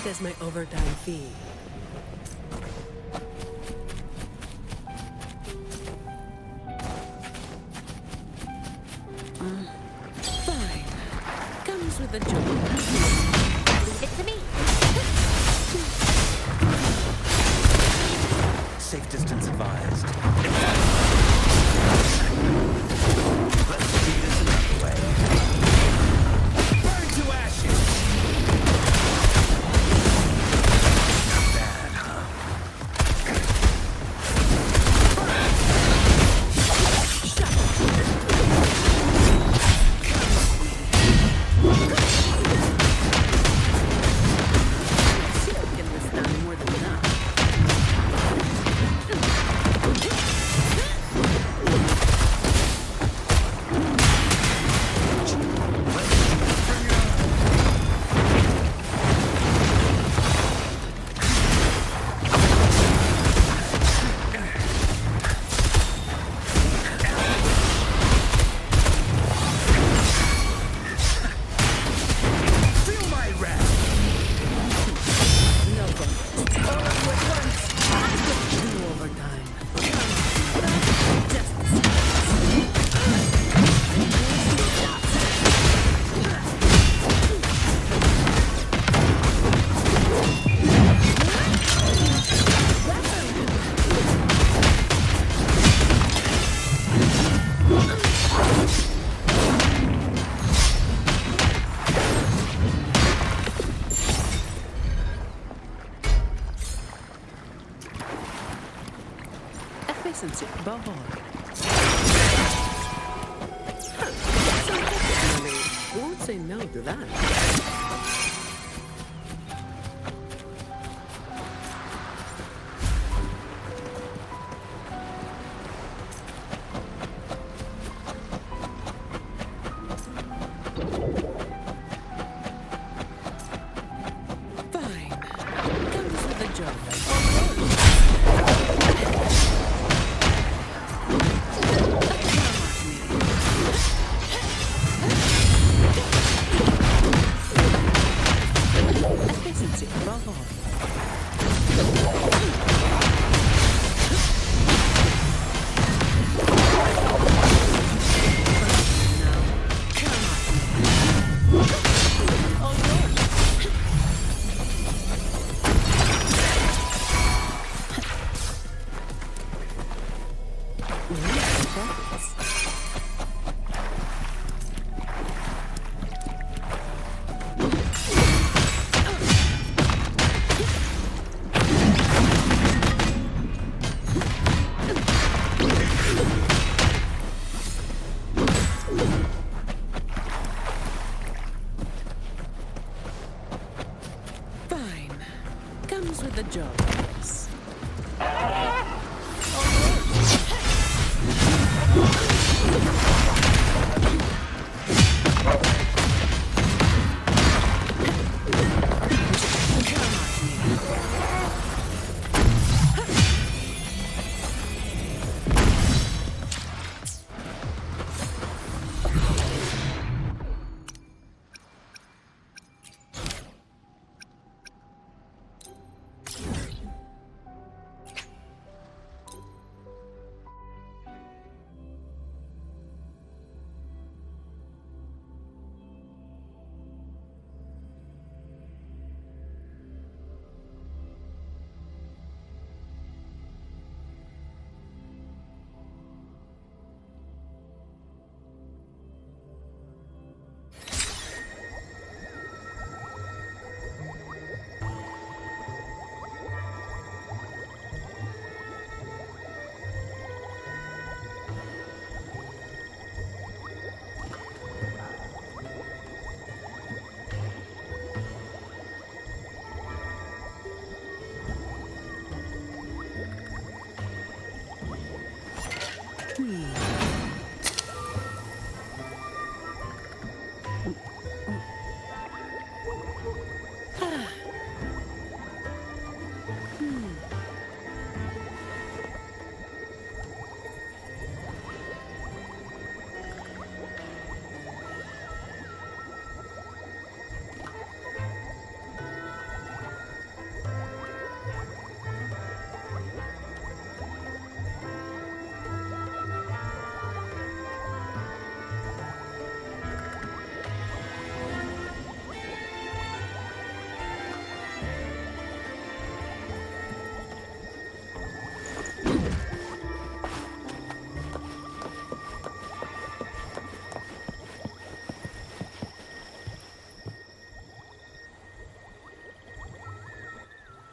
it as my overtime fee. Fine. Comes with the job. Leave it to me. Safe distance advised. Let's do this another way. Burn to ashes! Not bad, huh? Shield can withstand more than enough. Feel my wrath! No bonus. All at once. I could do overtime. Just the efficiency, bubble. Won't say no to that. Fine. Comes with the job. Efficiency, bubble. Fine. Comes with the job.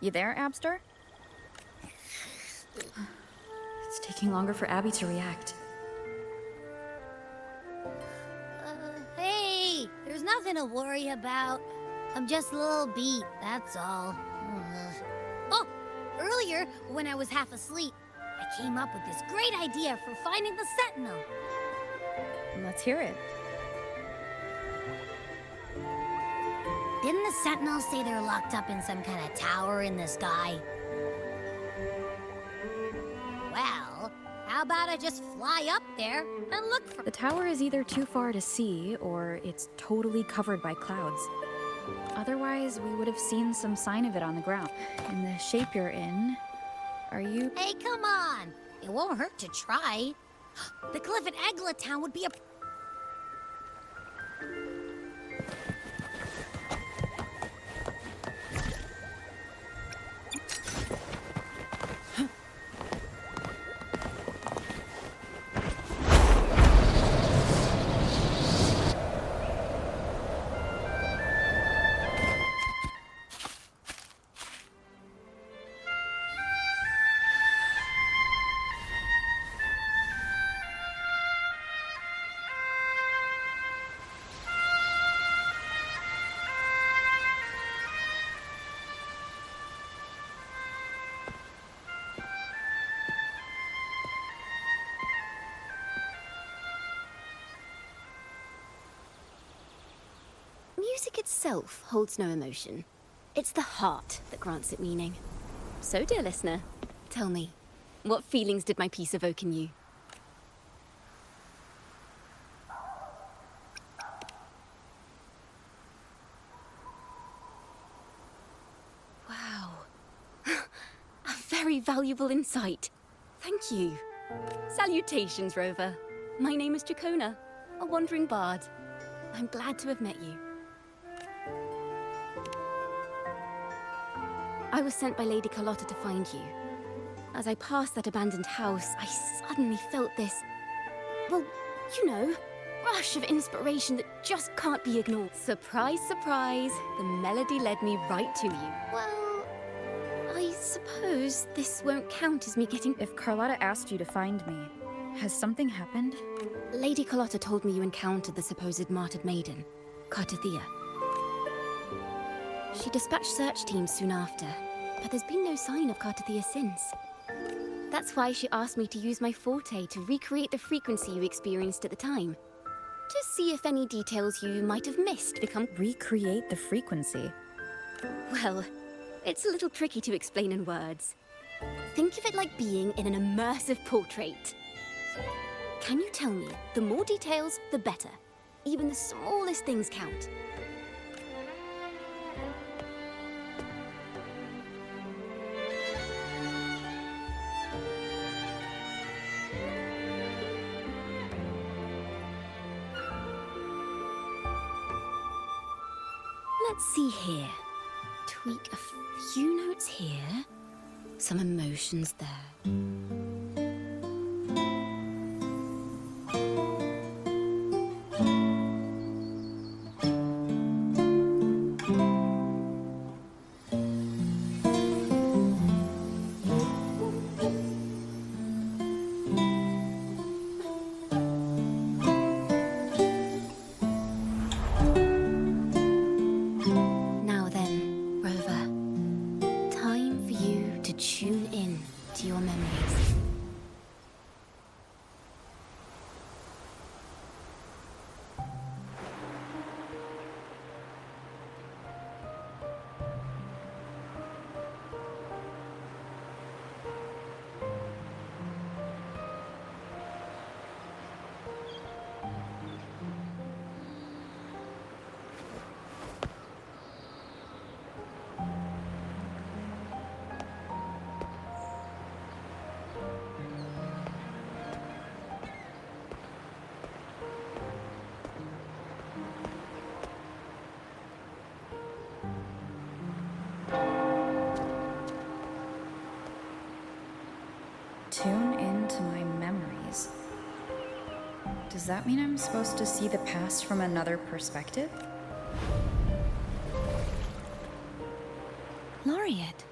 You there, Abster? It's taking longer for Abby to react. Hey, there's nothing to worry about. I'm just a little beat, that's all. Oh, earlier, when I was half asleep, I came up with this great idea for finding the Sentinel. Let's hear it. Didn't the Sentinels say they're locked up in some kind of tower in the sky? Well, how about I just fly up there and look for... The tower is either too far to see, or it's totally covered by clouds. Otherwise, we would have seen some sign of it on the ground. In the shape you're in, are you... Hey, come on! It won't hurt to try. The cliff at Egla Town would be a... Music itself holds no emotion. It's the heart that grants it meaning. So, dear listener, tell me, what feelings did my piece evoke in you? Wow. A very valuable insight. Thank you. Salutations, Rover. My name is Jacona, a wandering bard. I'm glad to have met you. I was sent by Lady Carlotta to find you. As I passed that abandoned house, I suddenly felt this, well, you know, rush of inspiration that just can't be ignored. Surprise, surprise, the melody led me right to you. Well, I suppose this won't count as me getting... If Carlotta asked you to find me, has something happened? Lady Carlotta told me you encountered the supposed martyred maiden, Cartathea. She dispatched search teams soon after, but there's been no sign of Cartathea since. That's why she asked me to use my forte to recreate the frequency you experienced at the time. To see if any details you might have missed become... Recreate the frequency? Well, it's a little tricky to explain in words. Think of it like being in an immersive portrait. Can you tell me, the more details, the better? Even the smallest things count. Let's see here. Tweak a few notes here. Some emotions there. Now then, Rover, time for you to tune in to your memories. Tune into my memories. Does that mean I'm supposed to see the past from another perspective? Laureate,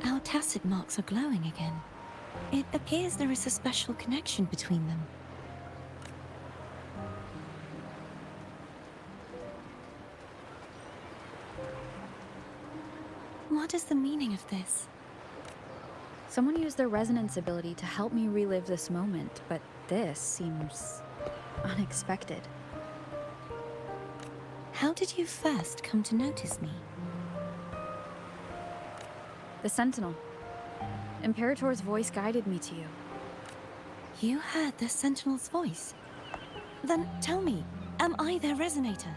Our tacit marks are glowing again. It appears there is a special connection between them. What is the meaning of this? Someone used their resonance ability to help me relive this moment, but this seems unexpected. How did you first come to notice me? The Sentinel. Imperator's voice guided me to you. You heard the Sentinel's voice? Then tell me, am I their resonator?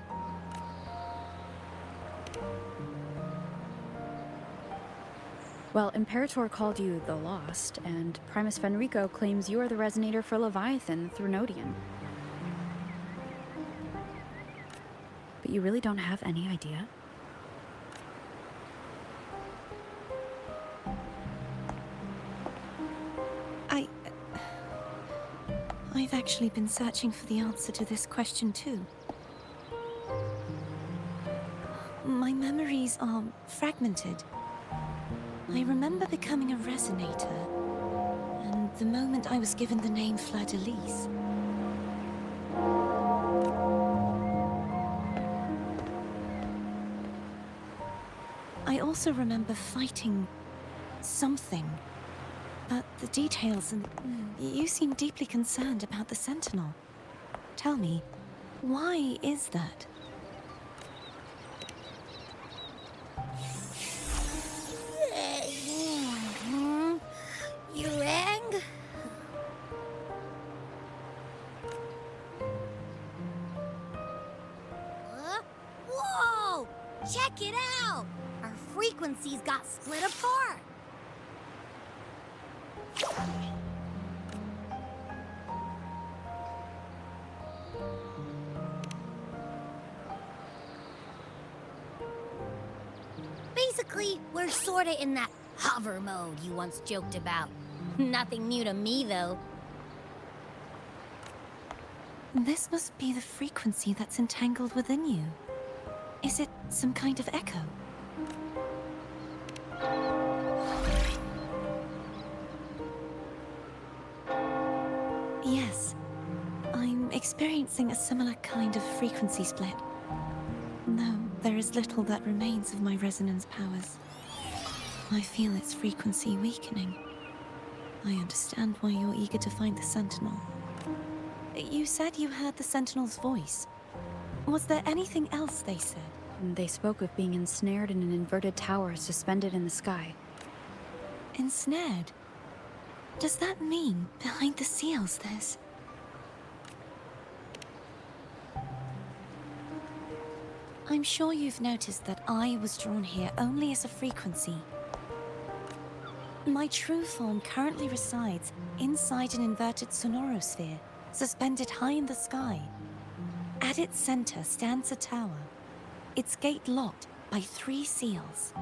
Well, Imperator called you the Lost, and Primus Fenrico claims you are the resonator for Leviathan, the Threnodian. But you really don't have any idea? I've actually been searching for the answer to this question too. My memories are fragmented. I remember becoming a resonator, and the moment I was given the name Fleur-de-Lis. I also remember fighting something, but the details and you seem deeply concerned about the Sentinel. Tell me, why is that? You rang? Whoa! Check it out! Our frequencies got split apart. Basically, we're sorta in that hover mode you once joked about. Nothing new to me, though. This must be the frequency that's entangled within you. Is it some kind of echo? Yes. I'm experiencing a similar kind of frequency split. Though there is little that remains of my resonance powers. I feel its frequency weakening. I understand why you're eager to find the Sentinel. You said you heard the Sentinel's voice. Was there anything else they said? They spoke of being ensnared in an inverted tower suspended in the sky. Ensnared? Does that mean behind the seals there's... I'm sure you've noticed that I was drawn here only as a frequency. My true form currently resides inside an inverted sonorosphere, suspended high in the sky. At its center stands a tower, its gate locked by 3 seals.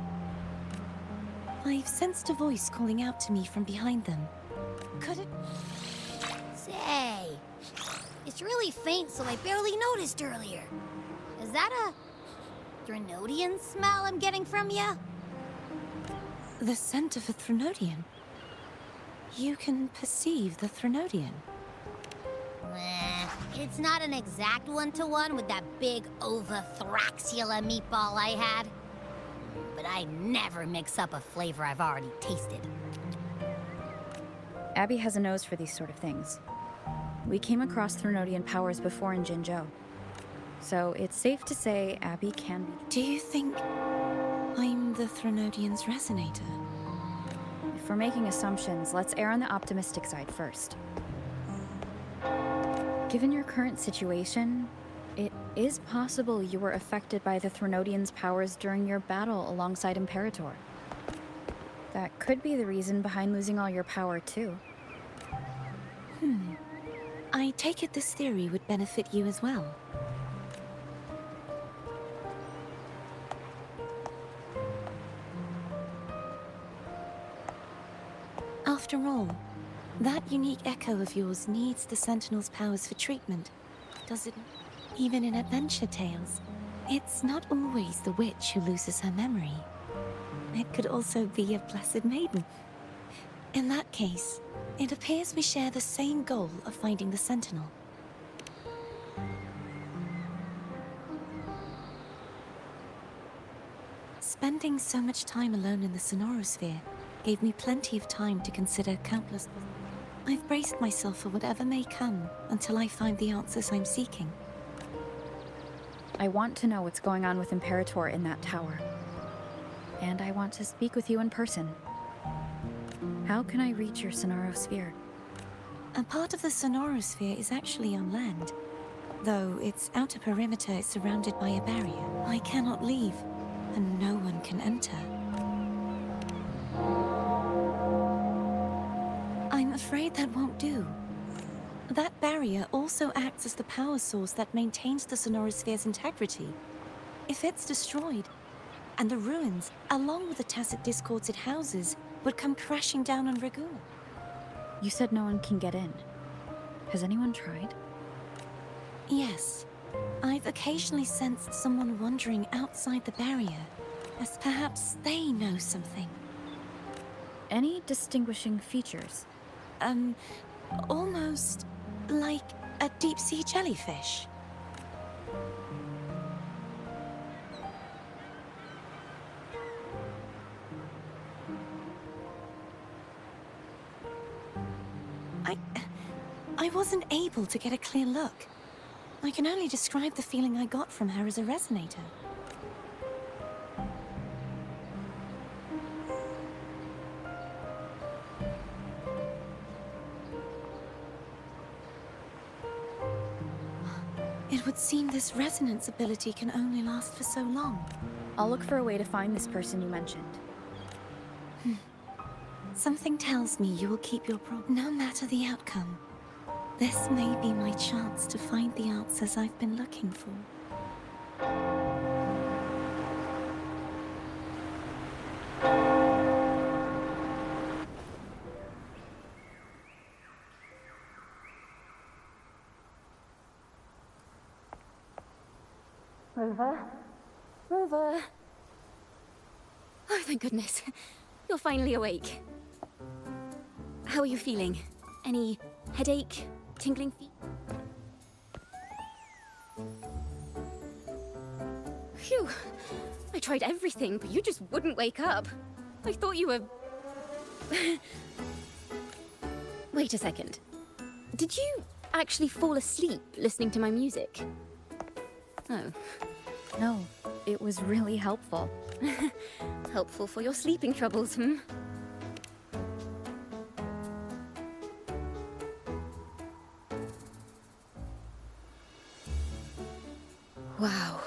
I've sensed a voice calling out to me from behind them. Could it... Say, it's really faint, so I barely noticed earlier. Is that a Threnodian smell I'm getting from you? The scent of a Threnodian? You can perceive the Threnodian? It's not an exact one-to-one with that big Ovathraxula meatball I had. But I never mix up a flavor I've already tasted. Abby has a nose for these sort of things. We came across Threnodian powers before in Jinzhou. So it's safe to say Abby can be... Do you think I'm the Threnodian's resonator? If we're making assumptions, let's err on the optimistic side first. Given your current situation, it is possible you were affected by the Threnodian's powers during your battle alongside Imperator. That could be the reason behind losing all your power, too. I take it this theory would benefit you as well. After all, that unique echo of yours needs the Sentinel's powers for treatment, does it? Even in adventure tales, it's not always the witch who loses her memory. It could also be a blessed maiden. In that case, it appears we share the same goal of finding the Sentinel. Spending so much time alone in the Sonorosphere gave me plenty of time to consider countless... I've braced myself for whatever may come until I find the answers I'm seeking. I want to know what's going on with Imperator in that tower. And I want to speak with you in person. How can I reach your Sonorosphere? A part of the Sonorosphere is actually on land, though its outer perimeter is surrounded by a barrier. I cannot leave, and no one can enter. I'm afraid that won't do. That barrier also acts as the power source that maintains the Sonorosphere's integrity. If it's destroyed, and the ruins, along with the tacit discords it houses, would come crashing down on Reguna. You said no one can get in. Has anyone tried? Yes. I've occasionally sensed someone wandering outside the barrier, as perhaps they know something. Any distinguishing features? Almost like a deep-sea jellyfish. I wasn't able to get a clear look. I can only describe the feeling I got from her as a resonator. It would seem this resonance ability can only last for so long. I'll look for a way to find this person you mentioned. Something tells me you will keep your promise, no matter the outcome. This may be my chance to find the answers I've been looking for. Rover? Rover? Oh, thank goodness. You're finally awake. How are you feeling? Any headache? Tingling feet? Phew. I tried everything, but you just wouldn't wake up. I thought you were... Wait a second. Did you actually fall asleep listening to my music? Oh. No, it was really helpful. Helpful for your sleeping troubles, hmm? Wow.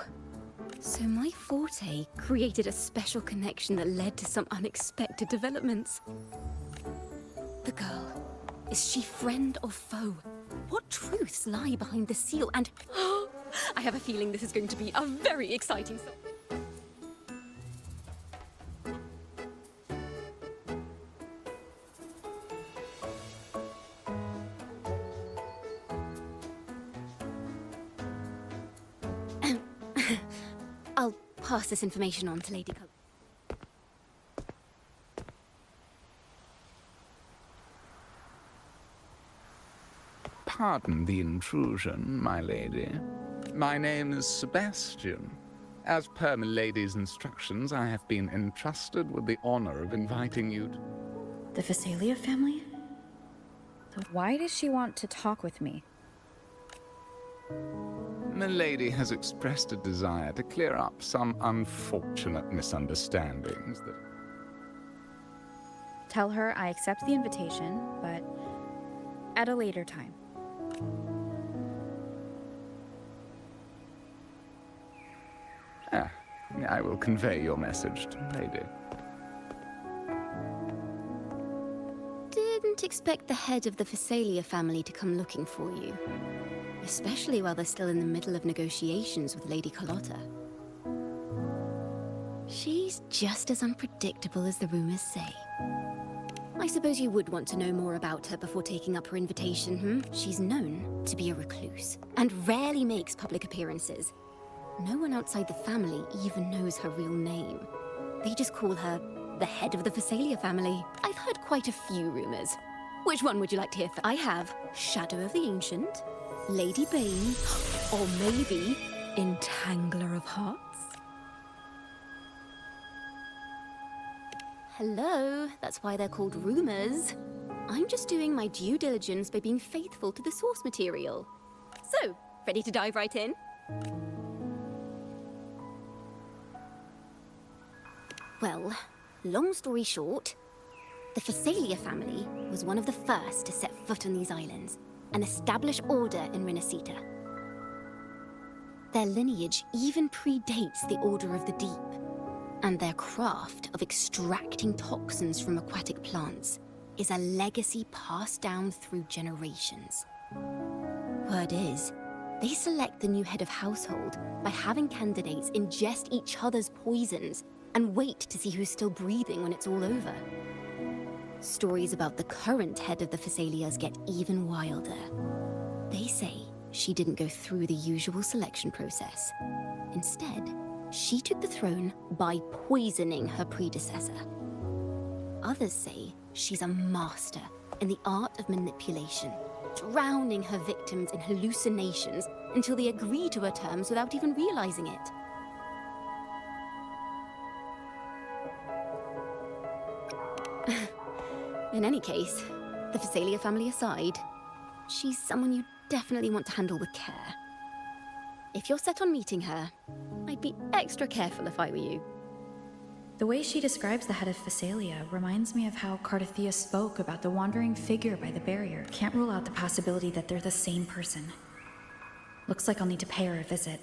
So my forte created a special connection that led to some unexpected developments. The girl, is she friend or foe? What truths lie behind the seal? And I have a feeling this is going to be a very exciting I'll pass this information on to Lady Col- Pardon the intrusion, my lady. My name is Sebastian. As per milady's instructions, I have been entrusted with the honor of inviting you to... The Visalia family? So why does she want to talk with me? Milady has expressed a desire to clear up some unfortunate misunderstandings that... Tell her I accept the invitation, but at a later time. I will convey your message to Lady. Didn't expect the head of the Visalia family to come looking for you. Especially while they're still in the middle of negotiations with Lady Carlotta. She's just as unpredictable as the rumors say. I suppose you would want to know more about her before taking up her invitation, hmm? She's known to be a recluse, and rarely makes public appearances. No one outside the family even knows her real name. They just call her the head of the Phasalia family. I've heard quite a few rumors. Which one would you like to hear first? I have Shadow of the Ancient, Lady Bane, or maybe Entangler of Hearts? Hello, that's why they're called rumors. I'm just doing my due diligence by being faithful to the source material. So, ready to dive right in? Well, long story short, the Phasalia family was one of the first to set foot on these islands and establish order in Renacita. Their lineage even predates the Order of the Deep, and their craft of extracting toxins from aquatic plants is a legacy passed down through generations. Word is, they select the new head of household by having candidates ingest each other's poisons and wait to see who's still breathing when it's all over. Stories about the current head of the Phasalias get even wilder. They say she didn't go through the usual selection process. Instead, she took the throne by poisoning her predecessor. Others say she's a master in the art of manipulation, drowning her victims in hallucinations until they agree to her terms without even realizing it. In any case, the Phasalia family aside, she's someone you definitely want to handle with care. If you're set on meeting her, I'd be extra careful if I were you. The way she describes the head of Phasalia reminds me of how Cardathea spoke about the wandering figure by the barrier. Can't rule out the possibility that they're the same person. Looks like I'll need to pay her a visit.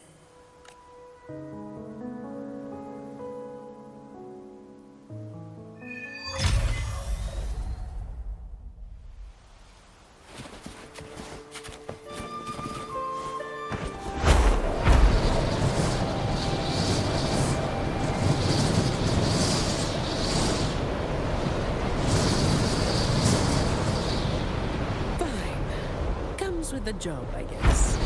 With the job, I guess.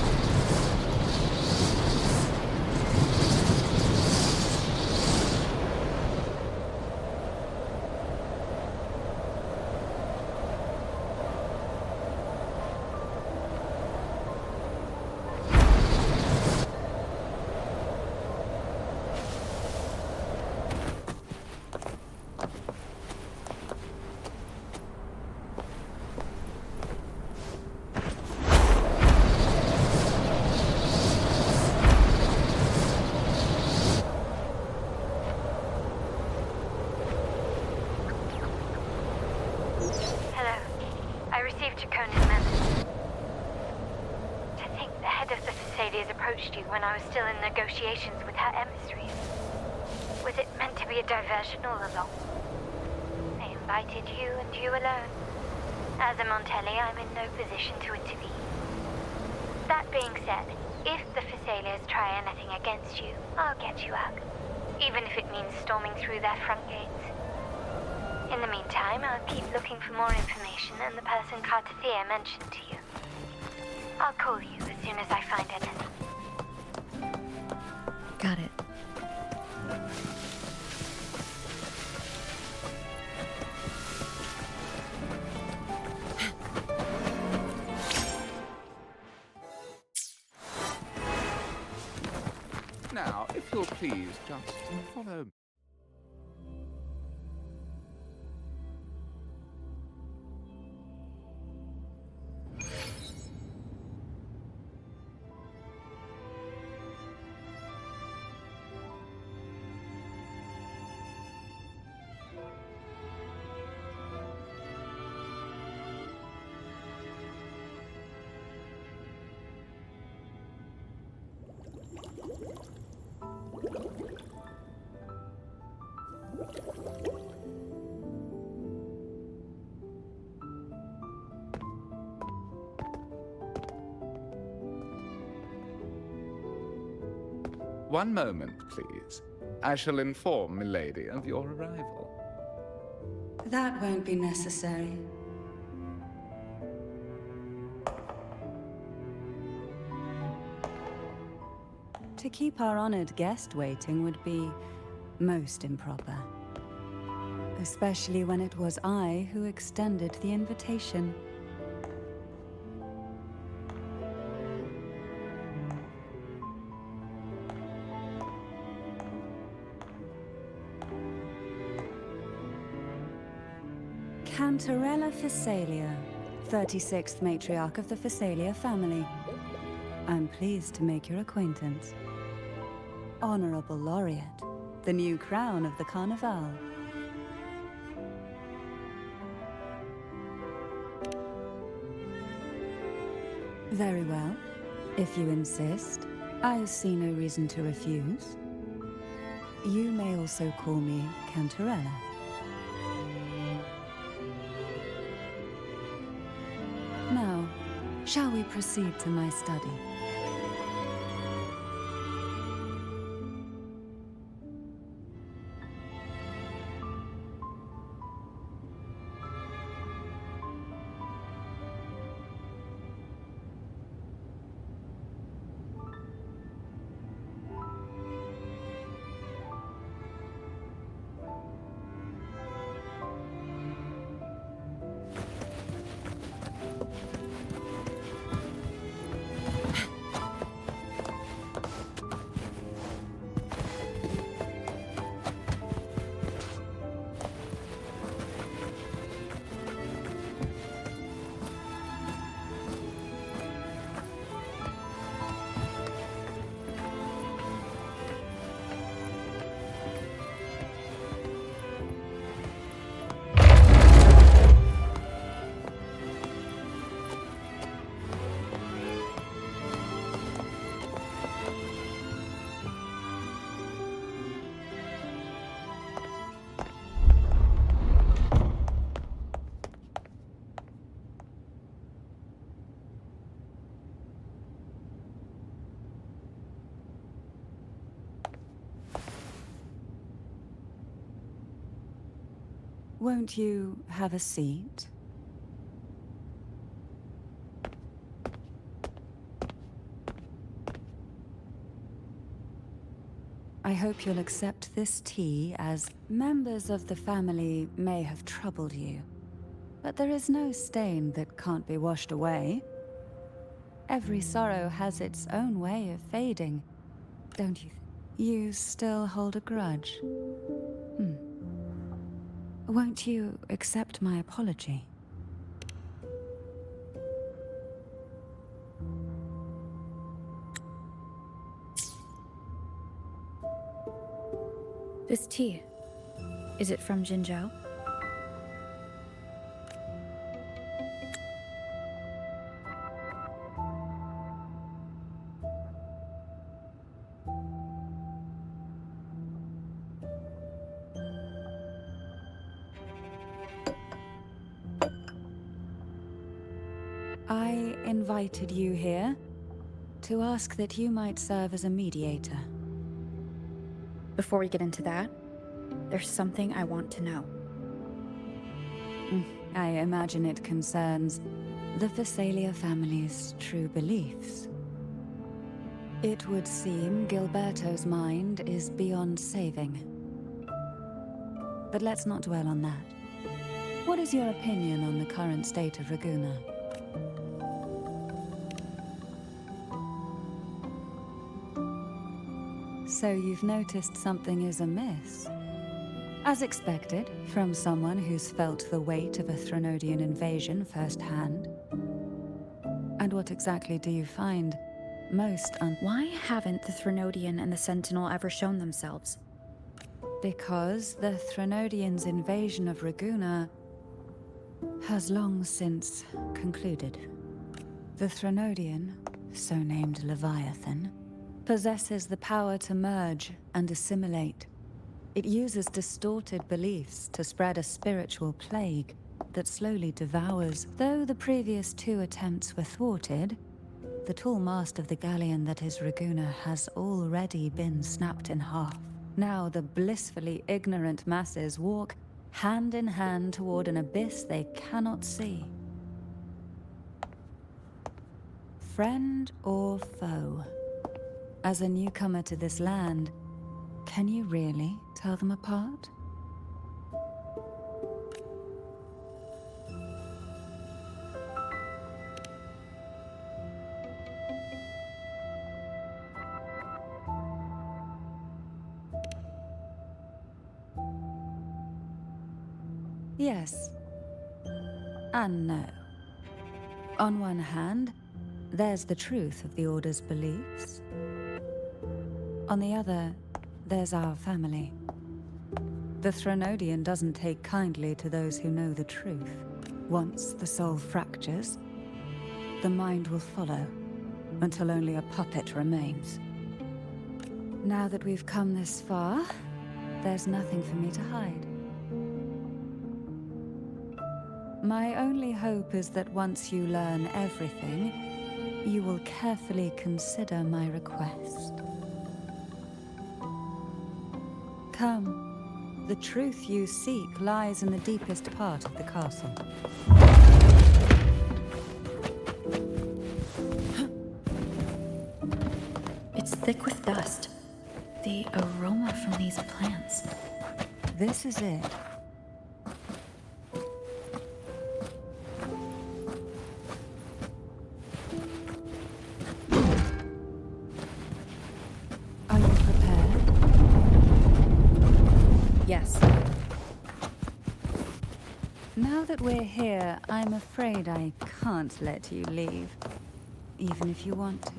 When I was still in negotiations with her emissaries. Was it meant to be a diversion all along? I invited you and you alone. As a Montelli, I'm in no position to intervene. That being said, if the Phasalias try anything against you, I'll get you out. Even if it means storming through their front gates. In the meantime, I'll keep looking for more information and the person Cardathea mentioned to you. I'll call you as soon as I find anything. Got it. Now, if you'll please just follow. One moment, please. I shall inform Milady of your arrival. That won't be necessary. To keep our honored guest waiting would be most improper. especially when it was I who extended the invitation. Cantarella Phasalia, 36th matriarch of the Phasalia family. I'm pleased to make your acquaintance. Honorable Laureate, the new crown of the Carnival. Very well. If you insist, I see no reason to refuse. You may also call me Cantarella. Now, shall we proceed to my study? Won't you have a seat? I hope you'll accept this tea, as members of the family may have troubled you. But there is no stain that can't be washed away. Every sorrow has its own way of fading, don't you? You still hold a grudge? Won't you accept my apology? This tea, is it from Jinzhou? I invited you here to ask that you might serve as a mediator. Before we get into that, there's something I want to know. I imagine it concerns the Phasalia family's true beliefs. It would seem Gilberto's mind is beyond saving. But let's not dwell on that. What is your opinion on the current state of Raguna? So you've noticed something is amiss? As expected, from someone who's felt the weight of a Threnodian invasion firsthand. And what exactly do you find most Why haven't the Threnodian and the Sentinel ever shown themselves? Because the Threnodians' invasion of Raguna has long since concluded. The Threnodian, so named Leviathan, possesses the power to merge and assimilate. It uses distorted beliefs to spread a spiritual plague that slowly devours. Though the previous two attempts were thwarted, the tall mast of the galleon that is Raguna has already been snapped in half. Now the blissfully ignorant masses walk hand in hand toward an abyss they cannot see. Friend or foe? As a newcomer to this land, can you really tell them apart? Yes. And no. On one hand, there's the truth of the Order's beliefs. On the other, there's our family. The Threnodian doesn't take kindly to those who know the truth. Once the soul fractures, the mind will follow, until only a puppet remains. Now that we've come this far, there's nothing for me to hide. My only hope is that once you learn everything, you will carefully consider my request. Come, the truth you seek lies in the deepest part of the castle. It's thick with dust. The aroma from these plants. This is it. Are you prepared? Yes. Now that we're here, I'm afraid I can't let you leave. Even if you want to.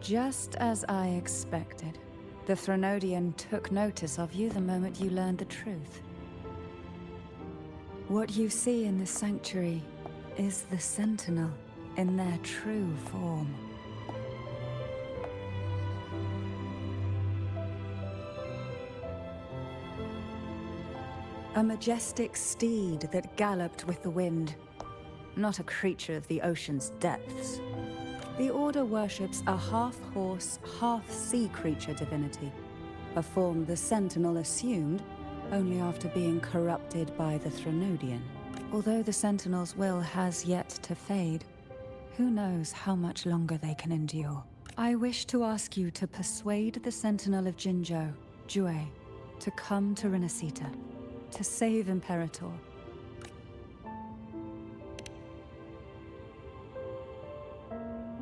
Just as I expected, the Threnodian took notice of you the moment you learned the truth. What you see in this sanctuary is the Sentinel in their true form. A majestic steed that galloped with the wind, not a creature of the ocean's depths. The Order worships a half-horse, half-sea creature divinity, a form the Sentinel assumed only after being corrupted by the Threnodian. Although the Sentinel's will has yet to fade, who knows how much longer they can endure. I wish to ask you to persuade the Sentinel of Jinzhou, Jue, to come to Renacita, to save Imperator.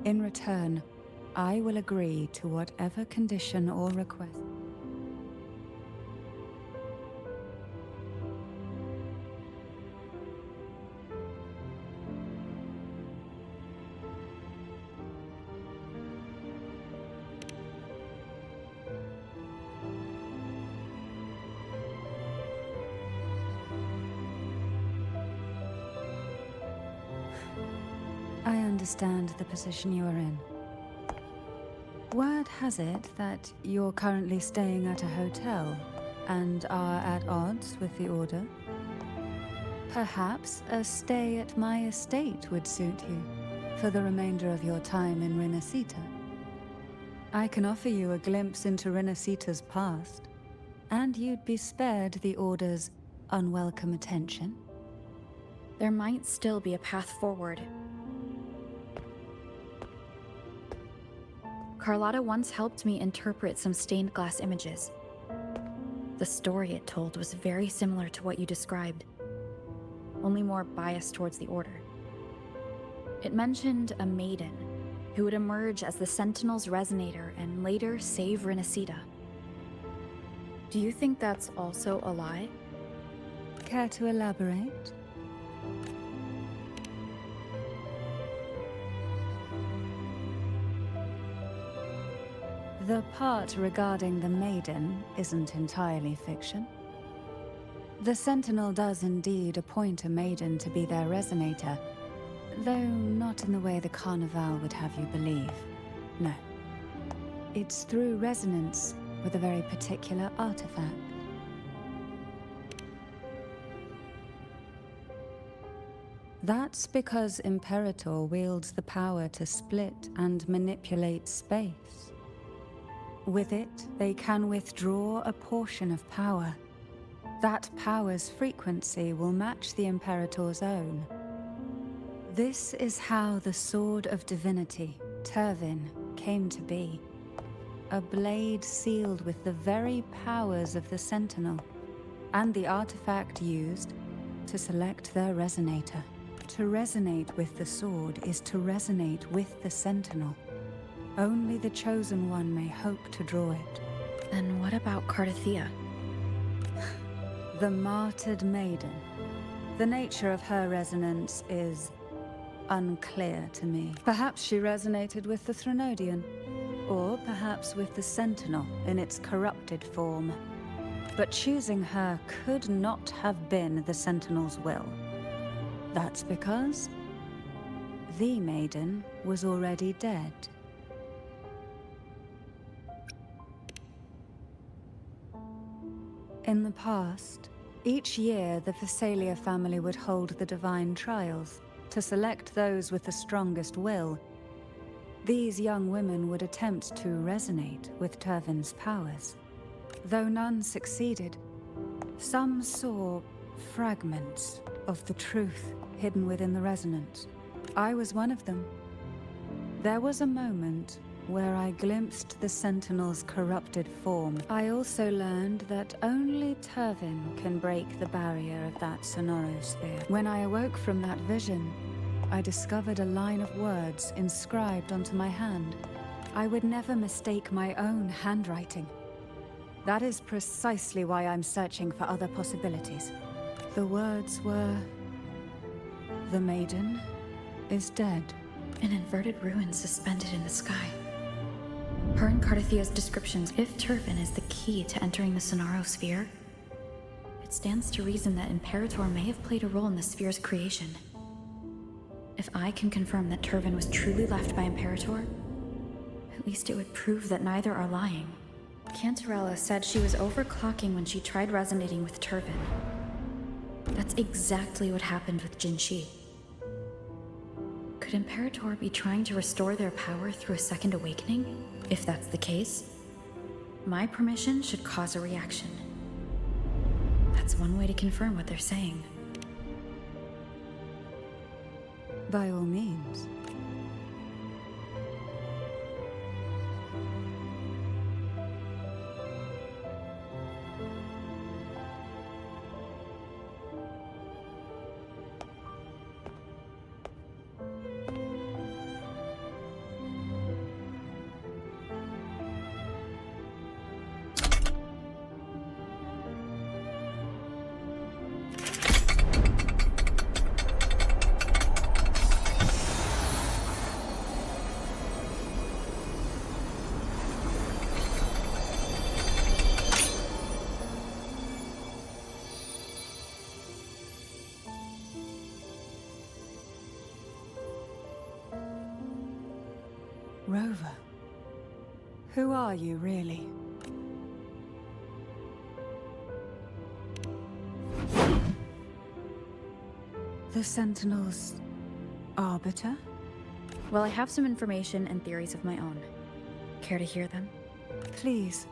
In return, I will agree to whatever condition or request. I understand the position you are in. Word has it that you're currently staying at a hotel and are at odds with the Order. Perhaps a stay at my estate would suit you for the remainder of your time in Renacita. I can offer you a glimpse into Renacita's past, and you'd be spared the Order's unwelcome attention. There might still be a path forward. Carlotta once helped me interpret some stained glass images. The story it told was very similar to what you described, only more biased towards the Order. It mentioned a maiden who would emerge as the Sentinel's resonator and later save Renacita. Do you think that's also a lie? Care to elaborate? The part regarding the maiden isn't entirely fiction. The Sentinel does indeed appoint a maiden to be their resonator, though not in the way the Carnival would have you believe. No. It's through resonance with a very particular artifact. That's because Imperator wields the power to split and manipulate space. With it, they can withdraw a portion of power. That power's frequency will match the Imperator's own. This is how the Sword of Divinity, Turvin, came to be. A blade sealed with the very powers of the Sentinel, and the artifact used to select their resonator. To resonate with the sword is to resonate with the Sentinel. Only the Chosen One may hope to draw it. Then what about Cardathea? The Martyred Maiden. The nature of her resonance is unclear to me. Perhaps she resonated with the Threnodian, or perhaps with the Sentinel in its corrupted form. But choosing her could not have been the Sentinel's will. That's because the Maiden was already dead. In the past, each year the Thessalia family would hold the Divine Trials to select those with the strongest will. These young women would attempt to resonate with Turvin's powers. Though none succeeded, some saw fragments of the truth hidden within the resonance. I was one of them. There was a moment where I glimpsed the Sentinel's corrupted form. I also learned that only Turvin can break the barrier of that sonorosphere. When I awoke from that vision, I discovered a line of words inscribed onto my hand. I would never mistake my own handwriting. That is precisely why I'm searching for other possibilities. The words were, "The Maiden is dead." An inverted ruin suspended in the sky. Her and Cardathea's descriptions, if Turvin is the key to entering the Sonaro sphere, it stands to reason that Imperator may have played a role in the sphere's creation. If I can confirm that Turvin was truly left by Imperator, at least it would prove that neither are lying. Cantarella said she was overclocking when she tried resonating with Turvin. That's exactly what happened with Jinshi. Could Imperator be trying to restore their power through a second awakening? If that's the case, my permission should cause a reaction. That's one way to confirm what they're saying. By all means. Rover, who are you really? The Sentinel's arbiter? Well, I have some information and theories of my own. Care to hear them? Please.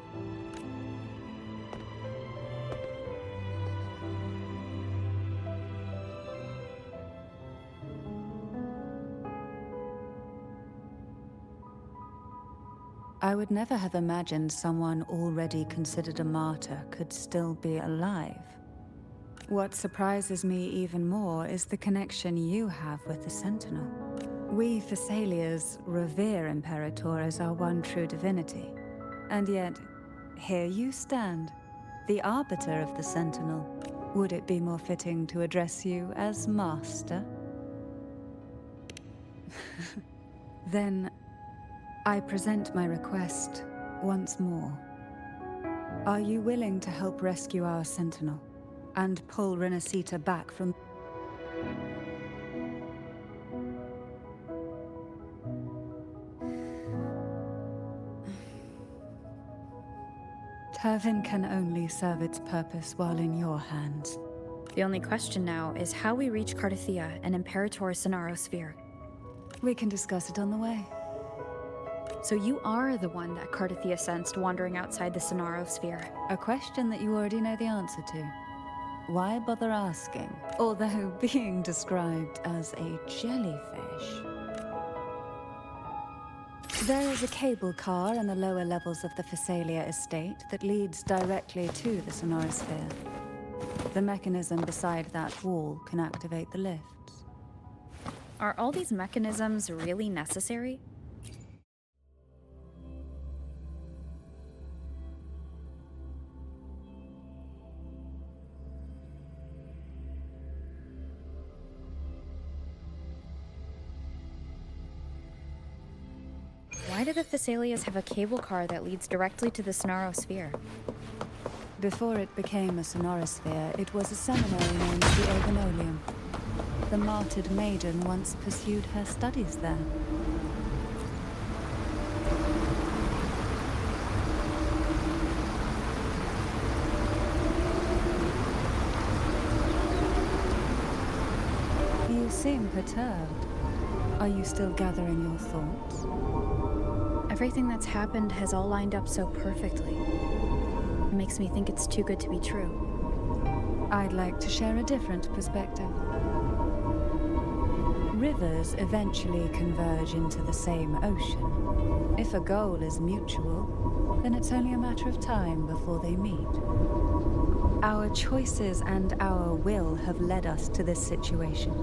I would never have imagined someone already considered a martyr could still be alive. What surprises me even more is the connection you have with the Sentinel. We Thessalias revere Imperator as our one true divinity. And yet, here you stand, the arbiter of the Sentinel. Would it be more fitting to address you as Master? Then, I present my request once more. Are you willing to help rescue our Sentinel and pull Renacita back from... Turvin can only serve its purpose while in your hands. The only question now is how we reach Cardathea and Imperator's Sonaro sphere. We can discuss it on the way. So you are the one that Cardathia sensed wandering outside the Sonaro sphere. A question that you already know the answer to. Why bother asking? Although being described as a jellyfish. There is a cable car in the lower levels of the Phasalia estate that leads directly to the Sonorosphere. The mechanism beside that wall can activate the lifts. Are all these mechanisms really necessary? Why do the Thessalias have a cable car that leads directly to the Sonaro sphere? Before it became a Sonorosphere, it was a seminary known as the Ergonolium. The martyred maiden once pursued her studies there. You seem perturbed. Are you still gathering your thoughts? Everything that's happened has all lined up so perfectly. It makes me think it's too good to be true. I'd like to share a different perspective. Rivers eventually converge into the same ocean. If a goal is mutual, then it's only a matter of time before they meet. Our choices and our will have led us to this situation,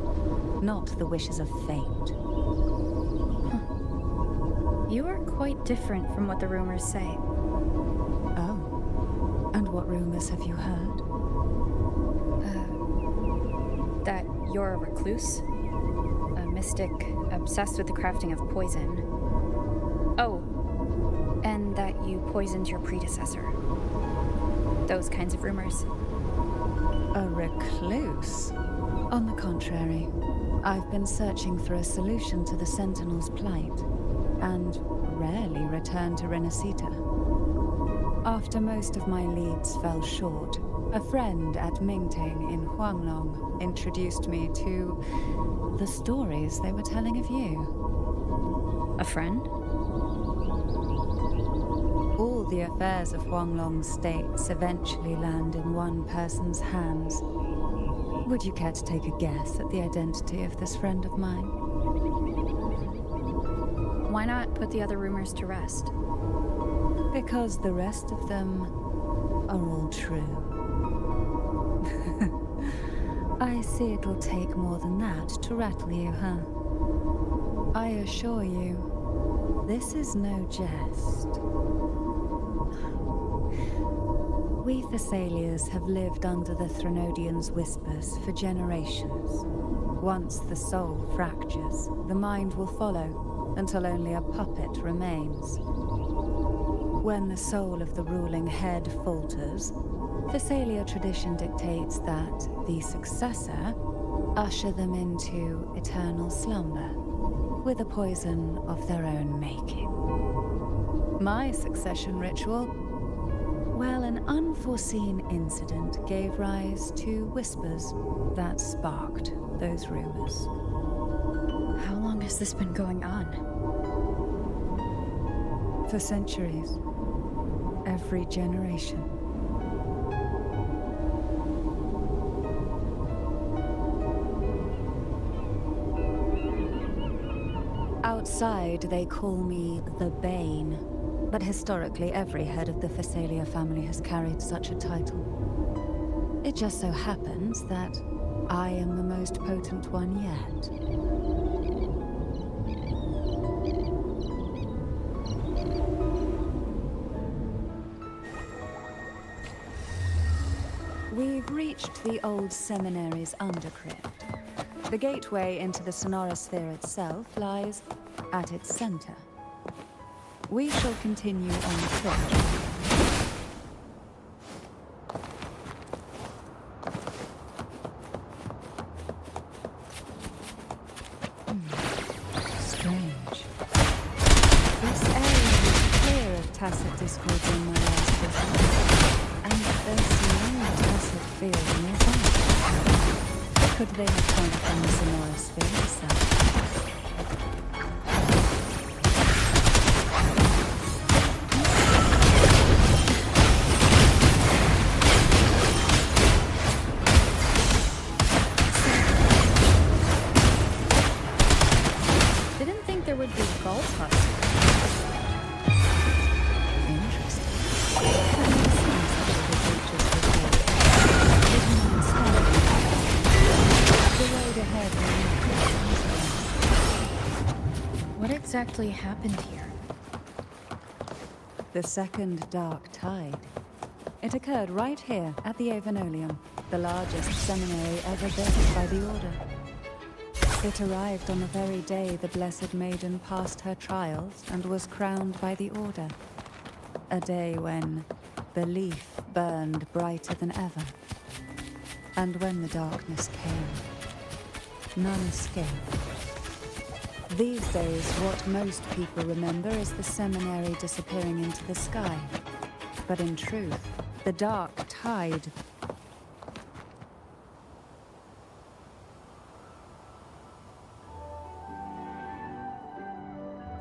not the wishes of fate. You are quite different from what the rumors say. Oh. And what rumors have you heard? That you're a recluse? A mystic obsessed with the crafting of poison. Oh, and that you poisoned your predecessor. Those kinds of rumors. A recluse? On the contrary, I've been searching for a solution to the Sentinel's plight, and rarely return to Renacita. After most of my leads fell short, a friend at Mingting in Huanglong introduced me to the stories they were telling of you. A friend? All the affairs of Huanglong states eventually land in one person's hands. Would you care to take a guess at the identity of this friend of mine? Why not put the other rumors to rest? Because the rest of them are all true. I see it'll take more than that to rattle you, huh? I assure you, this is no jest. We Thessalias have lived under the Threnodians' whispers for generations. Once the soul fractures, the mind will follow, until only a puppet remains. When the soul of the ruling head falters, Thessalia tradition dictates that the successor usher them into eternal slumber, with a poison of their own making. My succession ritual? Well, an unforeseen incident gave rise to whispers that sparked those rumors. How long has this been going on? For centuries. Every generation. Outside, they call me the Bane, but historically every head of the Phasalia family has carried such a title. It just so happens that I am the most potent one yet. We've reached the old seminary's undercrypt. The gateway into the Sonorosphere itself lies at its center. We shall continue on foot. Strange. This area was clear of tacit discord in my last visit, and there's no tacit field nearby. Could they have come from the Sonorosphere itself? exactly happened here? The second dark tide. It occurred right here at the Avenolium, the largest seminary ever built by the Order. It arrived on the very day the Blessed Maiden passed her trials and was crowned by the Order. A day when belief burned brighter than ever. And when the darkness came, none escaped. These days, what most people remember is the seminary disappearing into the sky. But in truth, the dark tide...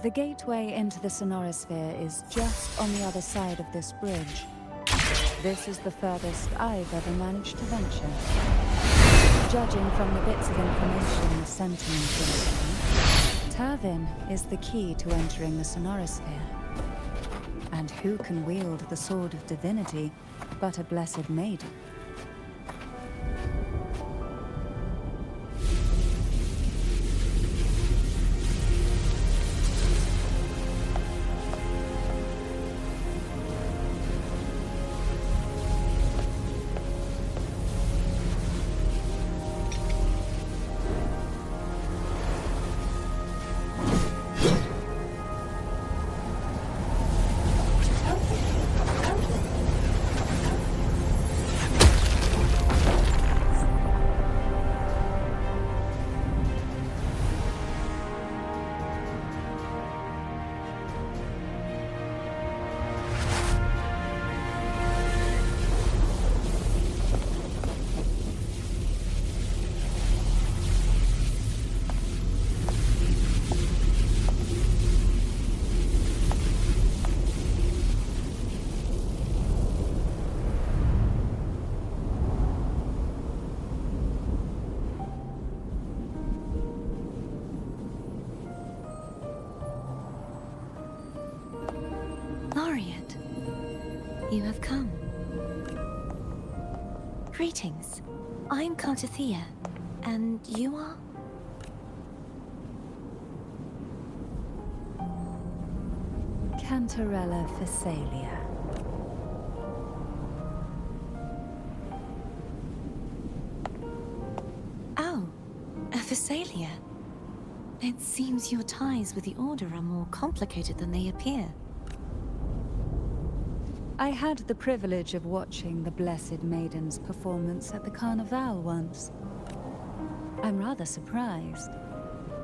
The gateway into the Sonorosphere is just on the other side of this bridge. This is the furthest I've ever managed to venture. Judging from the bits of information the Sentinels gave me, Turvin is the key to entering the Sonorosphere. And who can wield the Sword of Divinity but a Blessed Maiden? Laureate, you have come. Greetings. I'm Cartathea, and you are? Cantarella Phasalia. Oh, a Phasalia. It seems your ties with the Order are more complicated than they appear. I had the privilege of watching the Blessed Maiden's performance at the Carnival once. I'm rather surprised.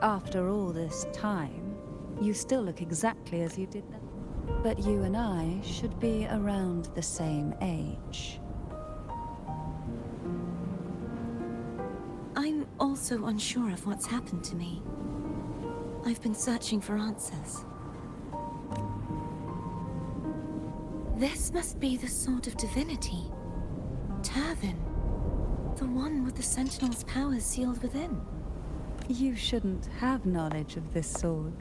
After all this time, you still look exactly as you did then. But you and I should be around the same age. I'm also unsure of what's happened to me. I've been searching for answers. This must be the Sword of Divinity. Turvin. The one with the Sentinel's powers sealed within. You shouldn't have knowledge of this sword.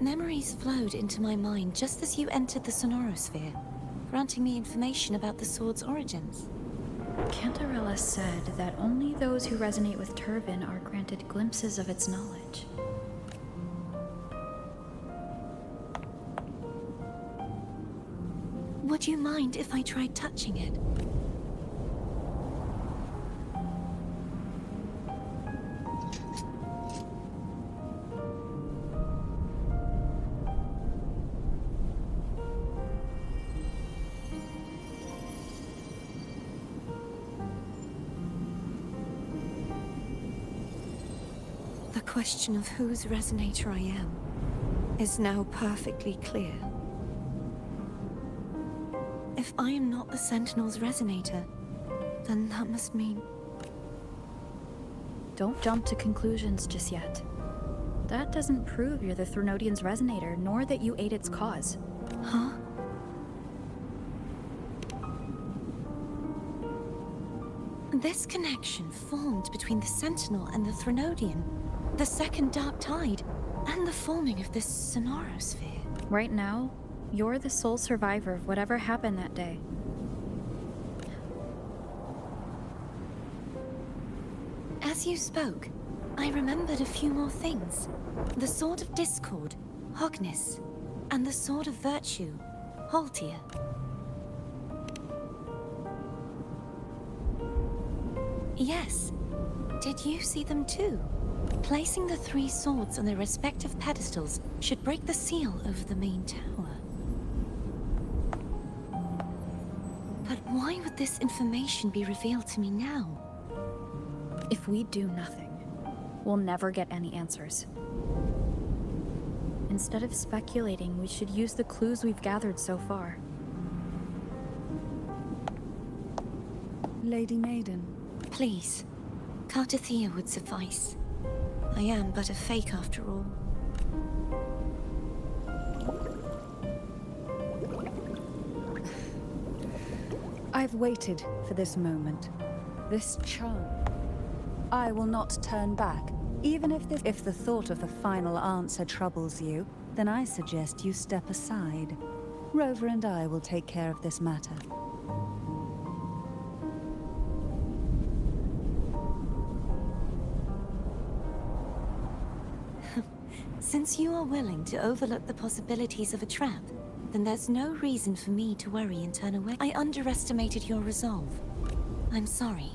Memories flowed into my mind just as you entered the Sonorosphere, granting me information about the sword's origins. Cantarella said that only those who resonate with Turvin are granted glimpses of its knowledge. Would you mind if I tried touching it? The question of whose resonator I am is now perfectly clear. If I am not the Sentinel's resonator, then that must mean... Don't jump to conclusions just yet. That doesn't prove you're the Threnodian's resonator, nor that you aid its cause. Huh? This connection formed between the Sentinel and the Threnodian, the second Dark Tide, and the forming of this Sonorosphere. Right now, you're the sole survivor of whatever happened that day. As you spoke, I remembered a few more things. The Sword of Discord, Hogness, and the Sword of Virtue, Haltia. Yes. Did you see them too? Placing the three swords on their respective pedestals should break the seal over the main tower. But why would this information be revealed to me now? If we do nothing, we'll never get any answers. Instead of speculating, we should use the clues we've gathered so far. Lady Maiden. Please, Cartathea would suffice. I am but a fake after all. I've waited for this moment. This charm. I will not turn back. Even if the thought of the final answer troubles you, then I suggest you step aside. Rover and I will take care of this matter. Since you are willing to overlook the possibilities of a trap, then there's no reason for me to worry and turn away. I underestimated your resolve. I'm sorry.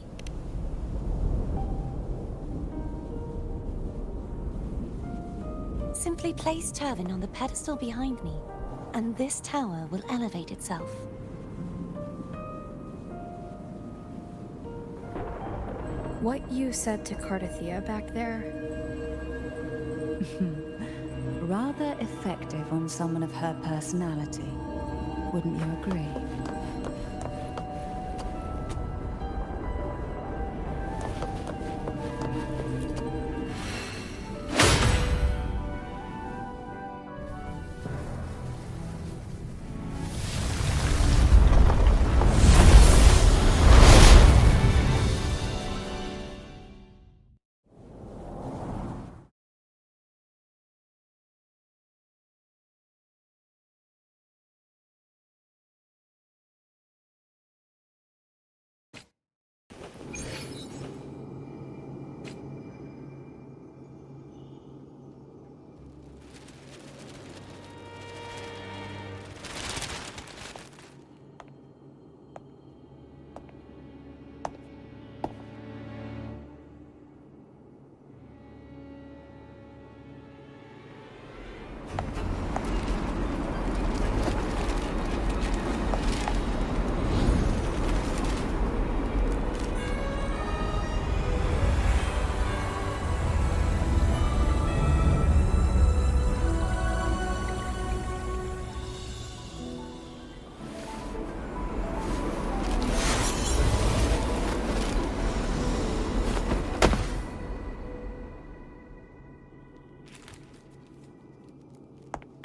Simply place Turvin on the pedestal behind me, and this tower will elevate itself. What you said to Cartathea back there? Rather effective on someone of her personality. Wouldn't you agree?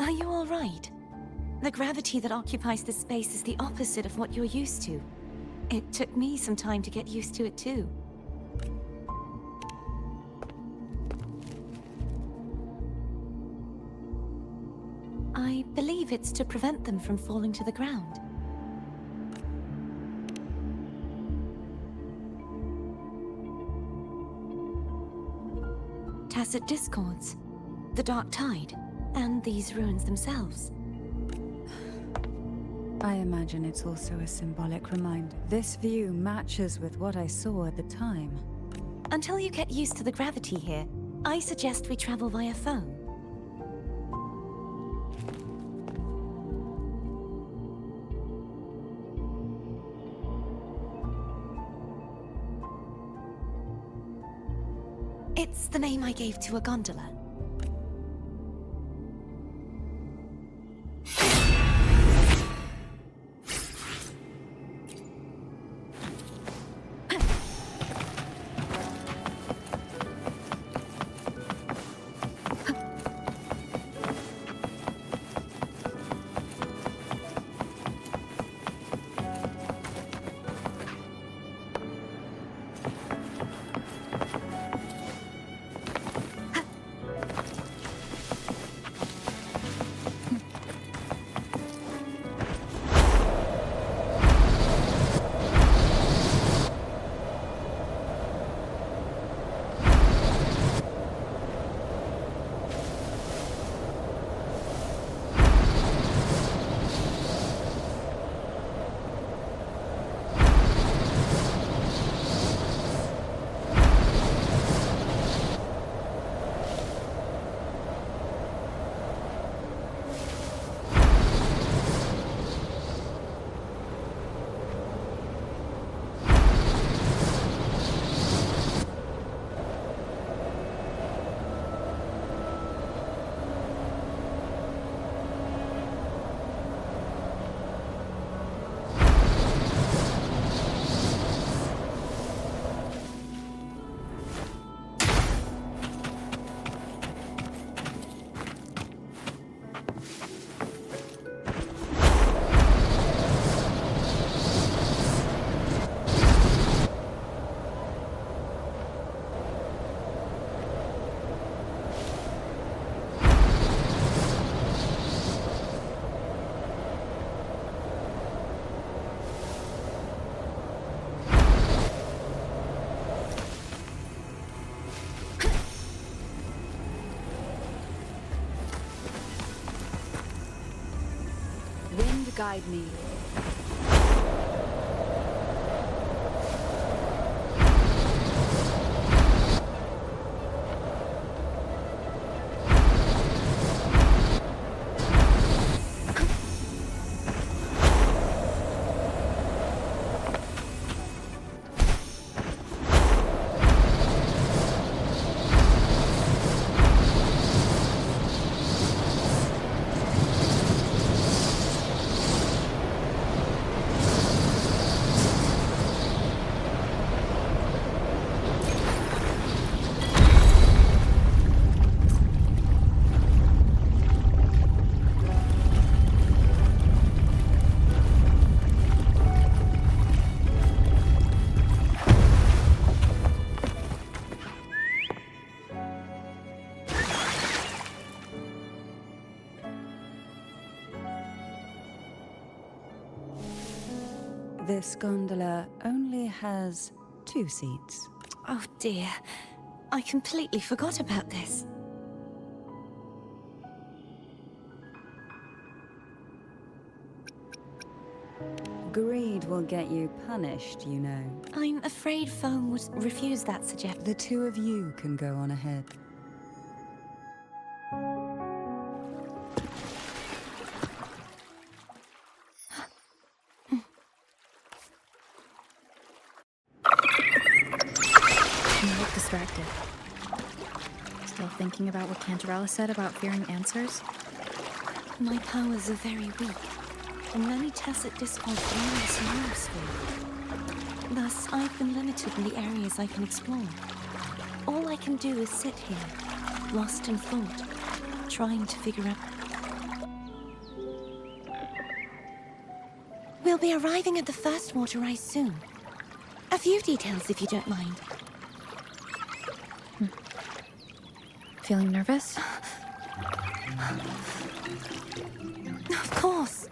Are you all right? The gravity that occupies this space is the opposite of what you're used to. It took me some time to get used to it too. I believe it's to prevent them from falling to the ground. Tacit discords, the dark tide, and these ruins themselves. I imagine it's also a symbolic reminder. This view matches with what I saw at the time. Until you get used to the gravity here, I suggest we travel via phone. It's the name I gave to a gondola. guide me. This gondola only has 2 seats. Oh dear. I completely forgot about this. Greed will get you punished, you know. I'm afraid Foam would refuse that suggestion. The 2 of you can go on ahead. You look distracted. Still thinking about what Cantarella said about fearing answers? My powers are very weak, and many tacit discord beyond the scenario scope. Thus, I've been limited in the areas I can explore. All I can do is sit here, lost in thought, trying to figure out... We'll be arriving at the first water rise soon. A few details, if you don't mind. Feeling nervous? Of course.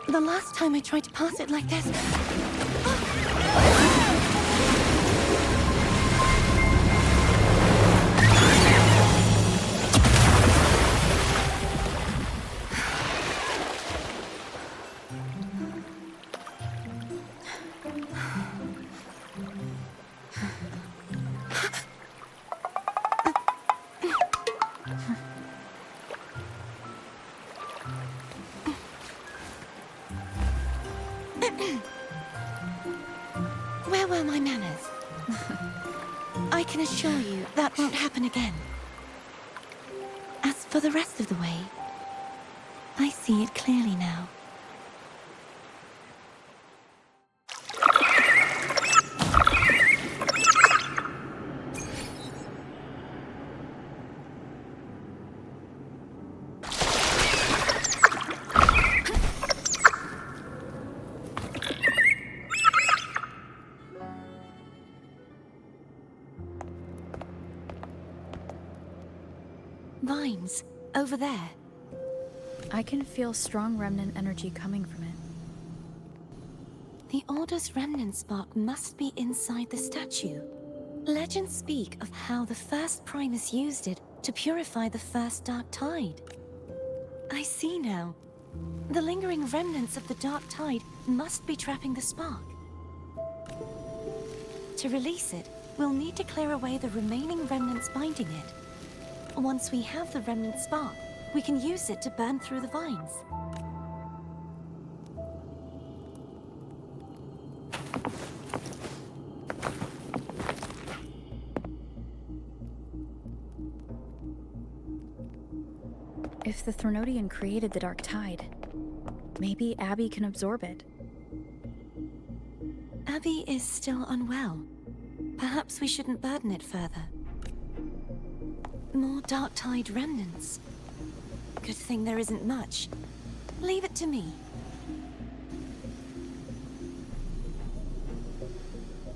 The last time I tried to pass it like this... Where were my manners? I can assure you that won't happen again. As for the rest of the way, I see it clearly now. Vines, over there. I can feel strong remnant energy coming from it. The Order's remnant spark must be inside the statue. Legends speak of how the first Primus used it to purify the first Dark Tide. I see now. The lingering remnants of the Dark Tide must be trapping the spark. To release it, we'll need to clear away the remaining remnants binding it. Once we have the remnant spark, we can use it to burn through the vines. If the Threnodian created the Dark Tide, maybe Abby can absorb it. Abby is still unwell. Perhaps we shouldn't burden it further. More Dark Tide remnants. Good thing there isn't much. Leave it to me.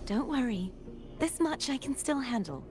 Don't worry. This much I can still handle.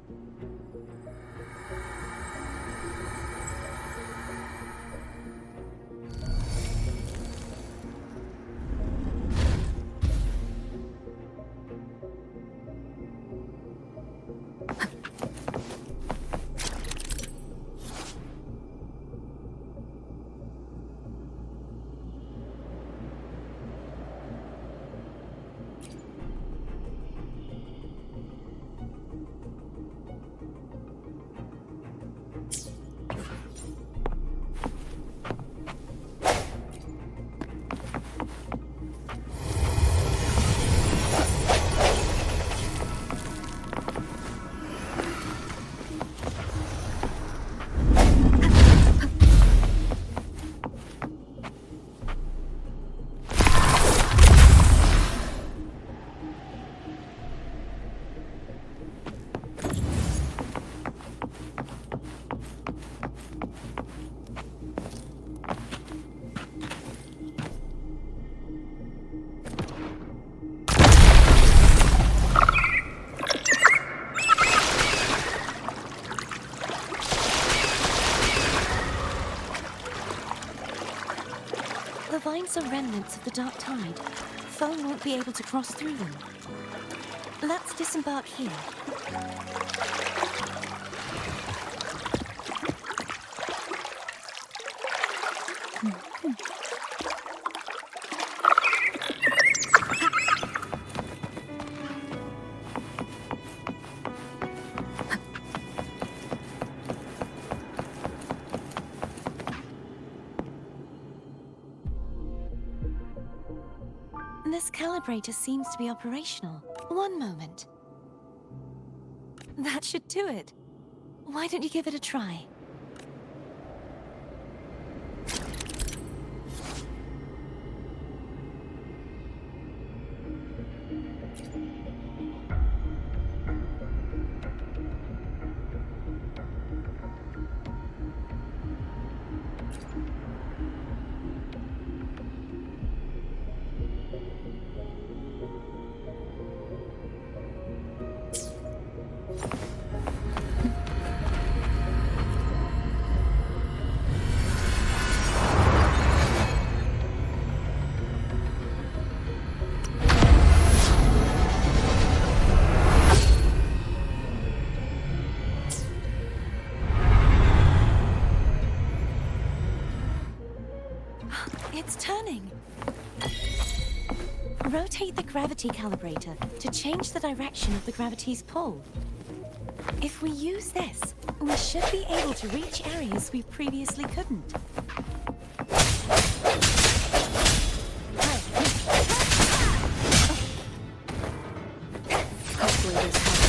These are remnants of the Dark Tide. Foe won't be able to cross through them. Let's disembark here. This calibrator seems to be operational. One moment. That should do it. Why don't you give it a try? It's turning. Rotate the gravity calibrator to change the direction of the gravity's pull. If we use this, we should be able to reach areas we previously couldn't. Hopefully this helps.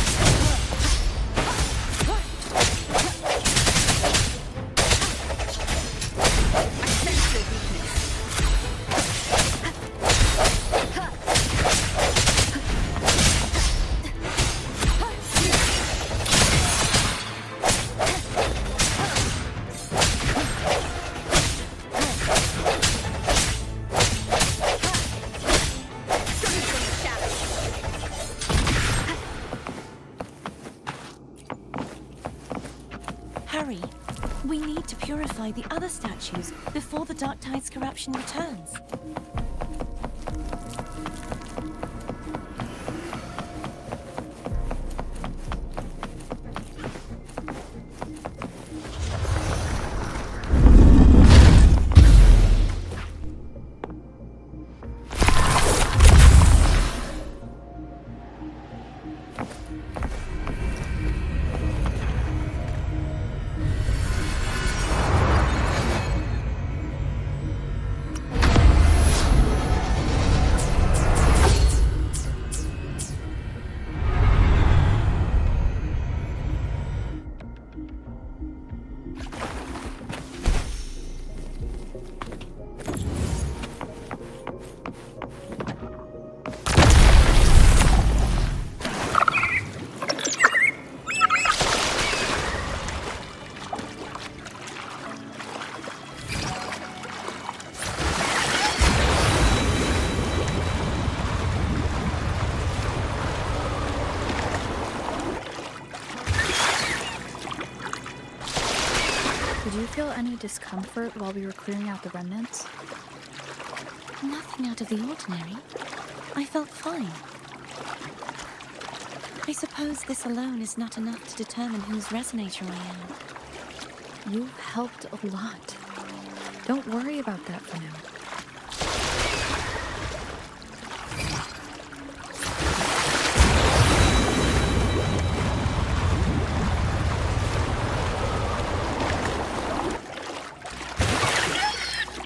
Hurry! We need to purify the other statues before the Dark Tide's corruption returns. Did you feel any discomfort while we were clearing out the remnants? Nothing out of the ordinary. I felt fine. I suppose this alone is not enough to determine whose resonator I am. You've helped a lot. Don't worry about that for now.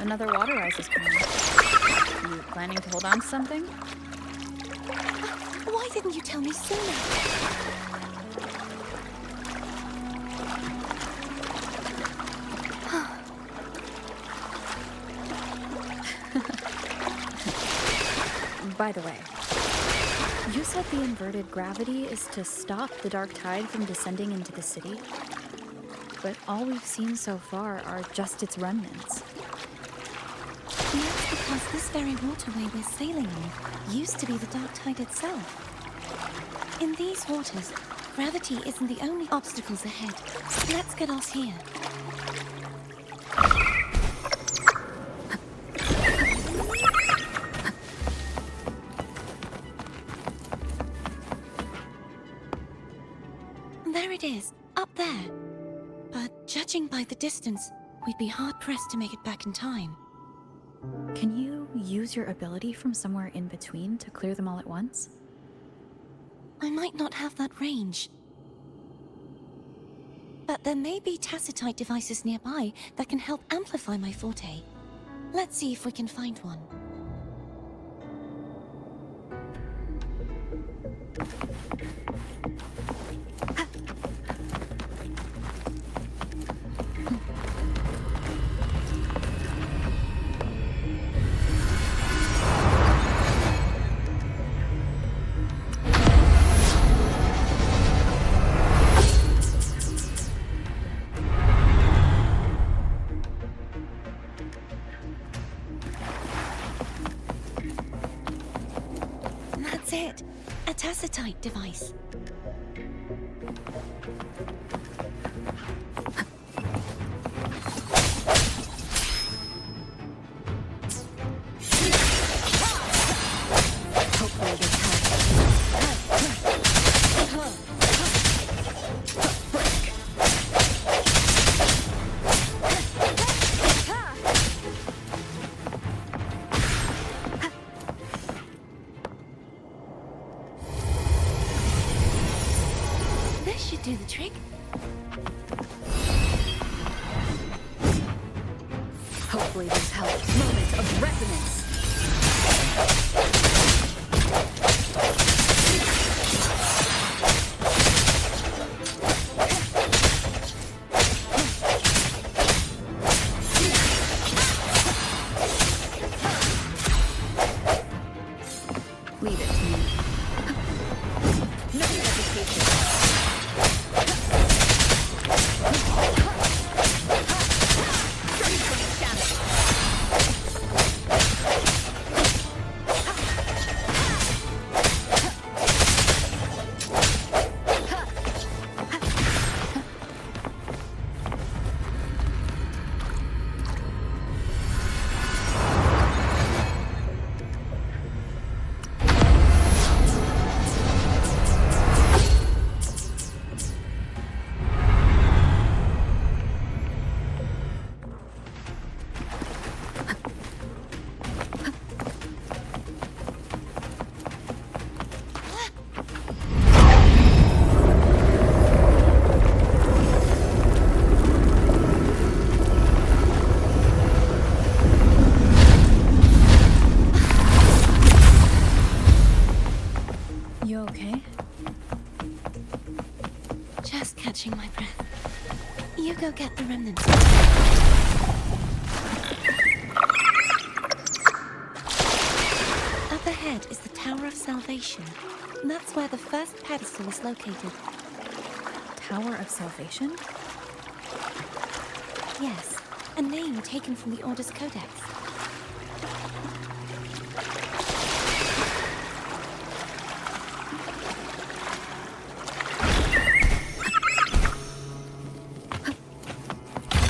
Another water rise is coming. You planning to hold on to something? Why didn't you tell me sooner? By the way, you said the inverted gravity is to stop the Dark Tide from descending into the city, but all we've seen so far are just its remnants. And that's because this very waterway we're sailing on used to be the Dark Tide itself. In these waters, gravity isn't the only obstacles ahead. Let's get us here. it is, up there. But judging by the distance, we'd be hard-pressed to make it back in time. Can you use your ability from somewhere in between to clear them all at once? I might not have that range. But there may be tacitite devices nearby that can help amplify my forte. Let's see if we can find one. That's it. A tacitite device. Hopefully this This should do the trick. Hopefully this helps. Moment of resonance. Leave it to me. No hesitation. Straight from the shadows. You okay? Just catching my breath. You go get the remnants. Up ahead is the Tower of Salvation. That's where the first pedestal is located. Tower of Salvation? Yes, a name taken from the Order's Codex.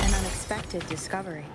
An unexpected discovery.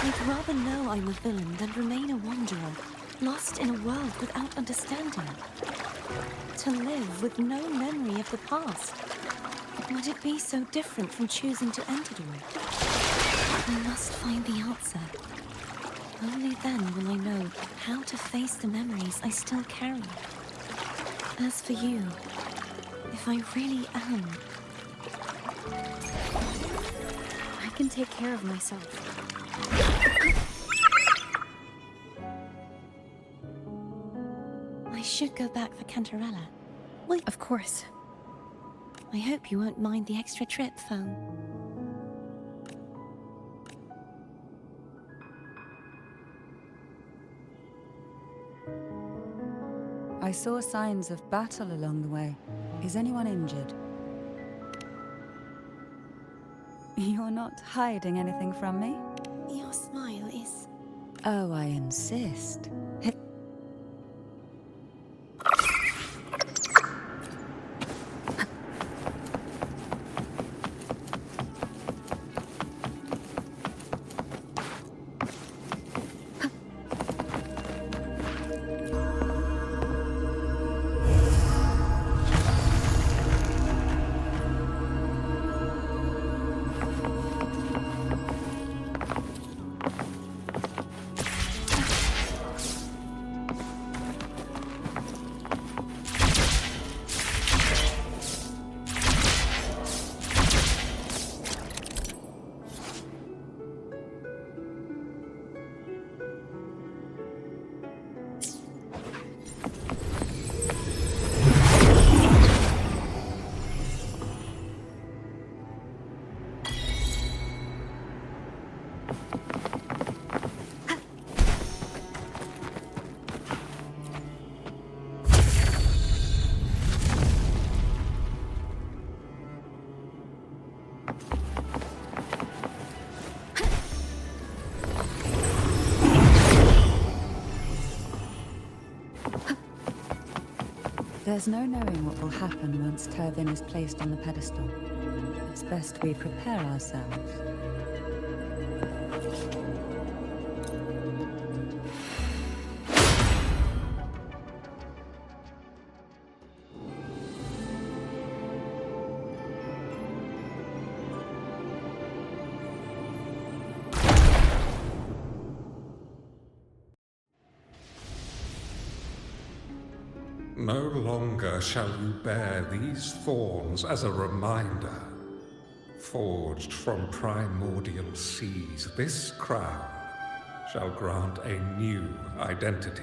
I'd rather know I'm a villain than remain a wanderer, lost in a world without understanding. To live with no memory of the past. Would it be so different from choosing to end it all? I must find the answer. Only then will I know how to face the memories I still carry. As for you, if I really am, I can take care of myself. I should go back for Cantarella. Of course. I hope you won't mind the extra trip, phone. I saw signs of battle along the way. Is anyone injured? You're not hiding anything from me? Your smile is... Oh, I insist. There's no knowing what will happen once Turvin is placed on the pedestal. It's best we prepare ourselves. No longer shall you bear these thorns as a reminder. Forged from primordial seas, this crown shall grant a new identity.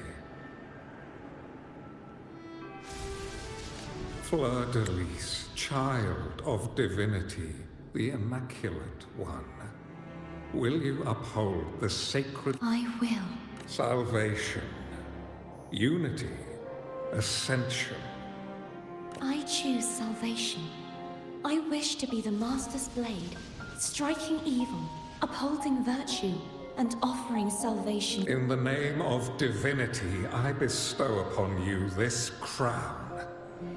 Fleur-de-Lis, child of divinity, the Immaculate One, will you uphold the sacred I will. salvation, unity, ascension? I choose salvation. I wish to be the Master's blade, striking evil, upholding virtue, and offering salvation. In the name of divinity, I bestow upon you this crown.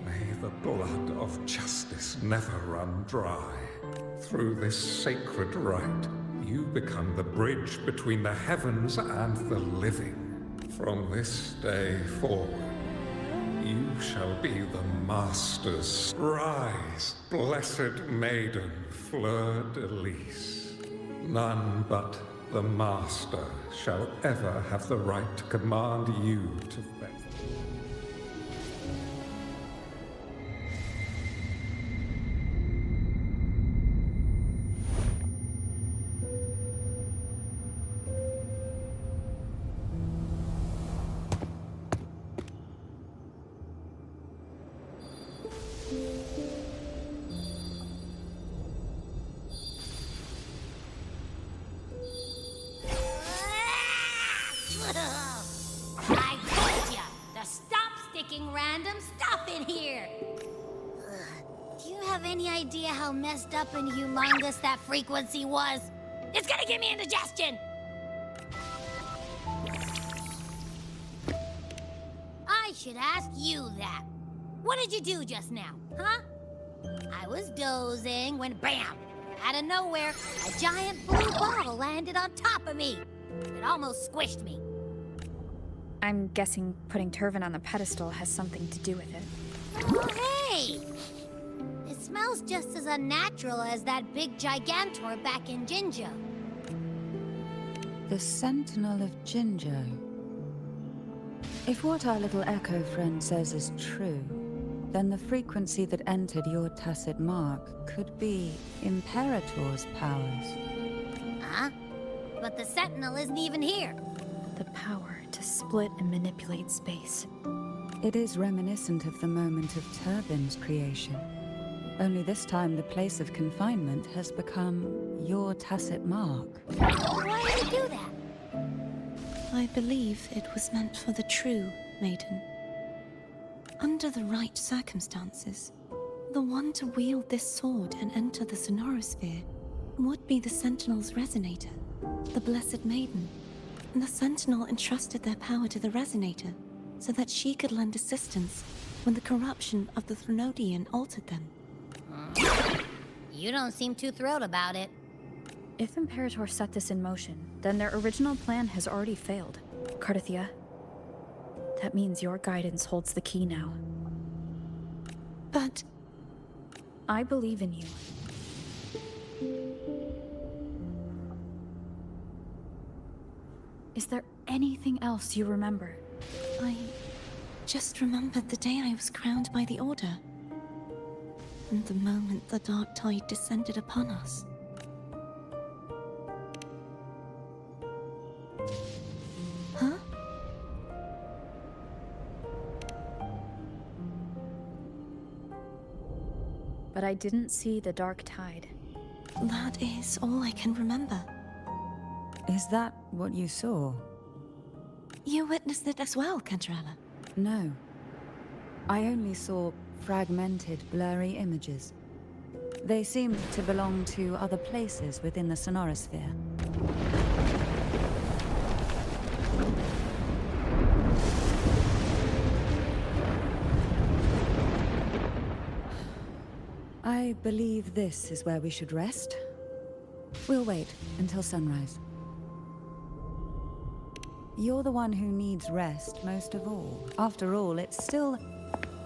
May the blood of justice never run dry. Through this sacred rite, you become the bridge between the heavens and the living. From this day forward, you shall be the Master's. Rise, blessed maiden, Fleur-de-Lis. None but the Master shall ever have the right to command you to faith. I told ya to stop sticking random stuff in here. Do you have any idea how messed up and humongous that frequency was? It's gonna give me indigestion. I should ask you that. What did you do just now, huh? I was dozing when bam! Out of nowhere, a giant blue ball landed on top of me. It almost squished me. I'm guessing putting Turvin on the pedestal has something to do with it. Oh, hey! It smells just as unnatural as that big gigantor back in Jinjo. The Sentinel of Jinjo. If what our little echo friend says is true, then the frequency that entered your tacit mark could be Imperator's powers. Huh? But the Sentinel isn't even here. The power to split and manipulate space. It is reminiscent of the moment of Turvin's creation. Only this time the place of confinement has become your tacit mark. Why did he do that? I believe it was meant for the true maiden. Under the right circumstances, the one to wield this sword and enter the Sonorosphere would be the Sentinel's resonator, the Blessed Maiden. The Sentinel entrusted their power to the resonator so that she could lend assistance when the corruption of the Threnodian altered them. You don't seem too thrilled about it. If Imperator set this in motion, then their original plan has already failed. Cardathia, that means your guidance holds the key now. But I believe in you. Is there anything else you remember? I just remembered the day I was crowned by the Order. And the moment the dark tide descended upon us. Huh? But I didn't see the dark tide. That is all I can remember. Is that what you saw? You witnessed it as well, Cantarella. No. I only saw fragmented, blurry images. They seemed to belong to other places within the sonorosphere. I believe this is where we should rest. We'll wait until sunrise. You're the one who needs rest most of all. After all, it's still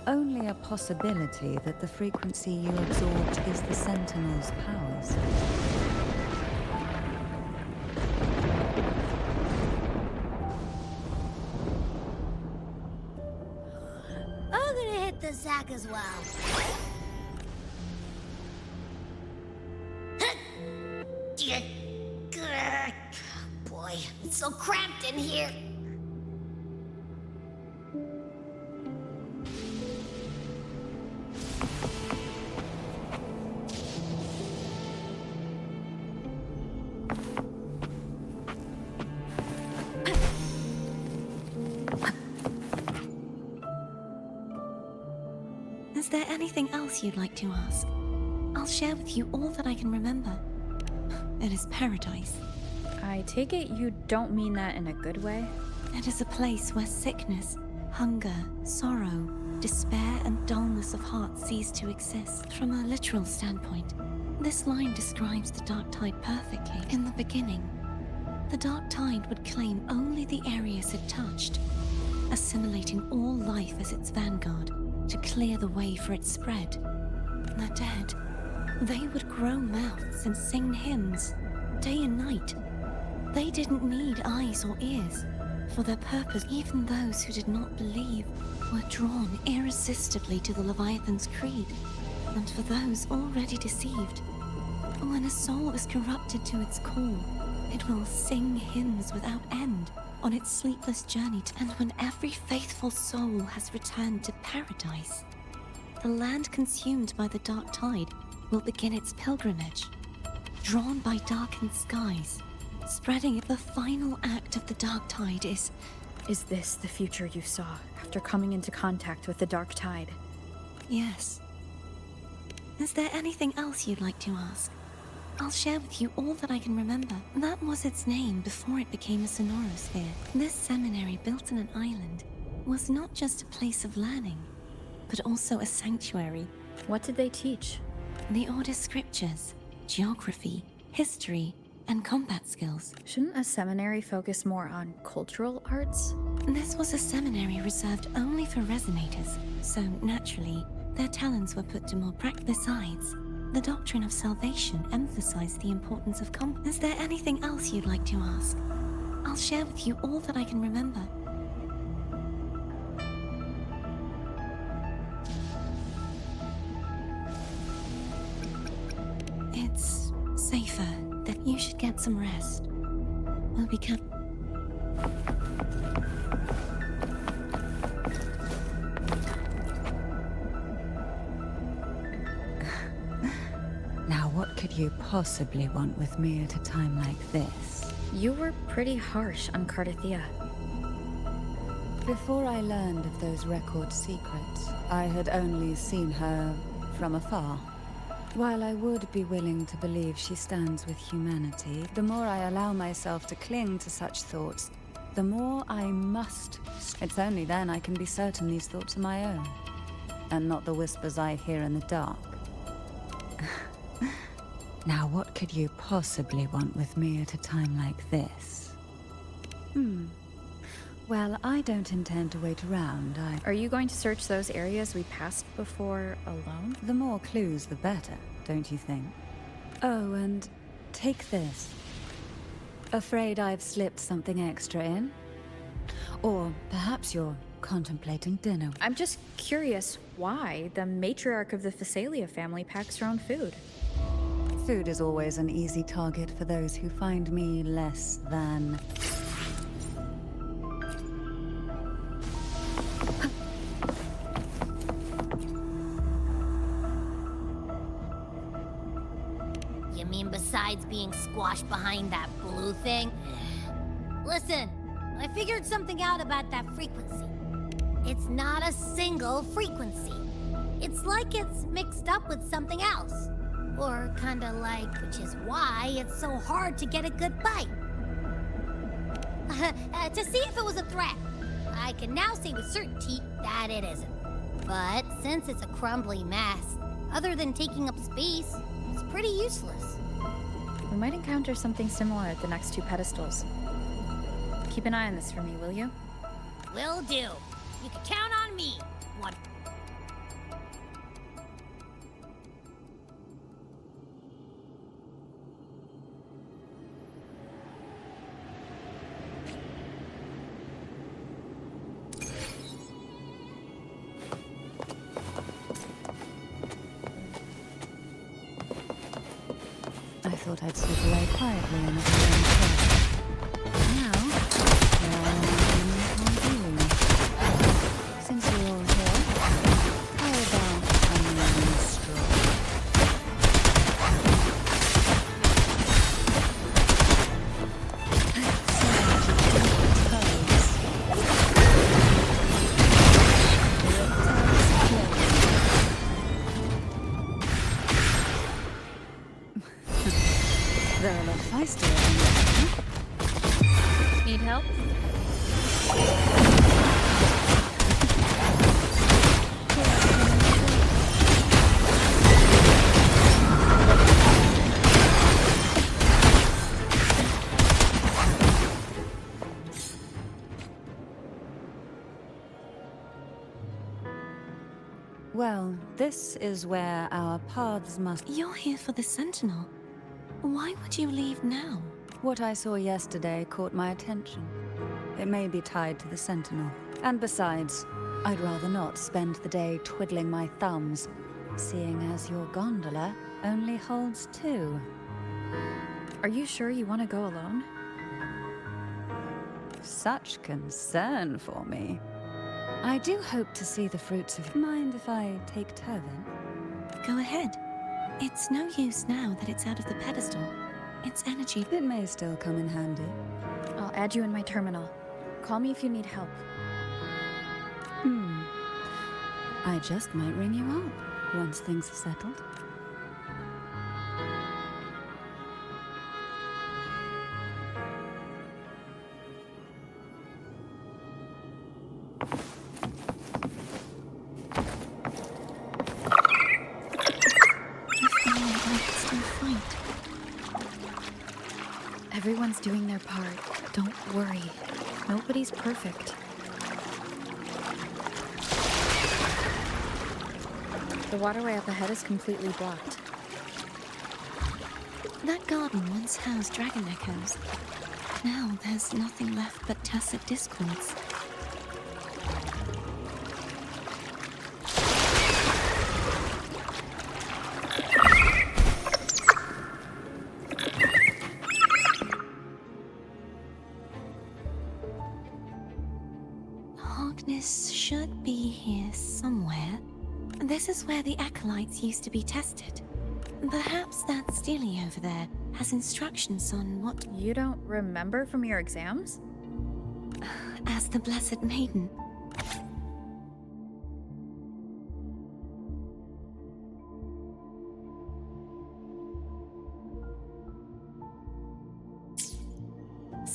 only a possibility that the frequency you absorbed is the Sentinel's powers. I'm gonna hit the sack as well. Boy, it's so cramped in here. Is there anything else you'd like to ask? I'll share with you all that I can remember. It is paradise. I take it you don't mean that in a good way? It is a place where sickness, hunger, sorrow, despair, and dullness of heart cease to exist. From a literal standpoint, this line describes the dark tide perfectly. In the beginning, the dark tide would claim only the areas it touched, assimilating all life as its vanguard to clear the way for its spread. The dead, they would grow mouths and sing hymns, day and night. They didn't need eyes or ears. For their purpose, even those who did not believe were drawn irresistibly to the Leviathan's creed. And for those already deceived, when a soul is corrupted to its core, it will sing hymns without end on its sleepless journey. And when every faithful soul has returned to paradise, the land consumed by the dark tide will begin its pilgrimage, drawn by darkened skies, spreading it. The final act of the dark tide is... Is this the future you saw after coming into contact with the dark tide? Yes. Is there anything else you'd like to ask? I'll share with you all that I can remember. That was its name before it became a sonorosphere. This seminary, built on an island, was not just a place of learning, but also a sanctuary. What did they teach? The Order's scriptures, geography, history, and combat skills. Shouldn't a seminary focus more on cultural arts? This was a seminary reserved only for resonators, so naturally, their talents were put to more practice. Besides, the doctrine of salvation emphasized the importance of combat. Is there anything else you'd like to ask? I'll share with you all that I can remember. It's safer that you should get some rest. We'll be Now, what could you possibly want with me at a time like this? You were pretty harsh on Cardathia. Before I learned of those record secrets, I had only seen her from afar. While I would be willing to believe she stands with humanity, the more I allow myself to cling to such thoughts, the more I must. It's only then I can be certain these thoughts are my own, and not the whispers I hear in the dark. Now, what could you possibly want with me at a time like this? Well, I don't intend to wait around. Are you going to search those areas we passed before alone? The more clues, the better, don't you think? Oh, and take this. Afraid I've slipped something extra in? Or perhaps you're contemplating dinner. I'm just curious why the matriarch of the Phasalia family packs her own food. Food is always an easy target for those who find me less than... You mean besides being squashed behind that blue thing? Listen, I figured something out about that frequency. It's not a single frequency. It's like it's mixed up with something else. Or kinda like, which is why it's so hard to get a good bite. To see if it was a threat. I can now say with certainty that it isn't. But since it's a crumbly mess, other than taking up space, it's pretty useless. We might encounter something similar at the next two pedestals. Keep an eye on this for me, will you? Will do. You can count on me. One. I thought I'd slip away quietly in a very Now, since you're all here, how about onion straw? They're a lot feistier than that. Need help? Well, this is where our paths must... You're here for the Sentinel. Why would you leave now? What I saw yesterday caught my attention. It may be tied to the Sentinel. And besides, I'd rather not spend the day twiddling my thumbs, seeing as your gondola only holds 2. Are you sure you want to go alone? Such concern for me. I do hope to see the fruits of... Mind if I take Turvin? Go ahead. It's no use now that it's out of the pedestal. Its energy... It may still come in handy. I'll add you in my terminal. Call me if you need help. I just might ring you up once things are settled. Everyone's doing their part. Don't worry. Nobody's perfect. The waterway up ahead is completely blocked. That garden once housed dragon echoes. Now there's nothing left but tacit discords. Harkness should be here somewhere. This is where the acolytes used to be tested. Perhaps that Steely over there has instructions on what... You don't remember from your exams? As the Blessed Maiden.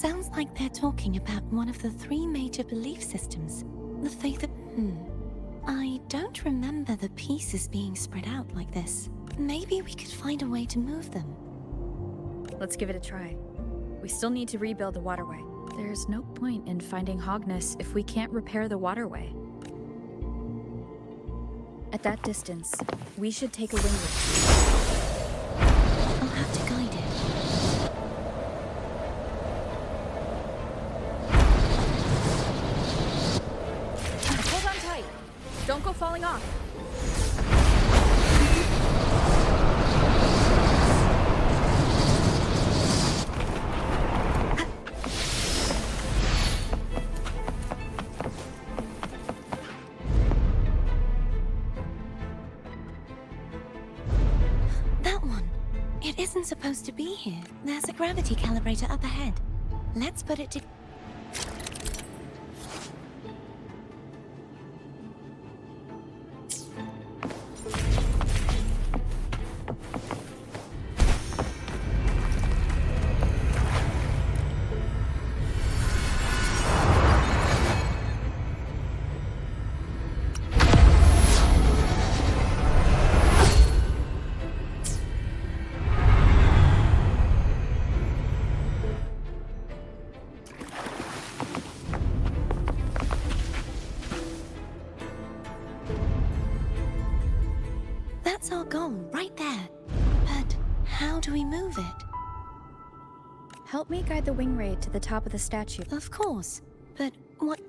Sounds like they're talking about one of the 3 major belief systems. The faith of... I don't remember the pieces being spread out like this. Maybe we could find a way to move them. Let's give it a try. We still need to rebuild the waterway. There's no point in finding Hogness if we can't repair the waterway. At that distance, we should take a wing route. I'll have to guide it. Hold on tight. Don't go falling off. That one. It isn't supposed to be here. There's a gravity calibrator up ahead. Let's put it to... That's our goal, right there. But how do we move it? Help me guide the wing raid to the top of the statue. Of course. But what...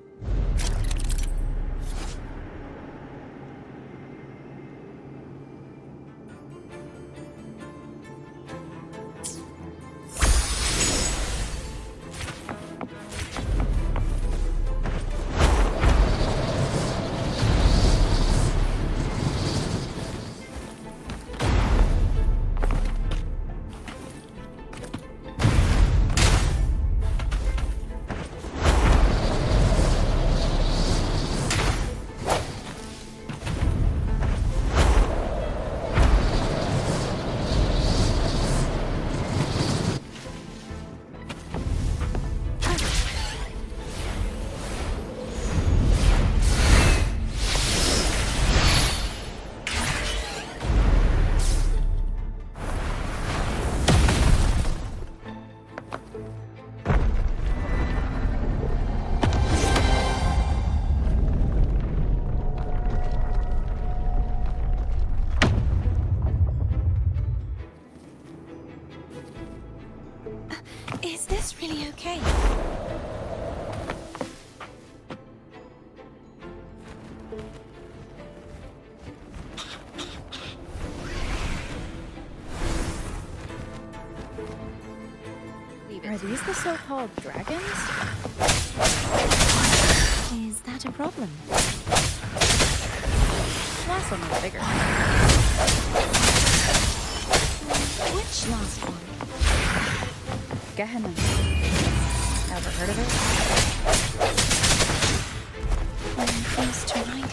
Is this really okay? Are these the so-called dragons? Is that a problem? Last one was bigger. Which last one? Gehenna. Ever heard of it? I'm used to ride it.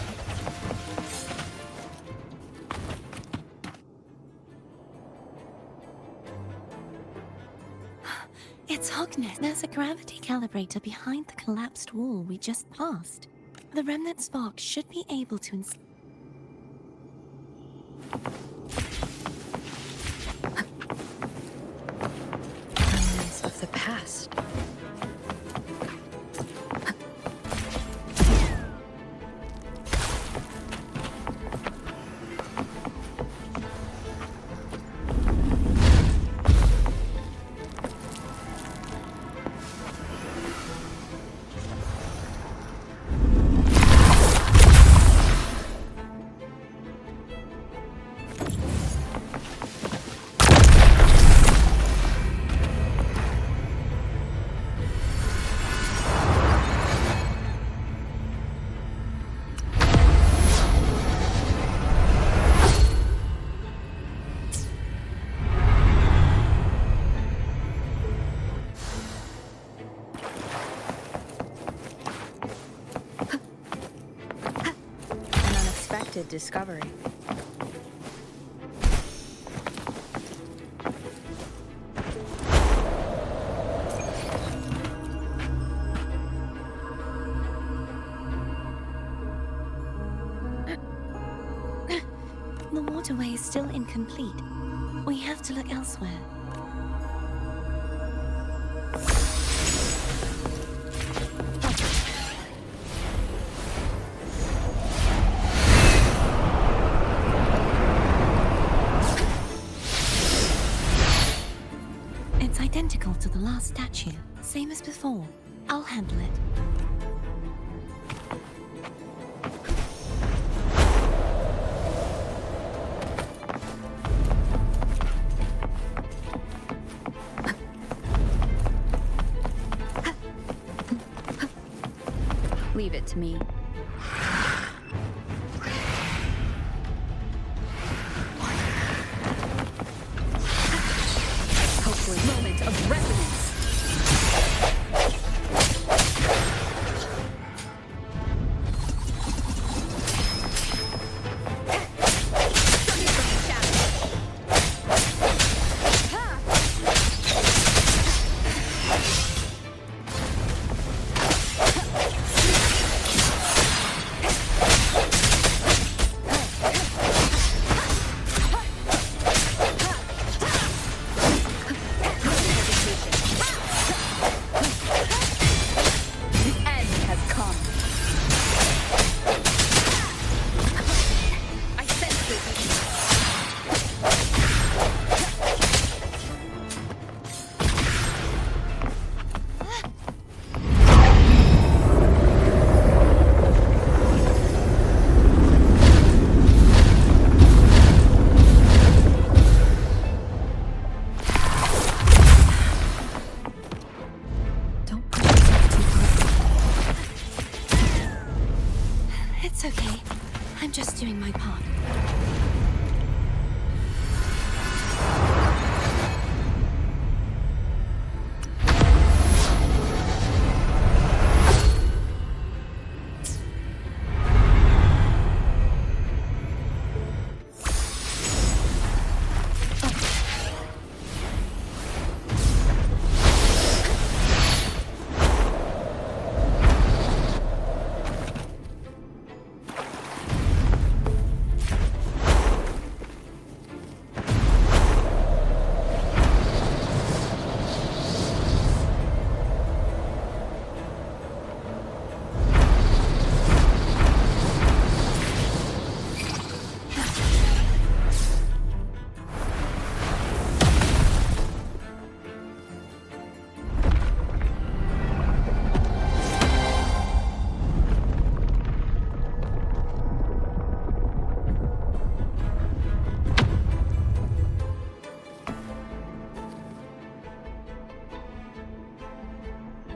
It's Hogness. There's a gravity calibrator behind the collapsed wall we just passed. The remnant spark should be able to Remnants of the past. Discovery. The waterway is still incomplete. We have to look elsewhere. It's identical to the last statue, same as before. I'll handle it. Leave it to me. Hopefully, moment of resonance. It's okay. I'm just doing my part.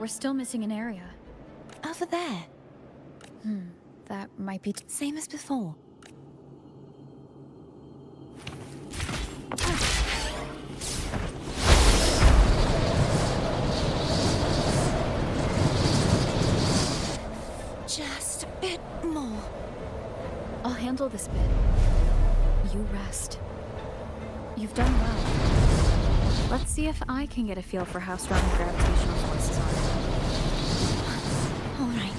We're still missing an area. Over there. That might be... Same as before. Just a bit more. I'll handle this bit. You rest. You've done well. Let's see if I can get a feel for how strong the gravitational forces are. All right.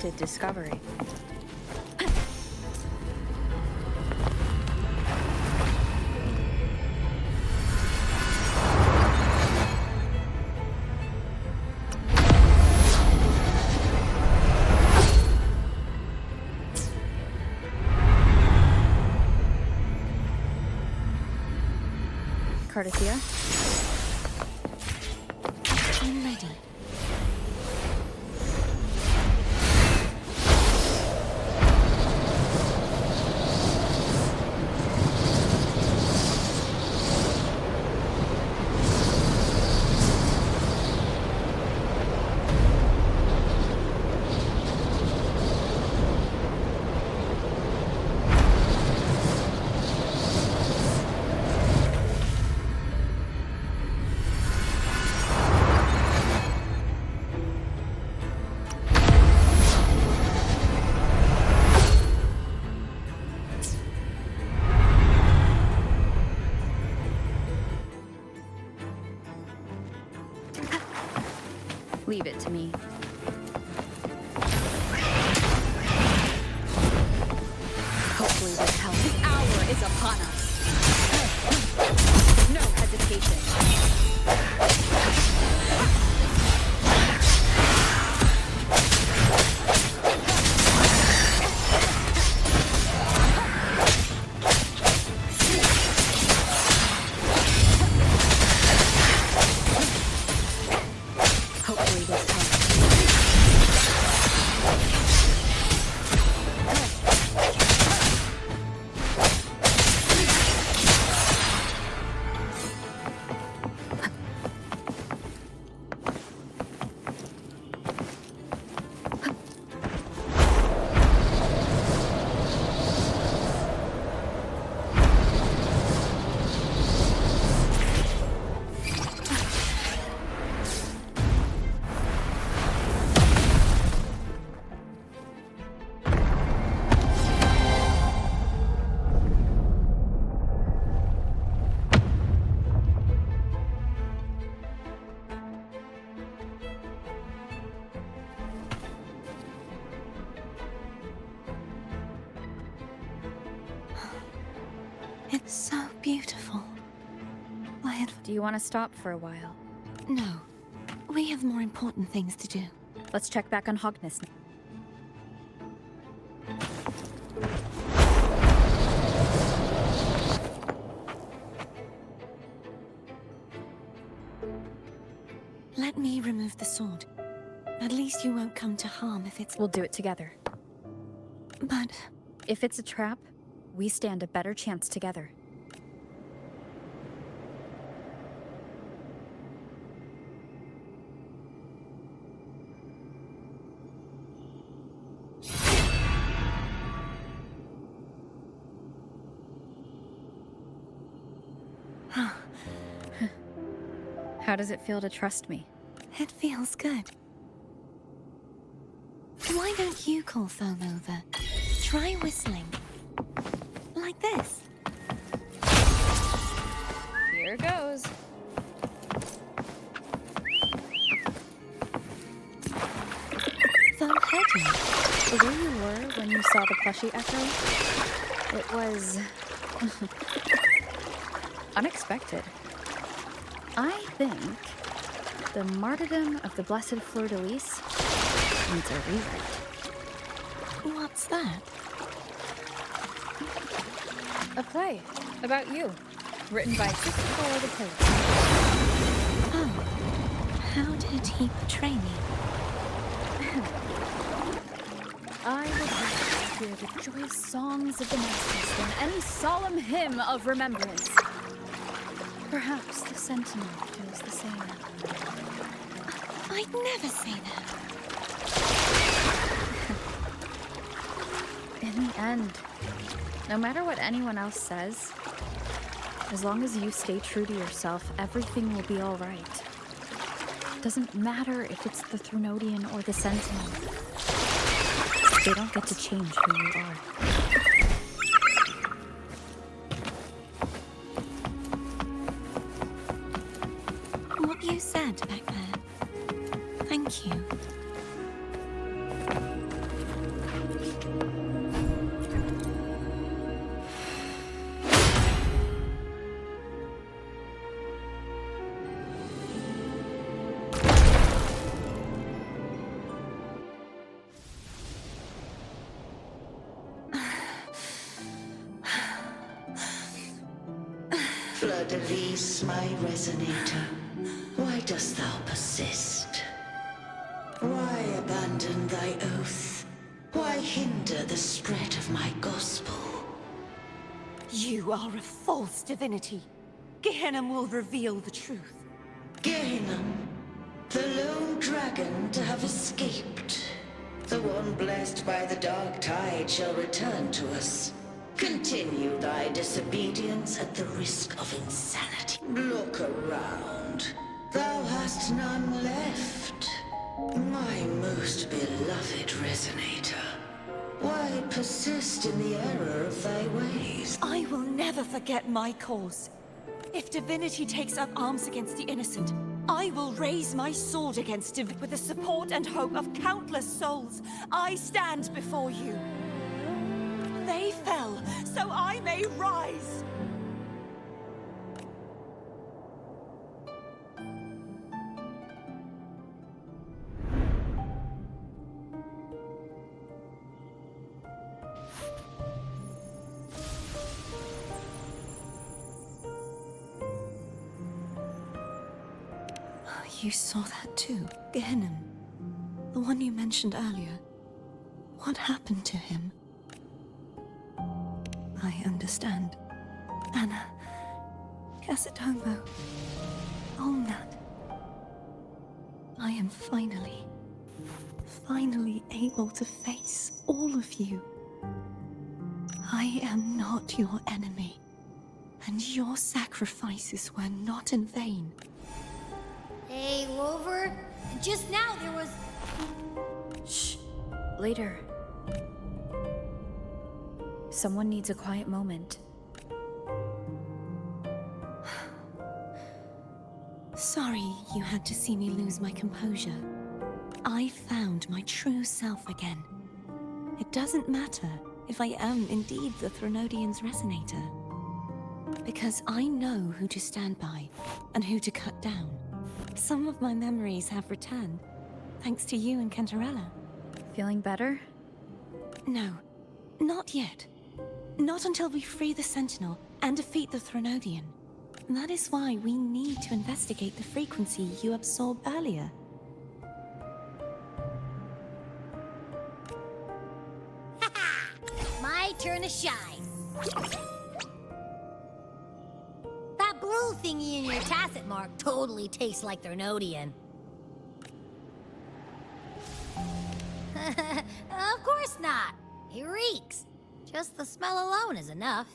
unexpected discovery. Cardithia? I'm ready. Leave it to me. Hopefully this helps. The hour is upon us. No hesitation. Hopefully this helps. It's so beautiful. I had... Do you want to stop for a while? No. We have more important things to do. Let's check back on Hogness. Let me remove the sword. At least you won't come to harm if it's... We'll do it together. But... If it's a trap, we stand a better chance together. How does it feel to trust me? It feels good. Why don't you call Foam over? Try whistling. Like this. Here goes. Foam heard you. The way you were when you saw the plushie echo, it was unexpected. I think the martyrdom of the Blessed Fleur-de-Lis needs a rewrite. What's that? A play about you, written by Christopher the Poet. Oh. How did he portray me? I would rather hear the joyous songs of the masters than any solemn hymn of remembrance. Perhaps the Sentinel feels the same. I'd never say that. In the end, no matter what anyone else says, as long as you stay true to yourself, everything will be all right. Doesn't matter if it's the Threnodian or the Sentinel. They don't get to change who you are. What you said back there. Thank you. Fiordalise, my resonator, why dost thou persist? Why abandon thy oath? Why hinder the spread of my gospel? You are a false divinity. Gehenna will reveal the truth. Gehenna, the lone dragon to have escaped. The one blessed by the dark tide shall return to us. Continue thy disobedience at the risk of insanity. Look around. Thou hast none left. My most beloved resonator. Why persist in the error of thy ways? I will never forget my cause. If divinity takes up arms against the innocent, I will raise my sword against it with the support and hope of countless souls. I stand before you. They fell, so I may rise. You saw that too, Gehenna. The one you mentioned earlier. What happened to him? I understand. Anna, Casatomo, Olnat. I am finally able to face all of you. I am not your enemy, and your sacrifices were not in vain. Hey, Rover. Just now there was... Shh. Later. Someone needs a quiet moment. Sorry you had to see me lose my composure. I found my true self again. It doesn't matter if I am indeed the Threnodian's resonator. Because I know who to stand by and who to cut down. Some of my memories have returned, thanks to you and Cantarella. Feeling better? No, not yet. Not until we free the Sentinel and defeat the Threnodian. That is why we need to investigate the frequency you absorbed earlier. My turn to shine. That blue thingy in your tacit mark totally tastes like Threnodian. Of course not. It reeks. Just the smell alone is enough.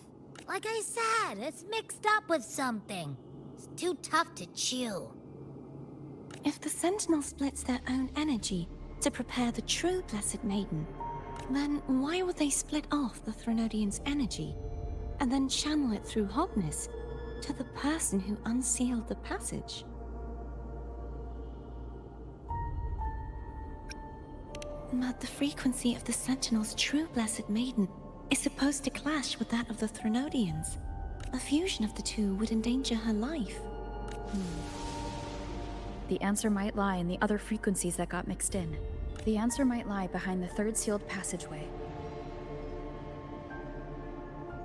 Like I said, it's mixed up with something. It's too tough to chew. If the Sentinel splits their own energy to prepare the true Blessed Maiden, then why would they split off the Threnodian's energy and then channel it through Hognis to the person who unsealed the passage? But the frequency of the Sentinel's true Blessed Maiden is supposed to clash with that of the Threnodian's. A fusion of the two would endanger her life. The answer might lie in the other frequencies that got mixed in. The answer might lie behind the third sealed passageway.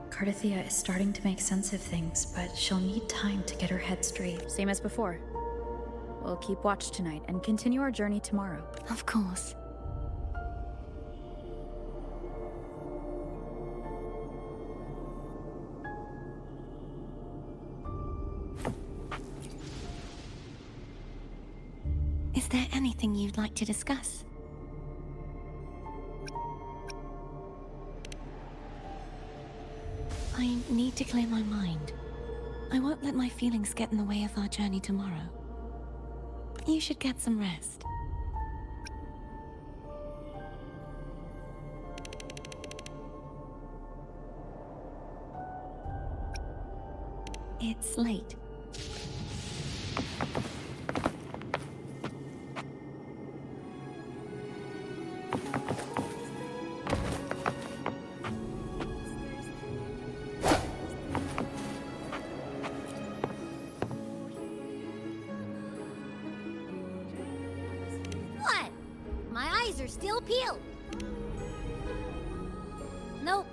Cardathia is starting to make sense of things, but she'll need time to get her head straight. Same as before. We'll keep watch tonight and continue our journey tomorrow. Of course. Is there anything you'd like to discuss? I need to clear my mind. I won't let my feelings get in the way of our journey tomorrow. You should get some rest. It's late. What? My eyes are still peeled. Nope.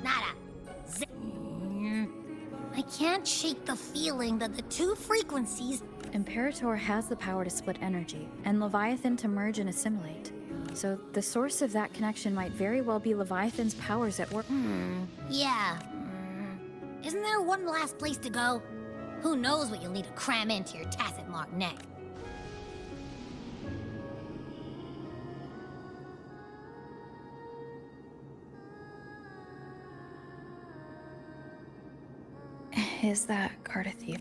Nada. I can't shake the feeling that the two frequencies... Imperator has the power to split energy, and Leviathan to merge and assimilate. So the source of that connection might very well be Leviathan's powers at work. Yeah. Isn't there one last place to go? Who knows what you'll need to cram into your tacit mark neck? Is that Cardathia?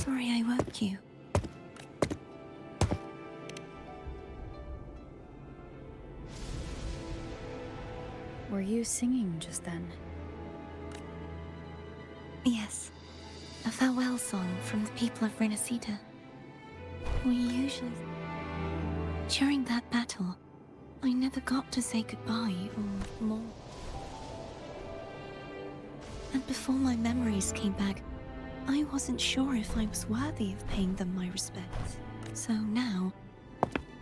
Sorry I woke you. Were you singing just then? Yes. A farewell song from the people of Renacita. We usually... During that battle, I never got to say goodbye or more. And before my memories came back, I wasn't sure if I was worthy of paying them my respects. So now,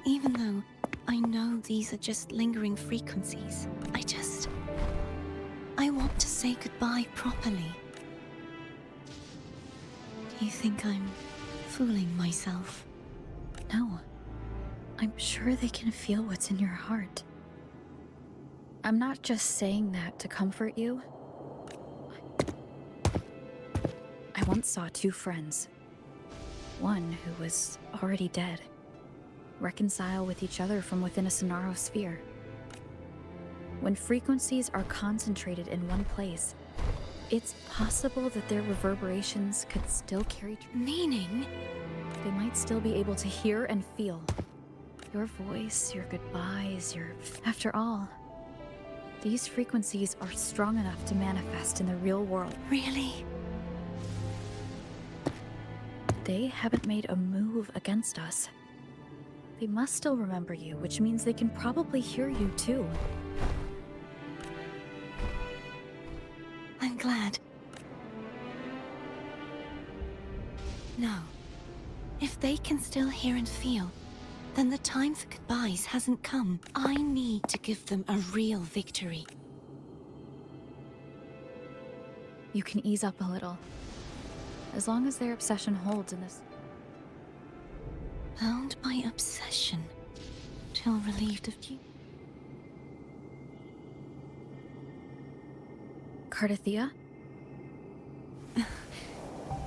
even though I know these are just lingering frequencies, I want to say goodbye properly. Do you think I'm fooling myself? No. I'm sure they can feel what's in your heart. I'm not just saying that to comfort you. I once saw two friends. One who was already dead, reconcile with each other from within a Sonaro sphere. When frequencies are concentrated in one place, it's possible that their reverberations could still carry Meaning? They might still be able to hear and feel. Your voice, your goodbyes, After all, these frequencies are strong enough to manifest in the real world. Really? They haven't made a move against us. They must still remember you, which means they can probably hear you too. I'm glad. No. If they can still hear and feel, then the time for goodbyes hasn't come. I need to give them a real victory. You can ease up a little. As long as their obsession holds in this... Bound by obsession, till relieved of duty. Cardathia?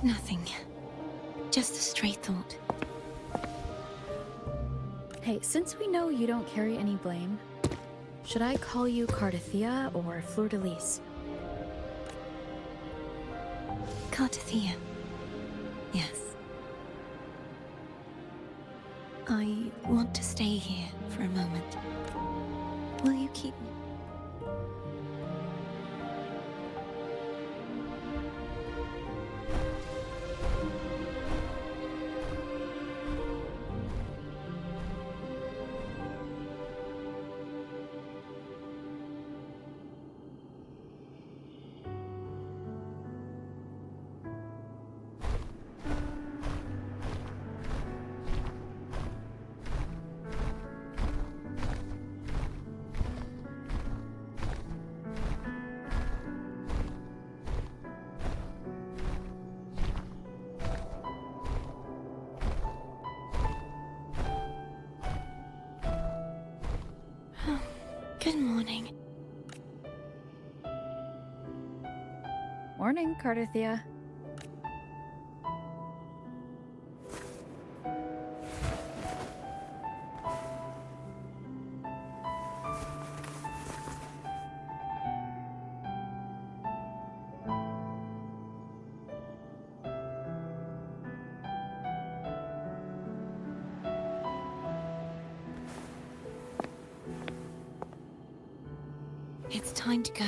Nothing. Just a stray thought. Hey, since we know you don't carry any blame, should I call you Cardathia or Fleur-de-Lis? Cardathia. Yes. I want to stay here for a moment. Will you keep me? Good morning. Morning, Cardothea. It's time to go.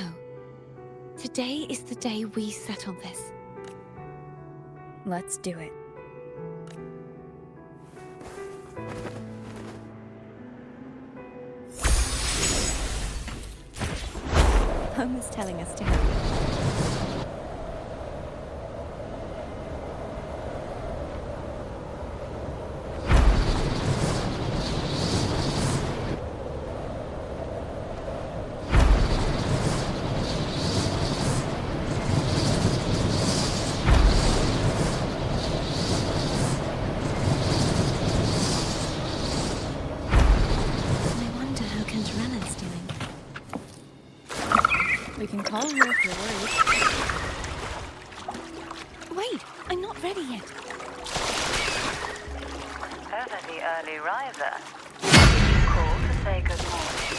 Today is the day we settle this. Let's do it. Home is telling us to hurry. I wonder how Cantarella's doing. We can call her if you're worried. Wait, I'm not ready yet. Over the early riser. Did you call to say good morning?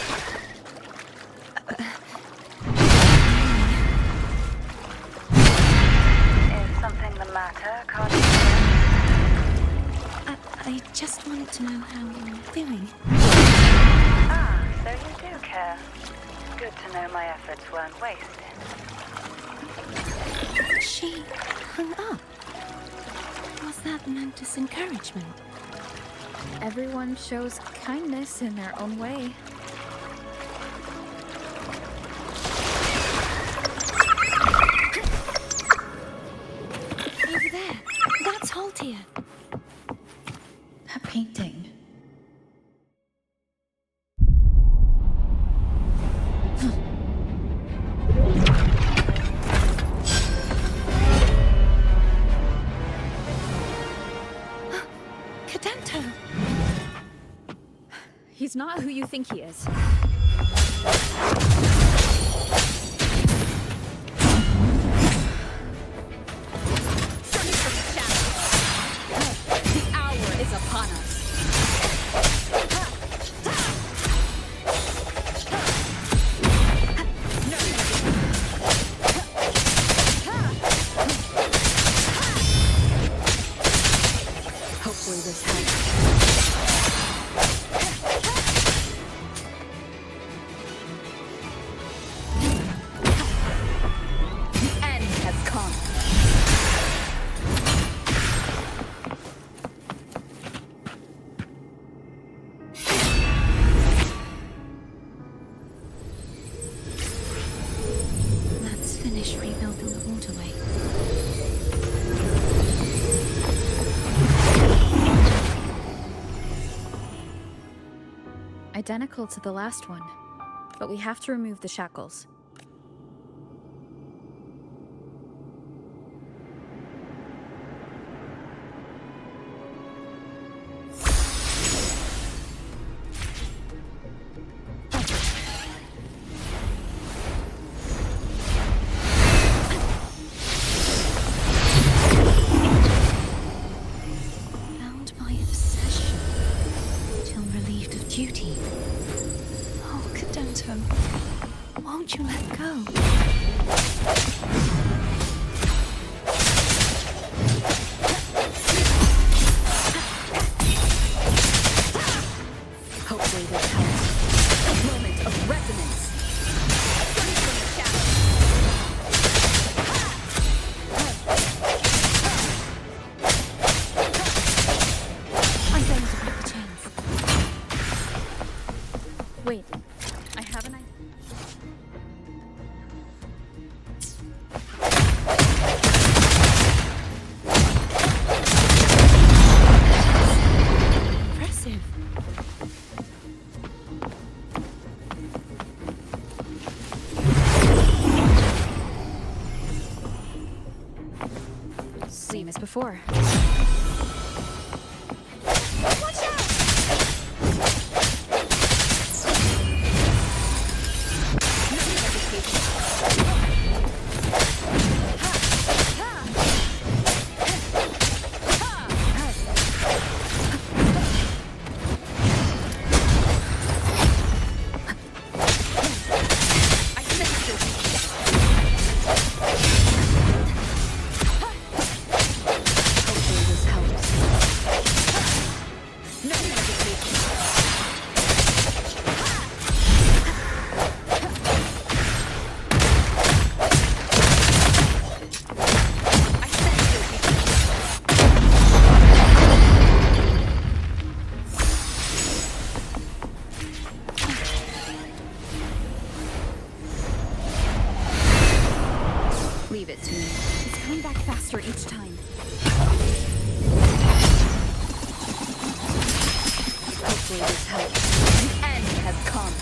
Is something the matter, Cardothea? I just wanted to know how you're doing. Ah, so you do care. Good to know my efforts weren't wasted. She hung up. Was that meant as encouragement? Everyone shows kindness in their own way. Over there. That's Haltia. That painting. Cadento! He's not who you think he is. The hour is upon us. Hopefully this helps. The end has come. Let's finish rebuilding the waterway. Identical to the last one, but we have to remove the shackles. Bound by obsession, till relieved of duty. Oh, Cadento, won't you let go? Hopefully this helps. A moment of resonance. Strike from the shadows. I'm going to break the chains. Wait, I have an idea. Impressive. Same as before. Leave it to me. It's coming back faster each time. Hopefully this helps. The end has come.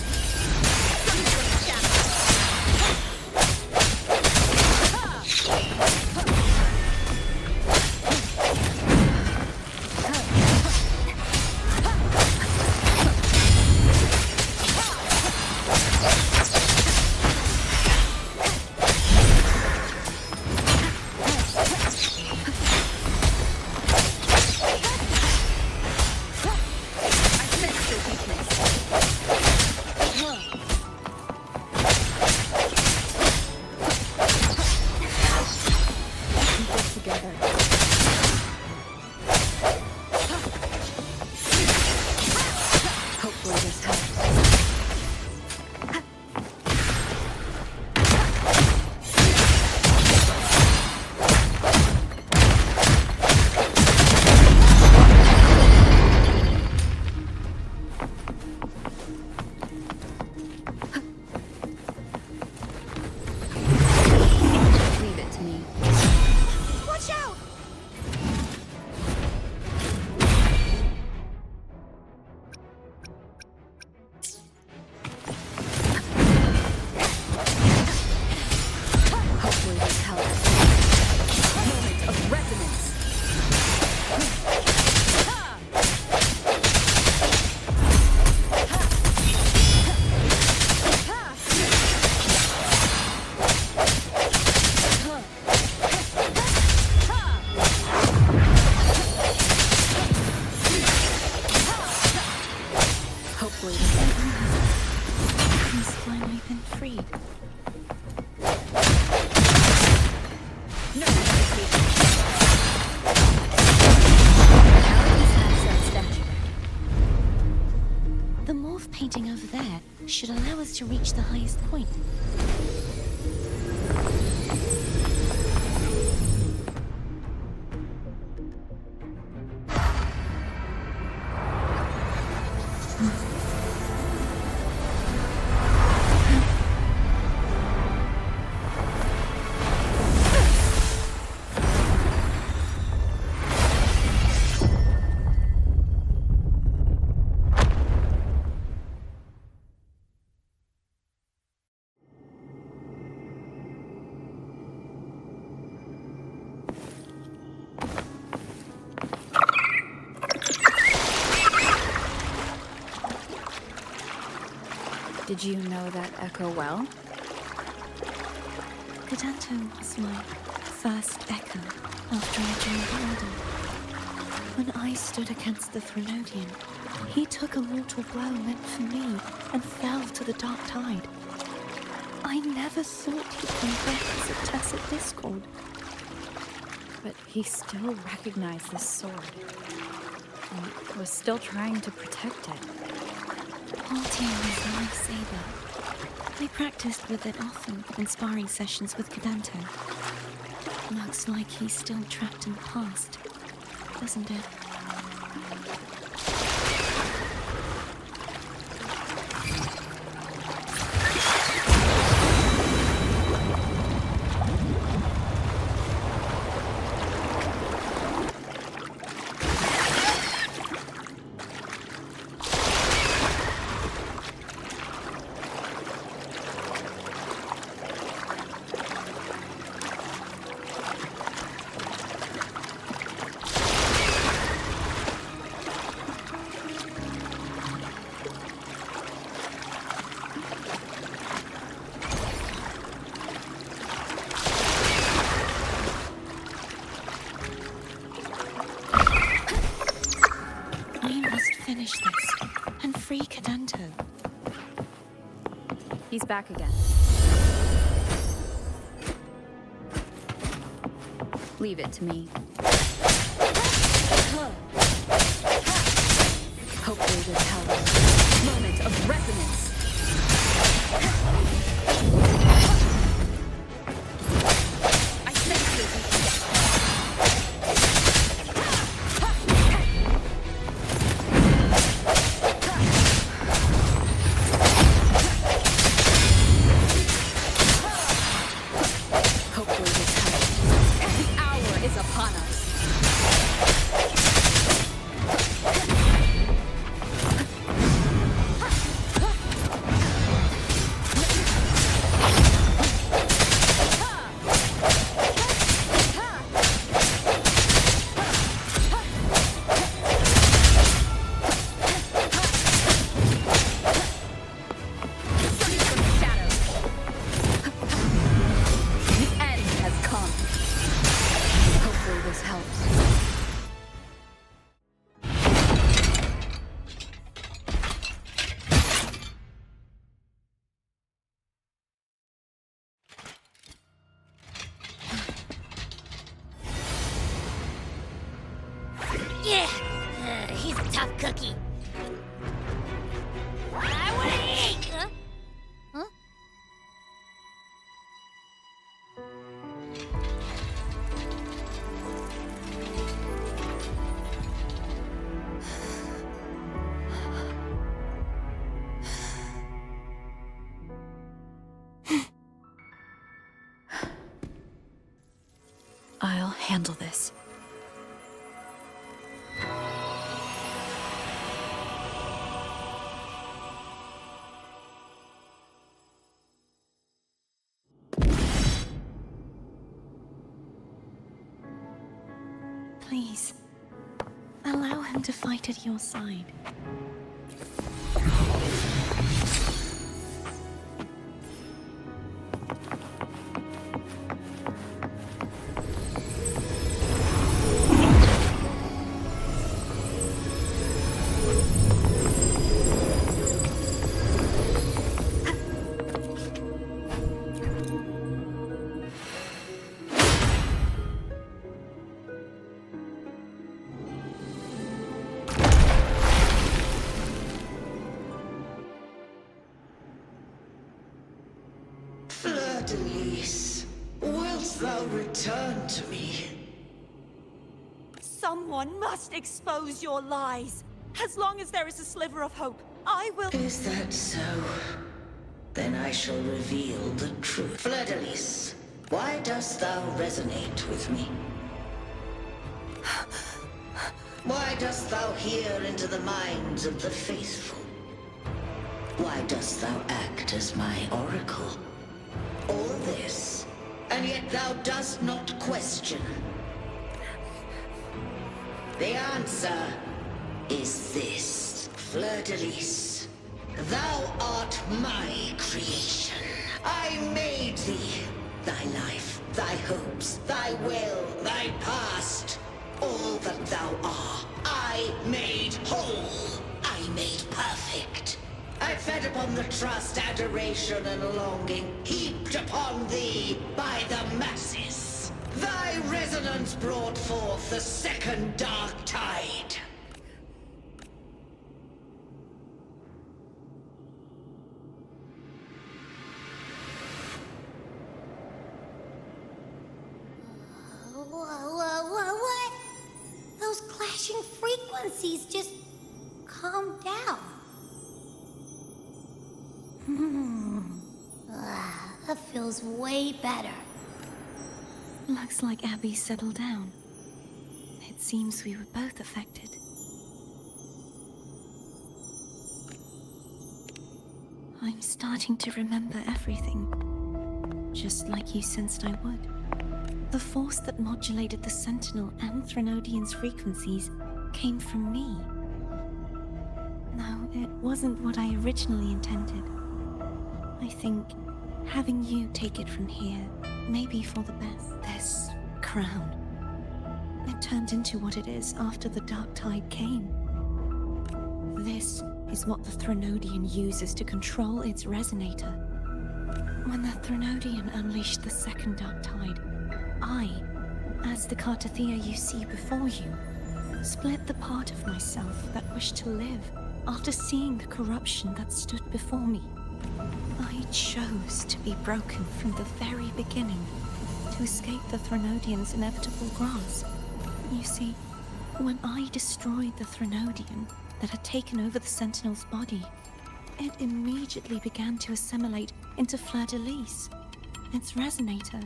Painting over there should allow us to reach the highest point. Did you know that echo well? Cadanto was my first echo after I joined the Order. When I stood against the Threnodian, he took a mortal blow meant for me and fell to the dark tide. I never thought he'd come back as a tacit discord. But he still recognized this sword. And was still trying to protect it. Altium is my saber. I practiced with it often in sparring sessions with Cadanto. Looks like he's still trapped in the past, doesn't it? Finish this and free Cadanto. He's back again. Leave it to me. Hopefully this helps. Moment of resonance. I sense your weakness. Hopefully this helps. tough cookie. I wanna eat! Huh? Huh? I'll handle this. Please, allow him to fight at your side. Fleur-de-Lis, wilt thou return to me? Someone must expose your lies. As long as there is a sliver of hope, I will... Is that so? Then I shall reveal the truth. Fleur-de-Lis, why dost thou resonate with me? Why dost thou hear into the minds of the faithful? Why dost thou act as my oracle? All this, and yet thou dost not question. The answer is this, Fleur-de-Lis. Thou art my creation. I made thee. Thy life, thy hopes, thy will, thy past. All that thou art, I made whole. I made perfect. I fed upon the trust, adoration, and longing heaped upon thee by the masses. Thy resonance brought forth the second dark tide. What? Those clashing frequencies just calm down. That feels way better. Looks like Abby settled down. It seems we were both affected. I'm starting to remember everything, just like you sensed I would. The force that modulated the Sentinel and Threnodian's frequencies came from me. No, it wasn't what I originally intended. I think having you take it from here may be for the best. This crown, it turned into what it is after the Dark Tide came. This is what the Threnodian uses to control its resonator. When the Threnodian unleashed the second Dark Tide, I, as the Cartathea you see before you, split the part of myself that wished to live after seeing the corruption that stood before me. I chose to be broken from the very beginning to escape the Threnodian's inevitable grasp. You see, when I destroyed the Threnodian that had taken over the Sentinel's body, it immediately began to assimilate into Fleur-de-Lis, its resonator.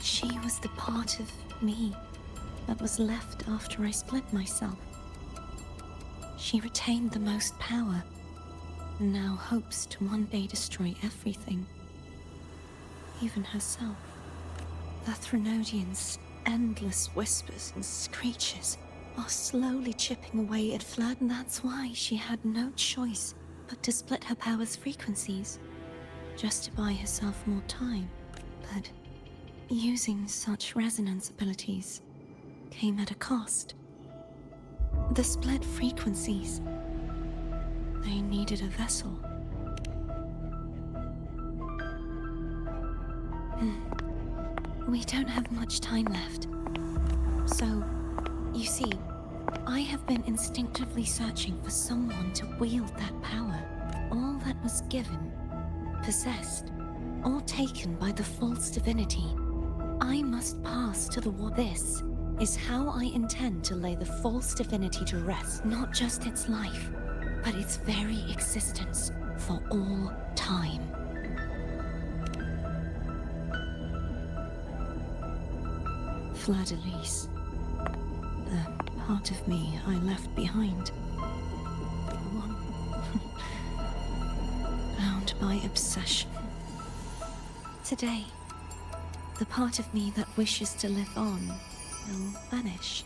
She was the part of me that was left after I split myself. She retained the most power, and now hopes to one day destroy everything, even herself. The Threnodian's endless whispers and screeches are slowly chipping away at Fleur, and that's why she had no choice but to split her power's frequencies, just to buy herself more time. But using such resonance abilities came at a cost. The split frequencies, they needed a vessel. We don't have much time left. So, you see, I have been instinctively searching for someone to wield that power. All that was given, possessed, or taken by the false divinity, I must pass to the one. This is how I intend to lay the false divinity to rest. Not just its life, but its very existence for all time. Fleur-de-Lis. The part of me I left behind. One bound by obsession. Today, the part of me that wishes to live on will vanish.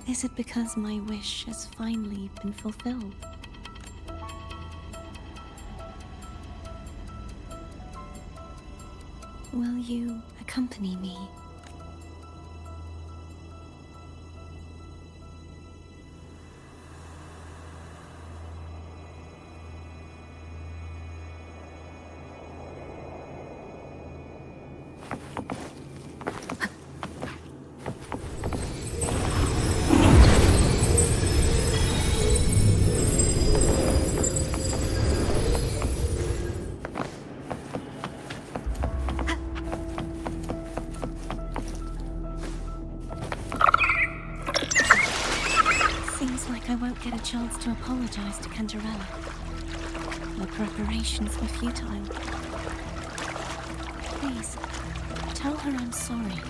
Is it because my wish has finally been fulfilled? Will you accompany me? I won't get a chance to apologize to Cantarella. My preparations were futile. Please, tell her I'm sorry.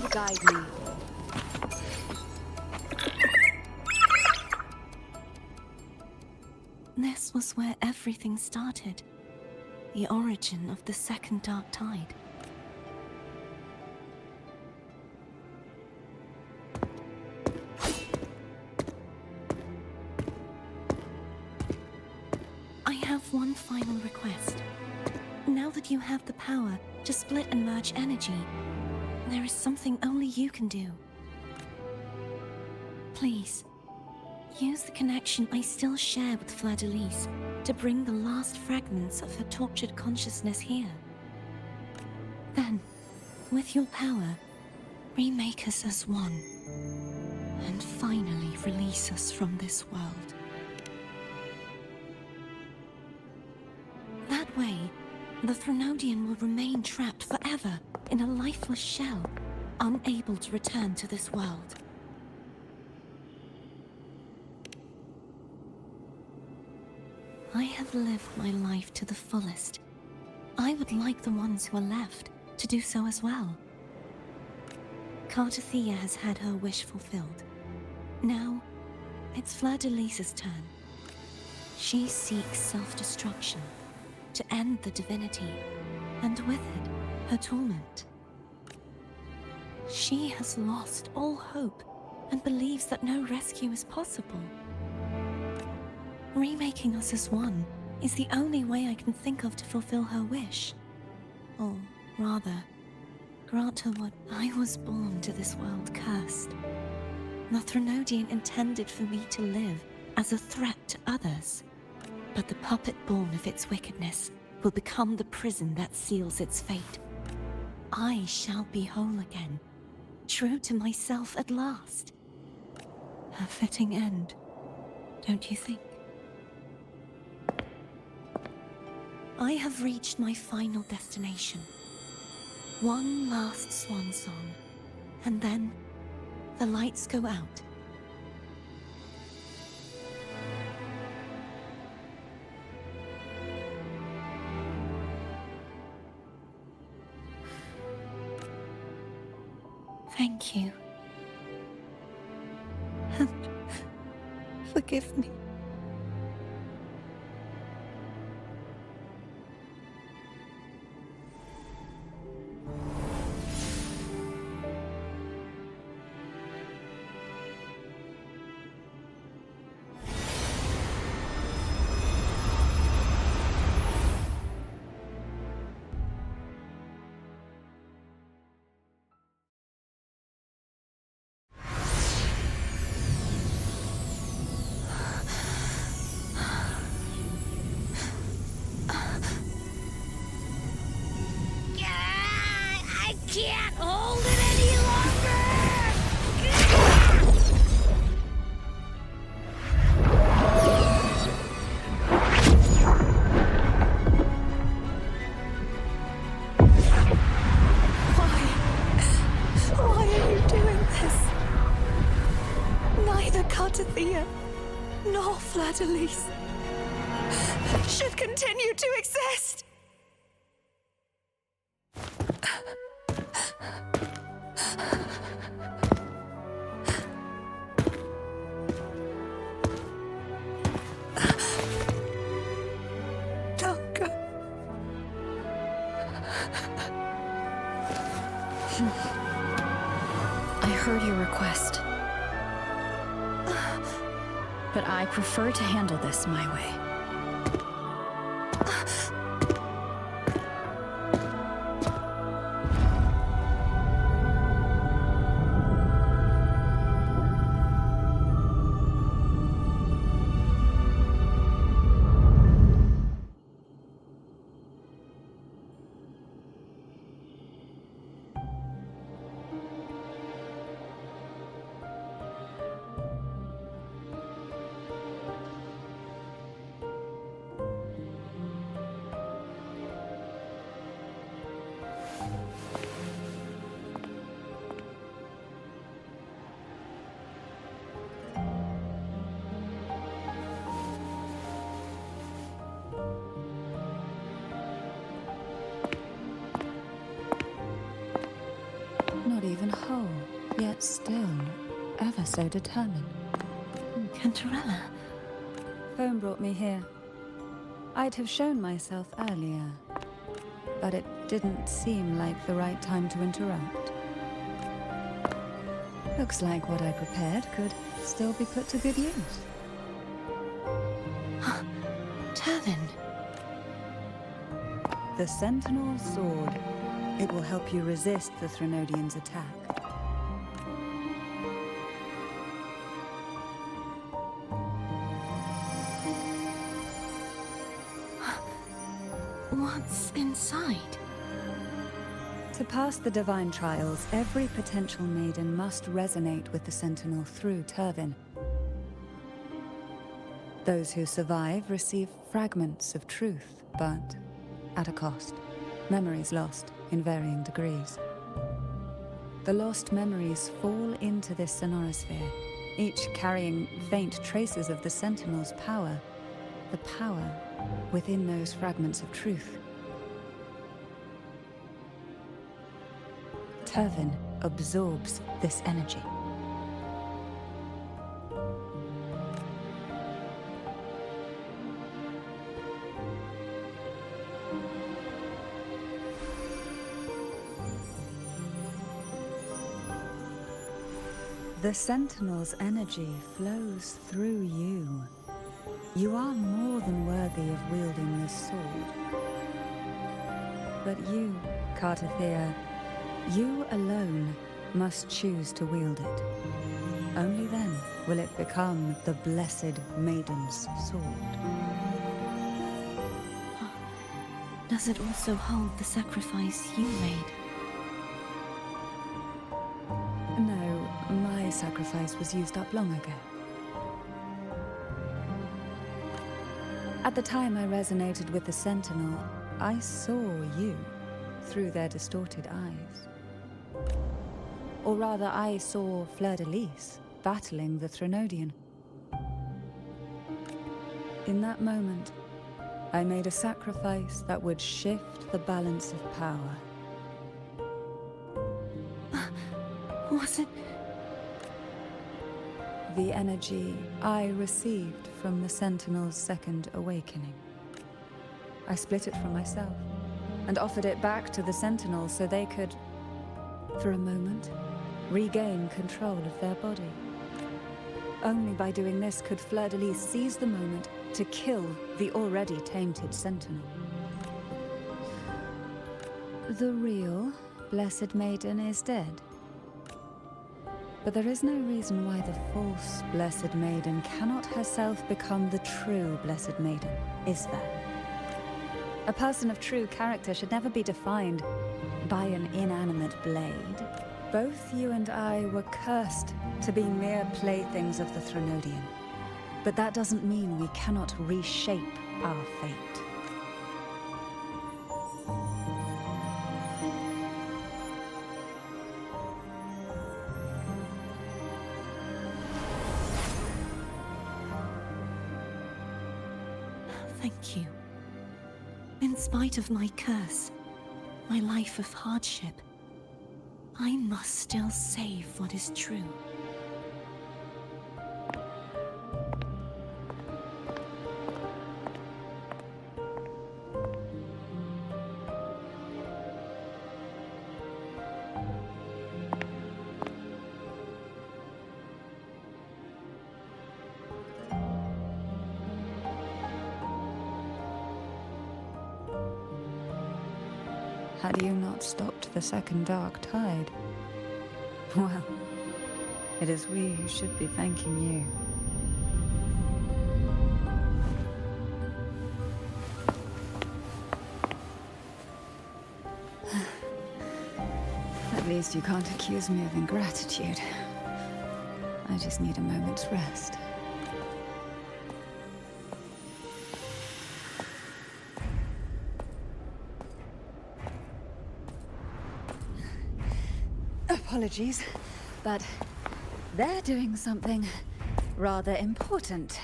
Guide me. This was where everything started. The origin of the second dark tide. I have one final request. Now that you have the power to split and merge energy, there is something only you can do. Please, use the connection I still share with Fleur-de-Lis to bring the last fragments of her tortured consciousness here. Then, with your power, remake us as one, and finally release us from this world. That way, the Threnodian will remain trapped forever in a lifeless shell, unable to return to this world. I have lived my life to the fullest. I would like the ones who are left to do so as well. Cartathea has had her wish fulfilled. Now, it's Fleur-de-Lis's turn. She seeks self-destruction to end the divinity, and with it, her torment. She has lost all hope and believes that no rescue is possible. Remaking us as one is the only way I can think of to fulfill her wish. Or rather, grant her what I was born to this world cursed. The Threnodian intended for me to live as a threat to others, but the puppet born of its wickedness will become the prison that seals its fate. I shall be whole again, true to myself at last. A fitting end, don't you think? I have reached my final destination. One last swan song, and then the lights go out. Thank you. And forgive me. continue to exist. Longer. I heard your request. But I prefer to handle this my way. Not even whole, yet still ever so determined. Cantarella. Phone brought me here. I'd have shown myself earlier, but it didn't seem like the right time to interrupt. Looks like what I prepared could still be put to good use. Turvin. The Sentinel's sword. It will help you resist the Threnodians' attack. What's inside? To pass the divine trials, every potential maiden must resonate with the Sentinel through Turvin. Those who survive receive fragments of truth, but at a cost. Memories lost in varying degrees. The lost memories fall into this sonorosphere, each carrying faint traces of the Sentinel's power, the power within those fragments of truth. Turvin absorbs this energy. The Sentinel's energy flows through you. You are more than worthy of wielding this sword. But you, Cartathea, you alone must choose to wield it. Only then will it become the Blessed Maiden's sword. Does it also hold the sacrifice you made? No, my sacrifice was used up long ago. At the time I resonated with the Sentinel, I saw you through their distorted eyes. Or rather, I saw Fleur-de-Lis battling the Threnodian. In that moment, I made a sacrifice that would shift the balance of power. Was it? The energy I received from the Sentinel's second awakening. I split it from myself and offered it back to the Sentinel so they could, for a moment, regain control of their body. Only by doing this could Fleur-de-Lis seize the moment to kill the already tainted Sentinel. The real Blessed Maiden is dead. But there is no reason why the false Blessed Maiden cannot herself become the true Blessed Maiden, is there? A person of true character should never be defined by an inanimate blade. Both you and I were cursed to be mere playthings of the Threnodian. But that doesn't mean we cannot reshape our fate. Thank you. In spite of my curse, my life of hardship, I must still save what is true. Had you not stopped the second dark tide? Well, it is we who should be thanking you. At least you can't accuse me of ingratitude. I just need a moment's rest. Apologies, but they're doing something rather important.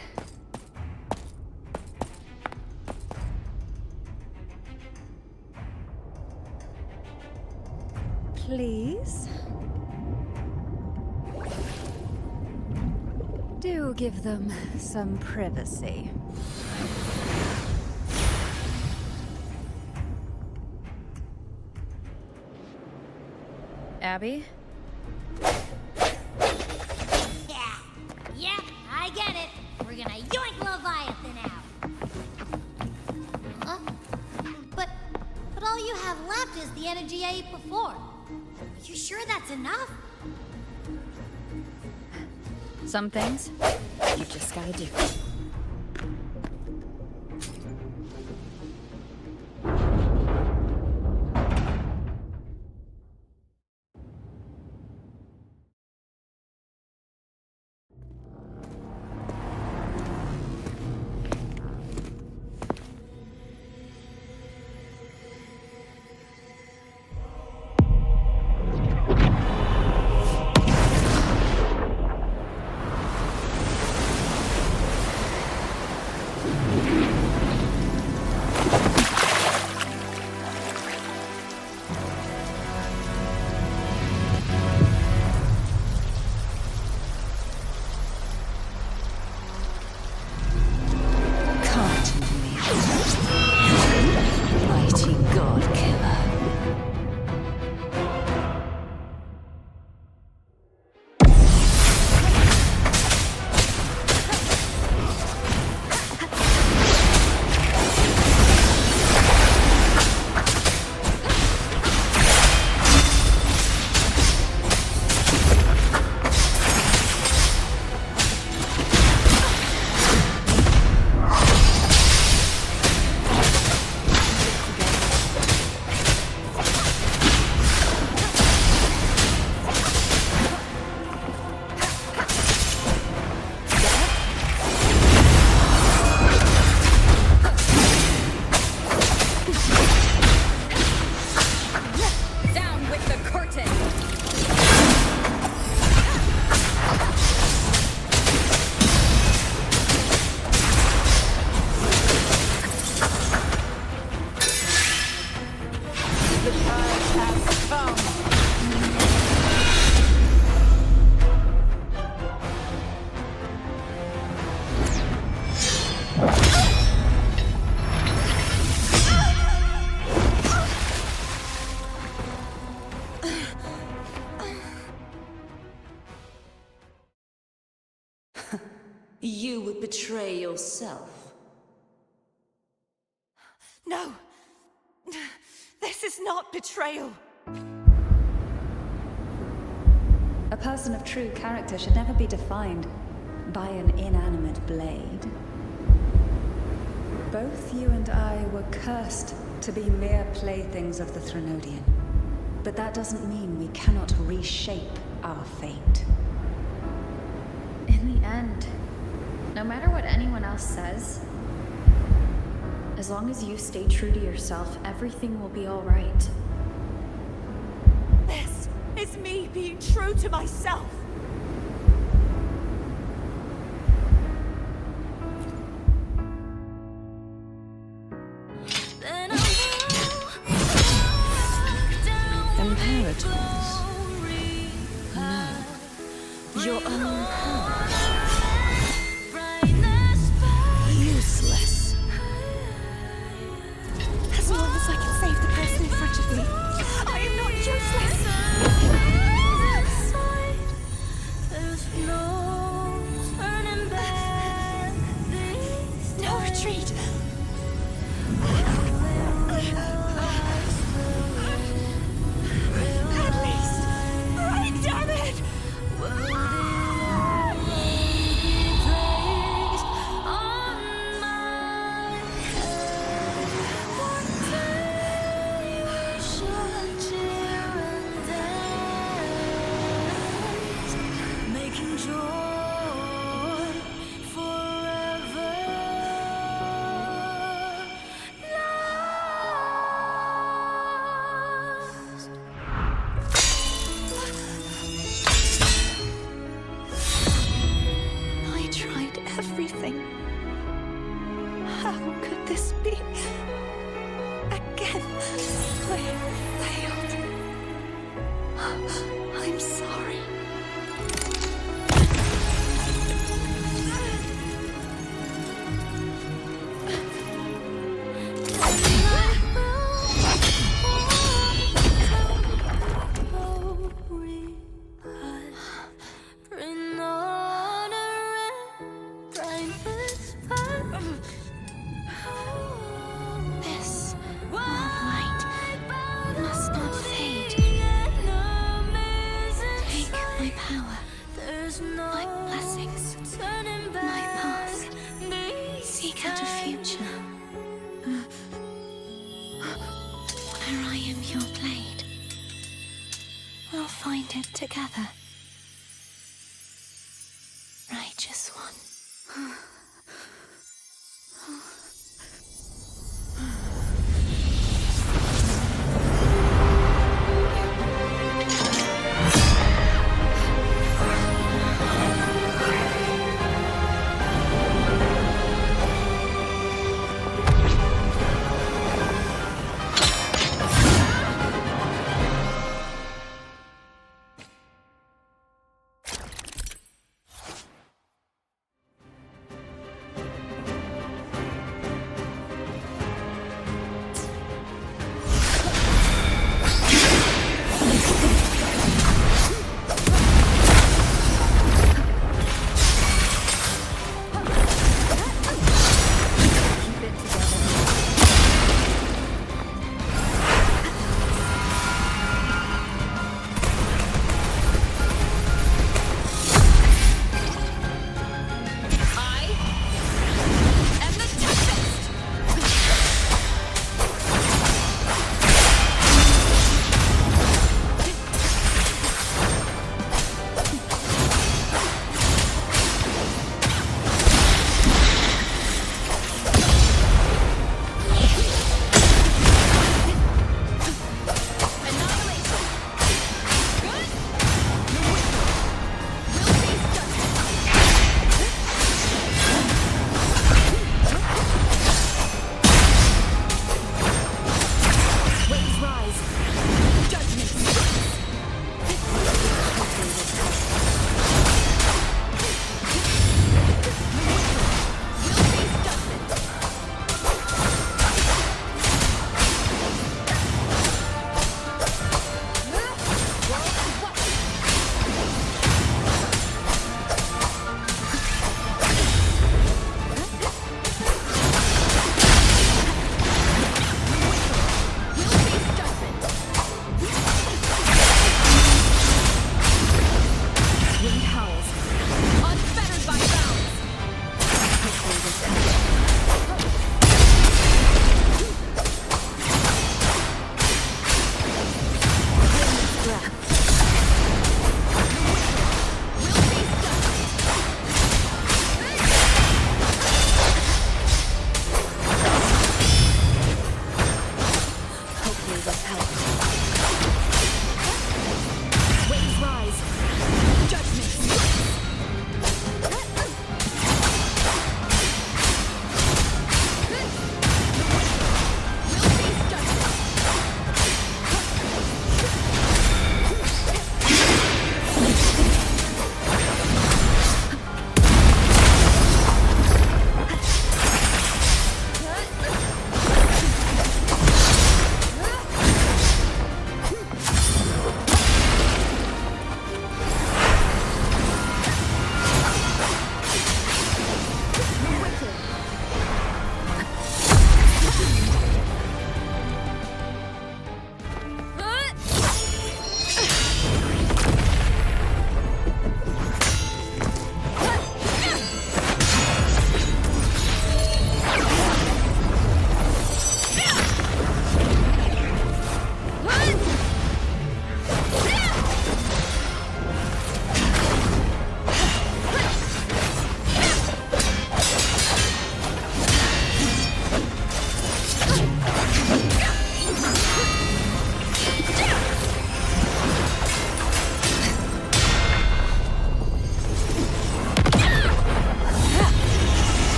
Please? Do give them some privacy. Abby? Yeah, I get it. We're gonna yoink Leviathan out. Huh? But all you have left is the energy I ate before. Are you sure that's enough? Some things you just gotta do. You would betray yourself. No! This is not betrayal! A person of true character should never be defined by an inanimate blade. Both you and I were cursed to be mere playthings of the Threnodian. But that doesn't mean we cannot reshape our fate. In the end, no matter what anyone else says, as long as you stay true to yourself, everything will be all right. This is me being true to myself! Then imperators. No. Your own power. Useless. As long as I can save the person in front of me, I am not useless. No retreat. At least, right, damn it! Making joy forever last. I tried everything. How could this be? Again, I failed. I'm sorry. This light must not fade. Take my power, my blessings, my past. Seek out a future where I am your blade. We'll find it together. Righteous one.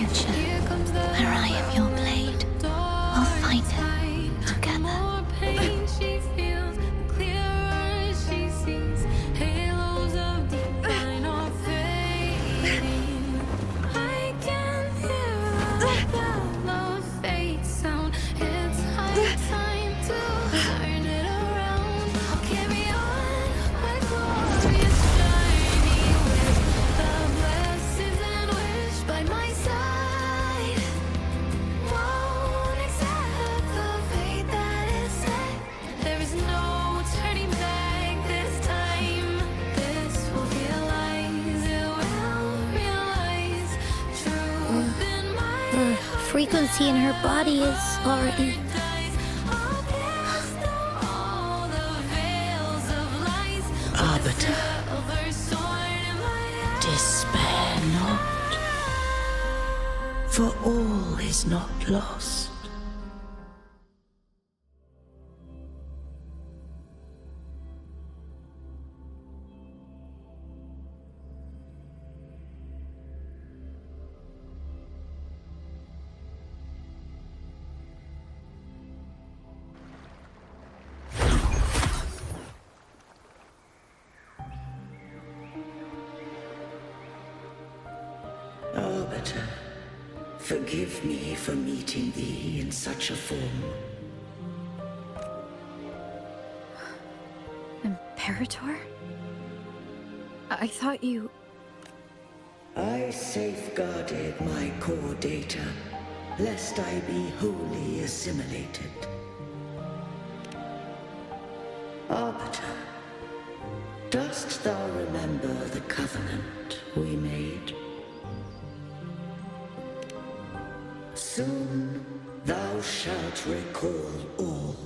future, where I am your blade. We'll find it together. The frequency in her body is already... Arbiter, despair not, for all is not lost. Arbiter, forgive me for meeting thee in such a form. Imperator? I thought you... I safeguarded my core data, lest I be wholly assimilated. Arbiter, dost thou remember the covenant we made? Soon thou shalt recall all.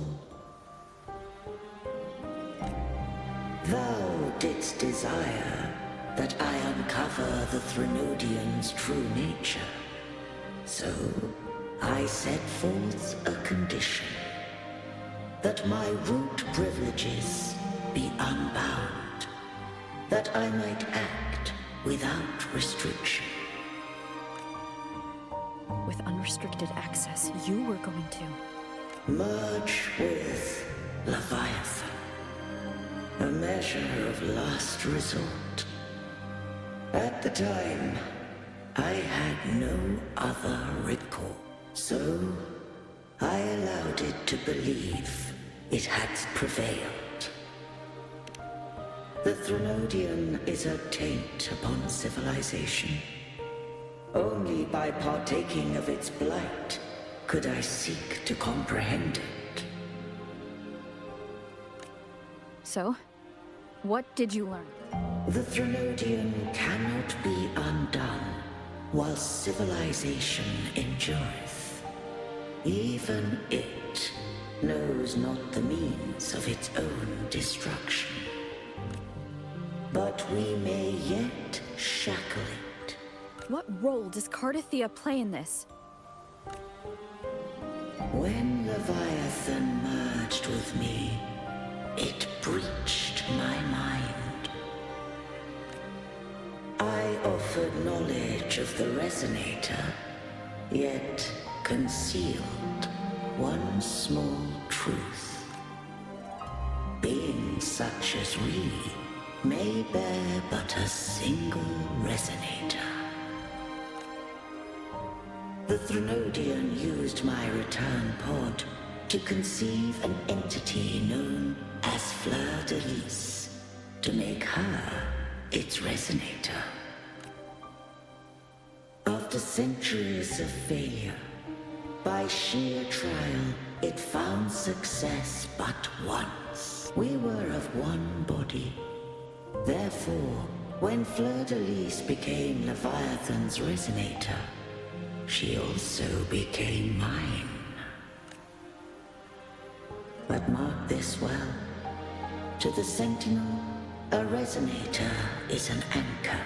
Thou didst desire that I uncover the Threnodian's true nature. So I set forth a condition, that my root privileges be unbound, that I might act without restriction. With unrestricted access, you were going to... Merge with Leviathan. A measure of last resort. At the time, I had no other recourse. So, I allowed it to believe it had prevailed. The Threnodian is a taint upon civilization. Only by partaking of its blight could I seek to comprehend it. So, what did you learn? The Threnodian cannot be undone while civilization endureth. Even it knows not the means of its own destruction. But we may yet shackle it. What role does Cardathia play in this? When Leviathan merged with me, it breached my mind. I offered knowledge of the Resonator, yet concealed one small truth. Beings such as we may bear but a single Resonator. The Threnodian used my return pod to conceive an entity known as Fleur de Lis, to make her its Resonator. After centuries of failure, by sheer trial, it found success but once. We were of one body. Therefore, when Fleur de Lis became Leviathan's Resonator, she also became mine. But mark this well. To the Sentinel, a Resonator is an anchor.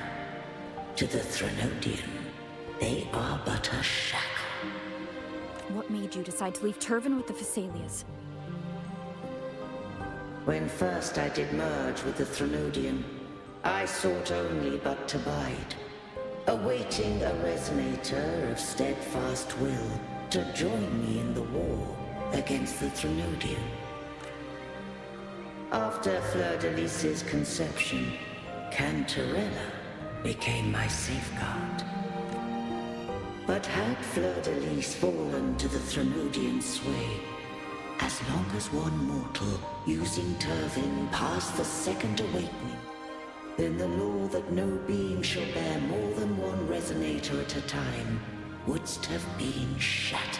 To the Threnodian, they are but a shackle. What made you decide to leave Turvan with the Phassalias? When first I did merge with the Threnodian, I sought only but to bide. awaiting a resonator of steadfast will to join me in the war against the Threnodian. After Fleur-de-Lis's conception, Cantarella became my safeguard. But had Fleur-de-Lis fallen to the Threnodian sway, as long as one mortal using Turvin passed the second awakening, then the law that no being shall bear more than one resonator at a time wouldst have been shattered.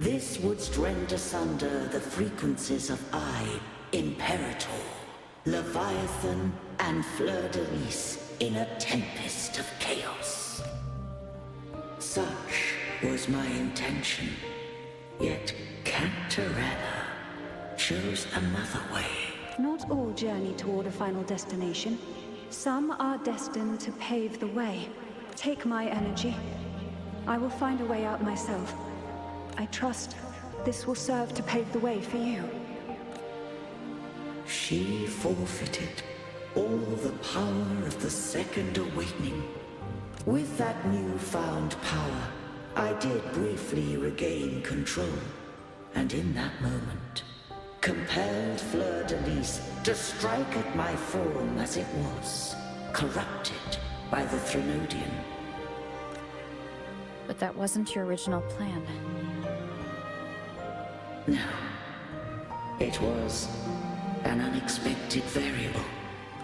This wouldst rend asunder the frequencies of I, Imperator, Leviathan, and Fleur-de-Lis in a tempest of chaos. Such was my intention, yet Cantarella chose another way. Not all journey toward a final destination. Some are destined to pave the way. Take my energy. I will find a way out myself. I trust this will serve to pave the way for you. She forfeited all the power of the second awakening. With that newfound power, I did briefly regain control, and in that moment, compelled Fleur-de-Lis to strike at my form as it was, corrupted by the Threnodian. But that wasn't your original plan. No. It was an unexpected variable.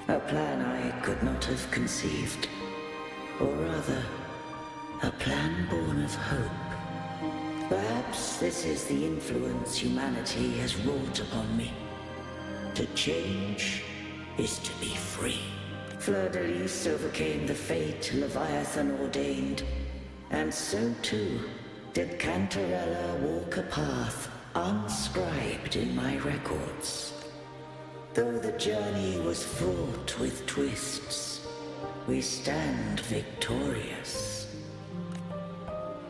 A plan I could not have conceived. Or rather, a plan born of hope. Perhaps this is the influence humanity has wrought upon me. To change is to be free. Fleur-de-Lis overcame the fate Leviathan ordained, and so too did Cantarella walk a path unscribed in my records. Though the journey was fraught with twists, we stand victorious.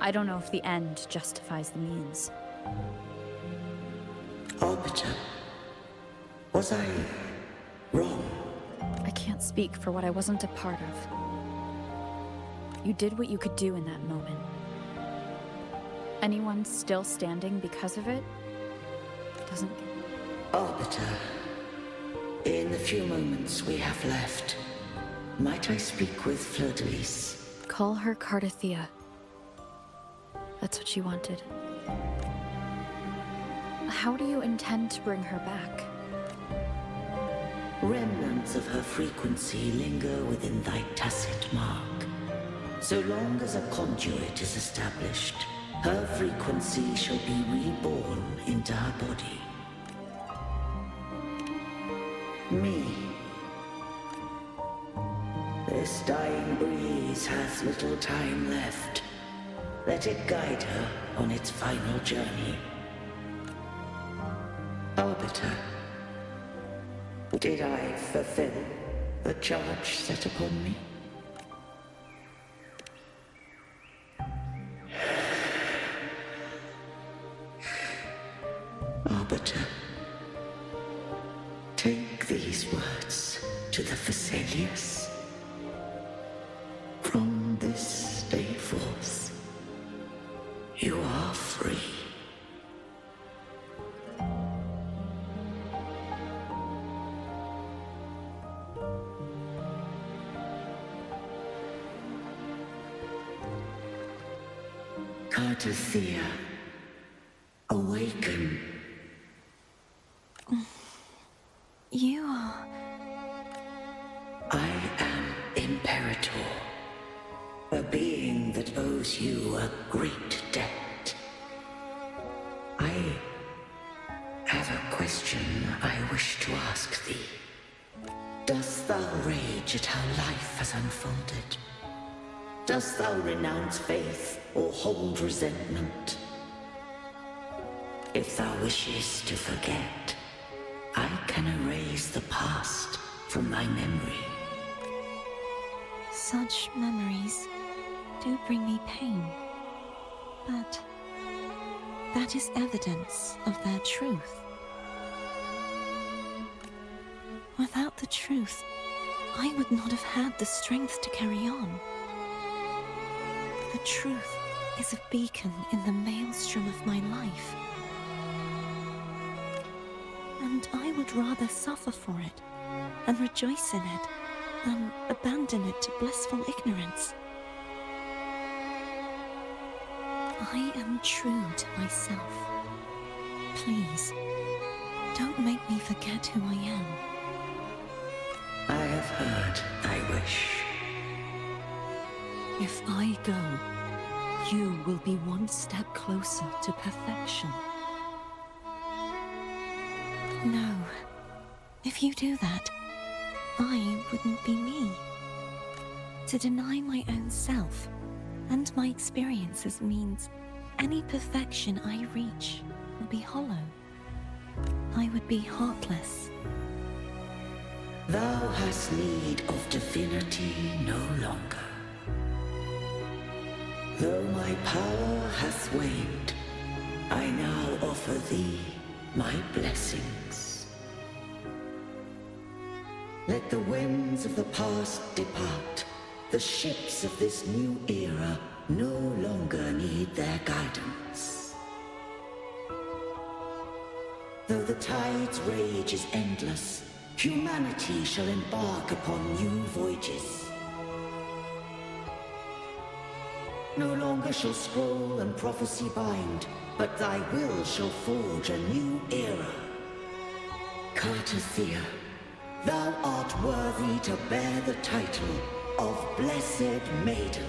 I don't know if the end justifies the means. Arbiter, was I wrong? I can't speak for what I wasn't a part of. You did what you could do in that moment. Anyone still standing because of it doesn't... Arbiter, in the few moments we have left, might I speak with Fleur-de-Lis? Call her Cardathea. That's what she wanted. How do you intend to bring her back? Remnants of her frequency linger within thy tacit mark. So long as a conduit is established, her frequency shall be reborn into her body. Me. This dying breeze hath little time left. Let it guide her on its final journey. Arbiter, did I fulfill the charge set upon me? Arbiter, take these words to the Vesalius. From this day forth, you are free. Cardathea, awaken. You are... I am Imperator, a being that owes you a great debt. I have a question I wish to ask thee. Dost thou rage at how life has unfolded? Dost thou renounce faith or hold resentment? If thou wishes to forget, I can erase the past from thy memory. Such memories do bring me pain. But that is evidence of their truth. Without the truth, I would not have had the strength to carry on. The truth is a beacon in the maelstrom of my life. And I would rather suffer for it and rejoice in it than abandon it to blissful ignorance. I am true to myself. Please, don't make me forget who I am. I have heard thy wish. If I go, you will be one step closer to perfection. No. If you do that, I wouldn't be me. To deny my own self and my experiences means any perfection I reach will be hollow. I would be heartless. Thou hast need of divinity no longer. Though my power hath waned, I now offer thee my blessings. Let the winds of the past depart. The ships of this new era no longer need their guidance. Though the tide's rage is endless, humanity shall embark upon new voyages. No longer shall scroll and prophecy bind, but thy will shall forge a new era. Cartathea, thou art worthy to bear the title of Blessed Maiden.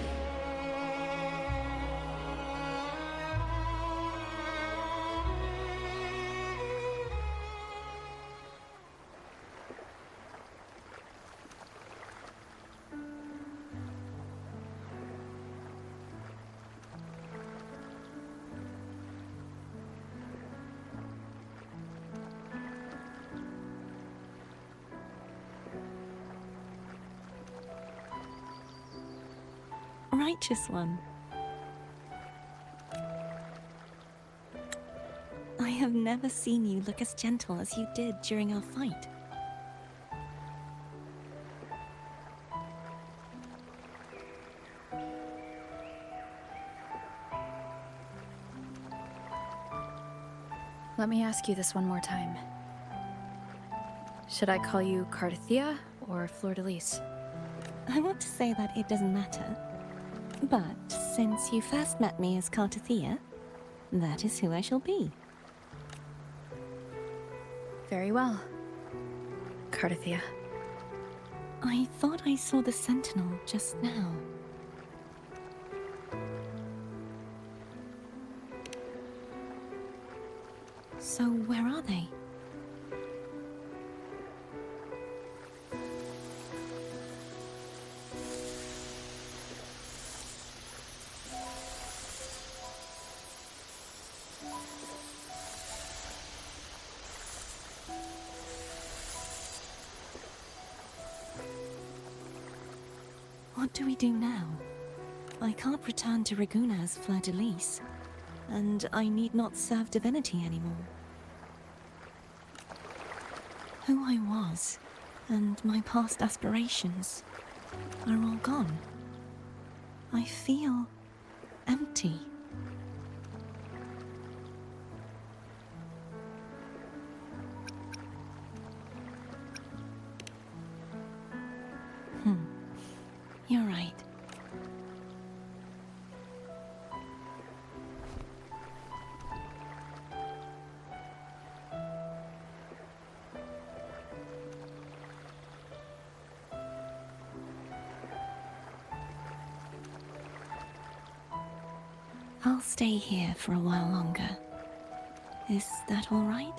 Righteous one. I have never seen you look as gentle as you did during our fight. Let me ask you this one more time. Should I call you Cartathea or Fleur-de-Lis? I want to say that it doesn't matter. But since you first met me as Cartathea, that is who I shall be. Very well. Cartathea. I thought I saw the Sentinel just now. So where are they? What do we do now? I can't return to Reguna as Fleur-de-Lis, and I need not serve divinity anymore. Who I was, and my past aspirations, are all gone. I feel empty. You're right. I'll stay here for a while longer. Is that all right?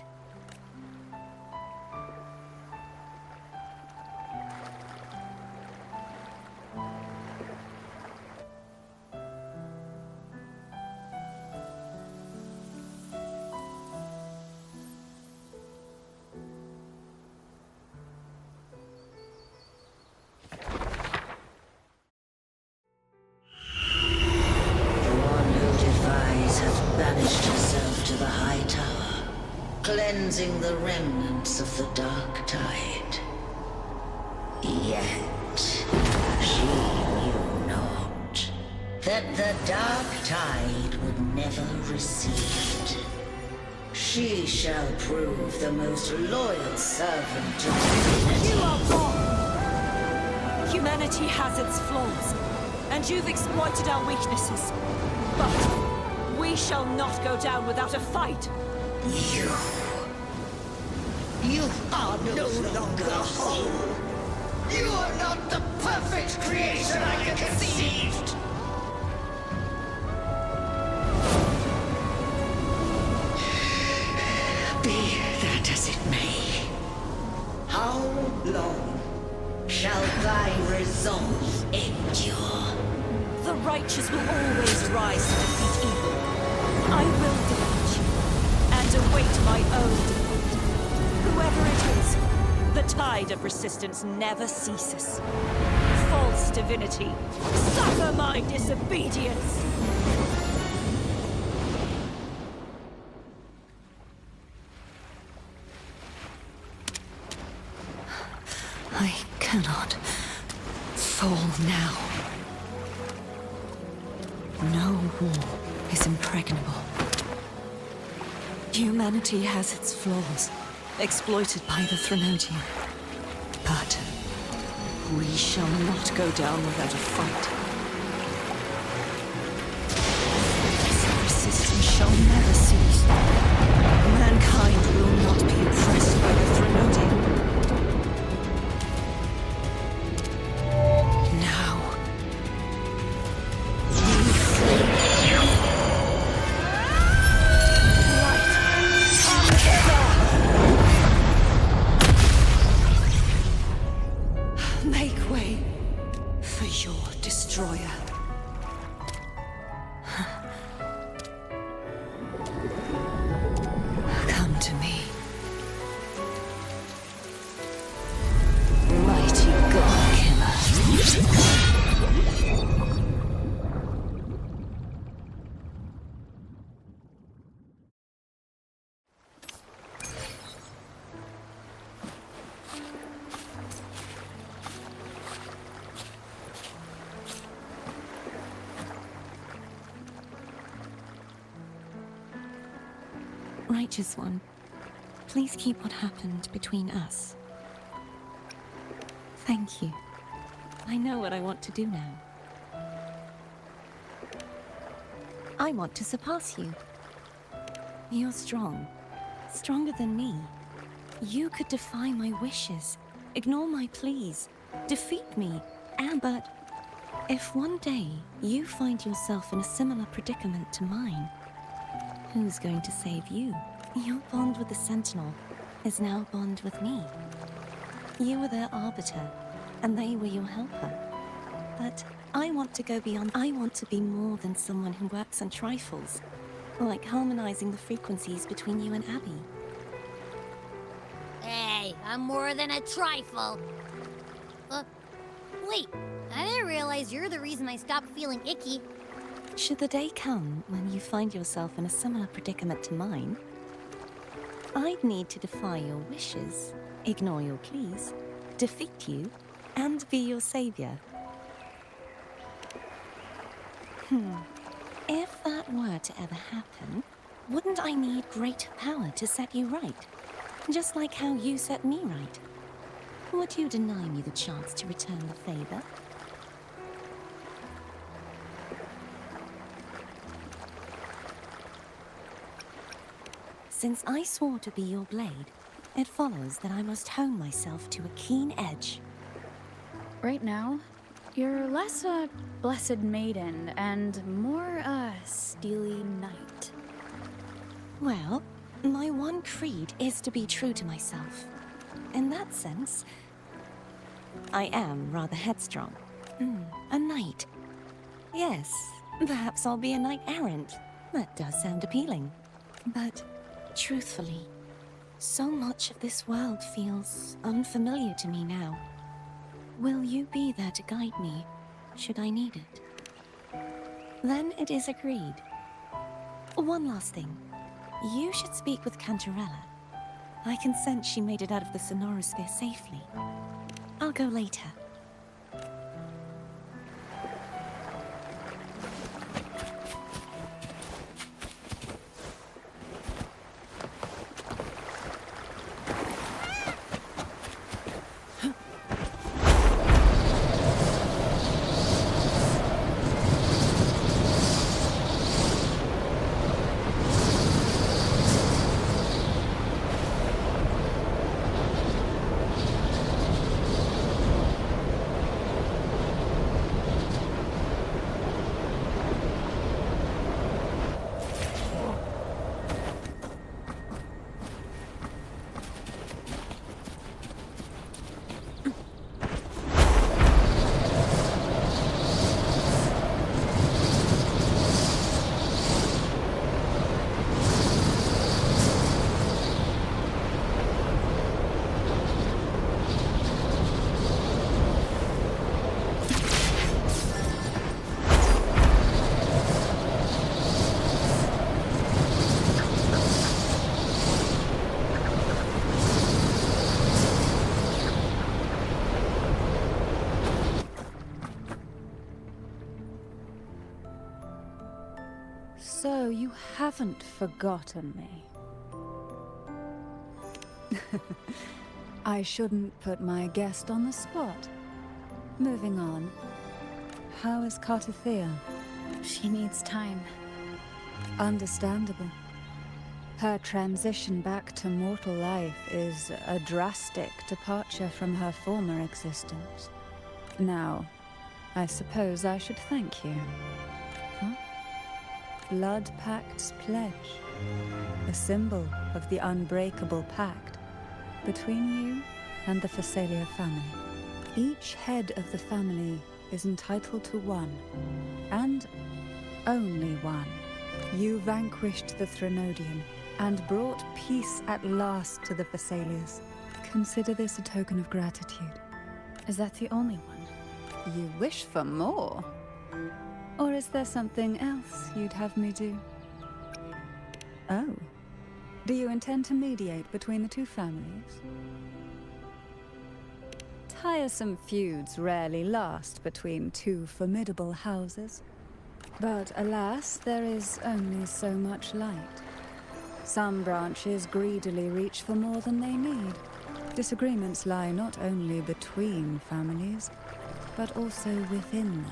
Banished herself to the high tower, cleansing the remnants of the dark tide. yet. She knew not that the dark tide would never recede. She shall prove the most loyal servant to humanity. You are wrong! Humanity has its flaws, and you've exploited our weaknesses. But we shall not go down without a fight! You are no longer whole. You are not the perfect creation I conceived. Be that as it may, how long shall thy resolve endure? The righteous will always rise to defeat evil. I will defeat you, and await my own defeat. Whoever it is, the tide of resistance never ceases. False divinity, suffer my disobedience! I cannot fall now. No wall is impregnable. Humanity has its flaws, exploited by the Threnodian. But we shall not go down without a fight. This resistance shall never cease. Mankind will not be oppressed by the Threnodian. Now, be free. Make way for your destroyer. Come to me. Mighty God Killer. Righteous One, please keep what happened between us. Thank you. I know what I want to do now. I want to surpass you. You're strong. Stronger than me. You could defy my wishes, ignore my pleas, defeat me, but if one day you find yourself in a similar predicament to mine, who's going to save you? Your bond with the Sentinel is now a bond with me. You were their arbiter, and they were your helper. But I want to go beyond. I want to be more than someone who works on trifles, like harmonizing the frequencies between you and Abby. Hey, I'm more than a trifle. Wait, I didn't realize you're the reason I stopped feeling icky. Should the day come when you find yourself in a similar predicament to mine, I'd need to defy your wishes, ignore your pleas, defeat you, and be your savior. If that were to ever happen, wouldn't I need greater power to set you right? Just like how you set me right. Would you deny me the chance to return the favor? Since I swore to be your blade, it follows that I must hone myself to a keen edge. Right now, you're less a blessed maiden and more a steely knight. Well, my one creed is to be true to myself. In that sense, I am rather headstrong. A knight. Yes, perhaps I'll be a knight-errant. That does sound appealing. But truthfully, so much of this world feels unfamiliar to me now. Will you be there to guide me, should I need it? Then it is agreed. One last thing. You should speak with Cantarella. I can sense she made it out of the Sonorosphere safely. I'll I'll go later. So you haven't forgotten me. I shouldn't put my guest on the spot. Moving on. How is Cartathea? She needs time. Understandable. Her transition back to mortal life is a drastic departure from her former existence. Now, I suppose I should thank you. Huh? Blood Pact's pledge. A symbol of the unbreakable pact between you and the Phasalia family. Each head of the family is entitled to one, and only one. You vanquished the Threnodian and brought peace at last to the Phasalias. Consider this a token of gratitude. Is that the only one? You wish for more? Or is there something else you'd have me do? Oh. Do you intend to mediate between the two families? Tiresome feuds rarely last between two formidable houses. But alas, there is only so much light. Some branches greedily reach for more than they need. Disagreements lie not only between families, but also within them.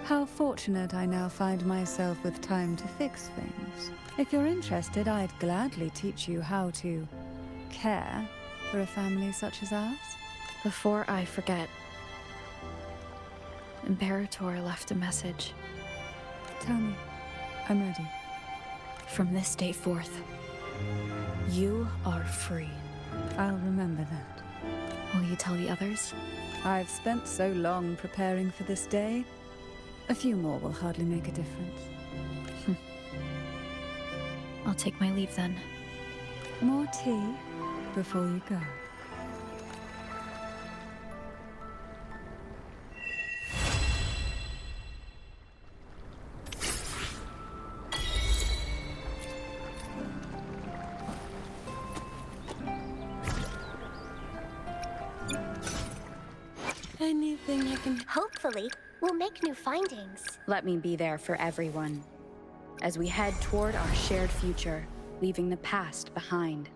How fortunate I now find myself with time to fix things. If you're interested, I'd gladly teach you how to care for a family such as ours. Before I forget, Imperator left a message. Tell me. I'm ready. From this day forth, you are free. I'll remember that. Will you tell the others? I've spent so long preparing for this day. A few more will hardly make a difference. I'll take my leave then. More tea before you go. Anything I can... Hopefully, we'll make new findings. Let me be there for everyone, as we head toward our shared future, leaving the past behind.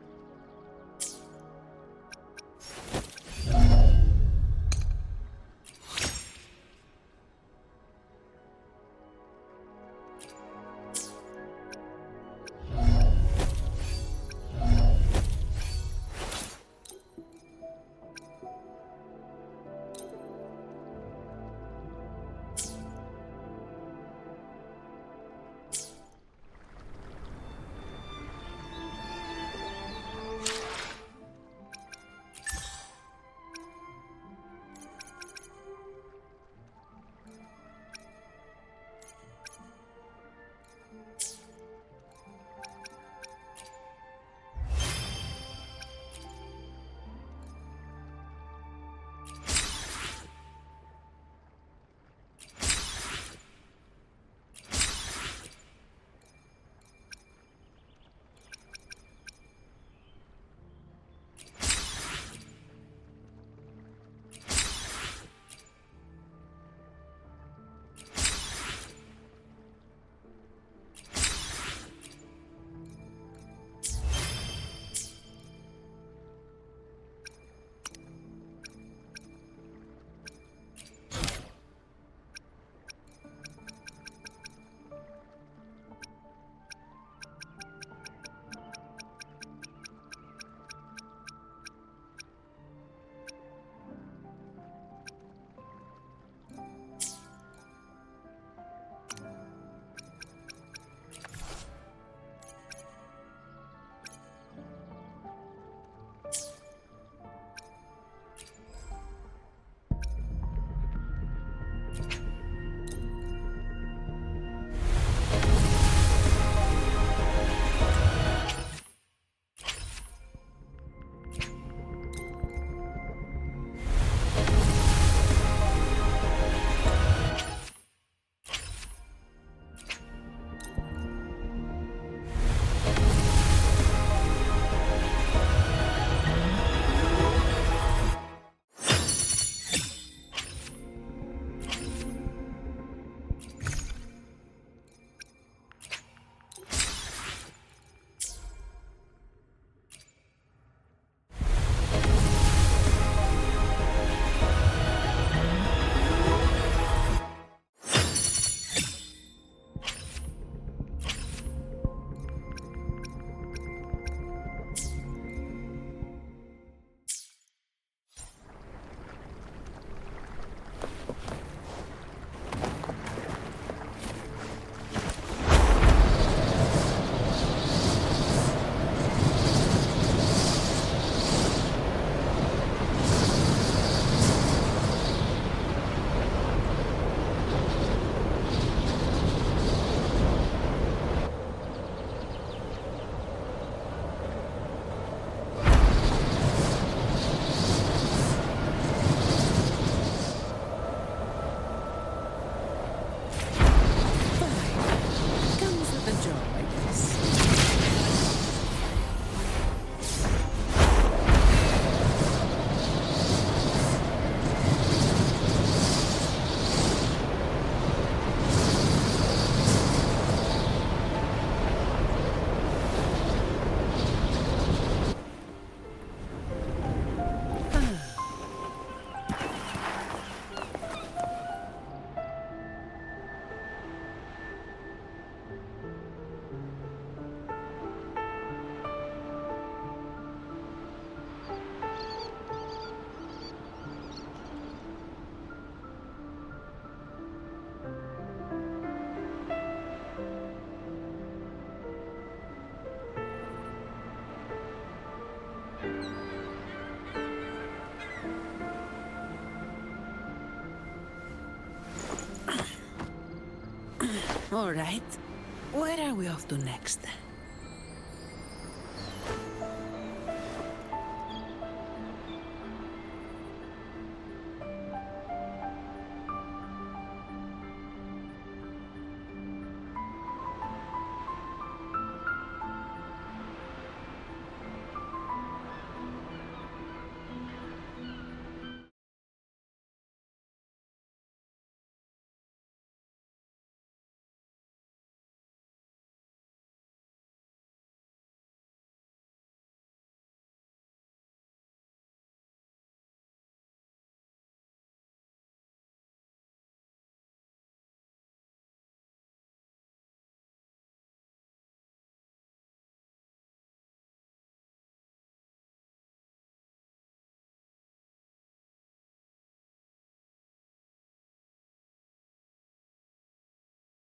All right. Where are we off to next?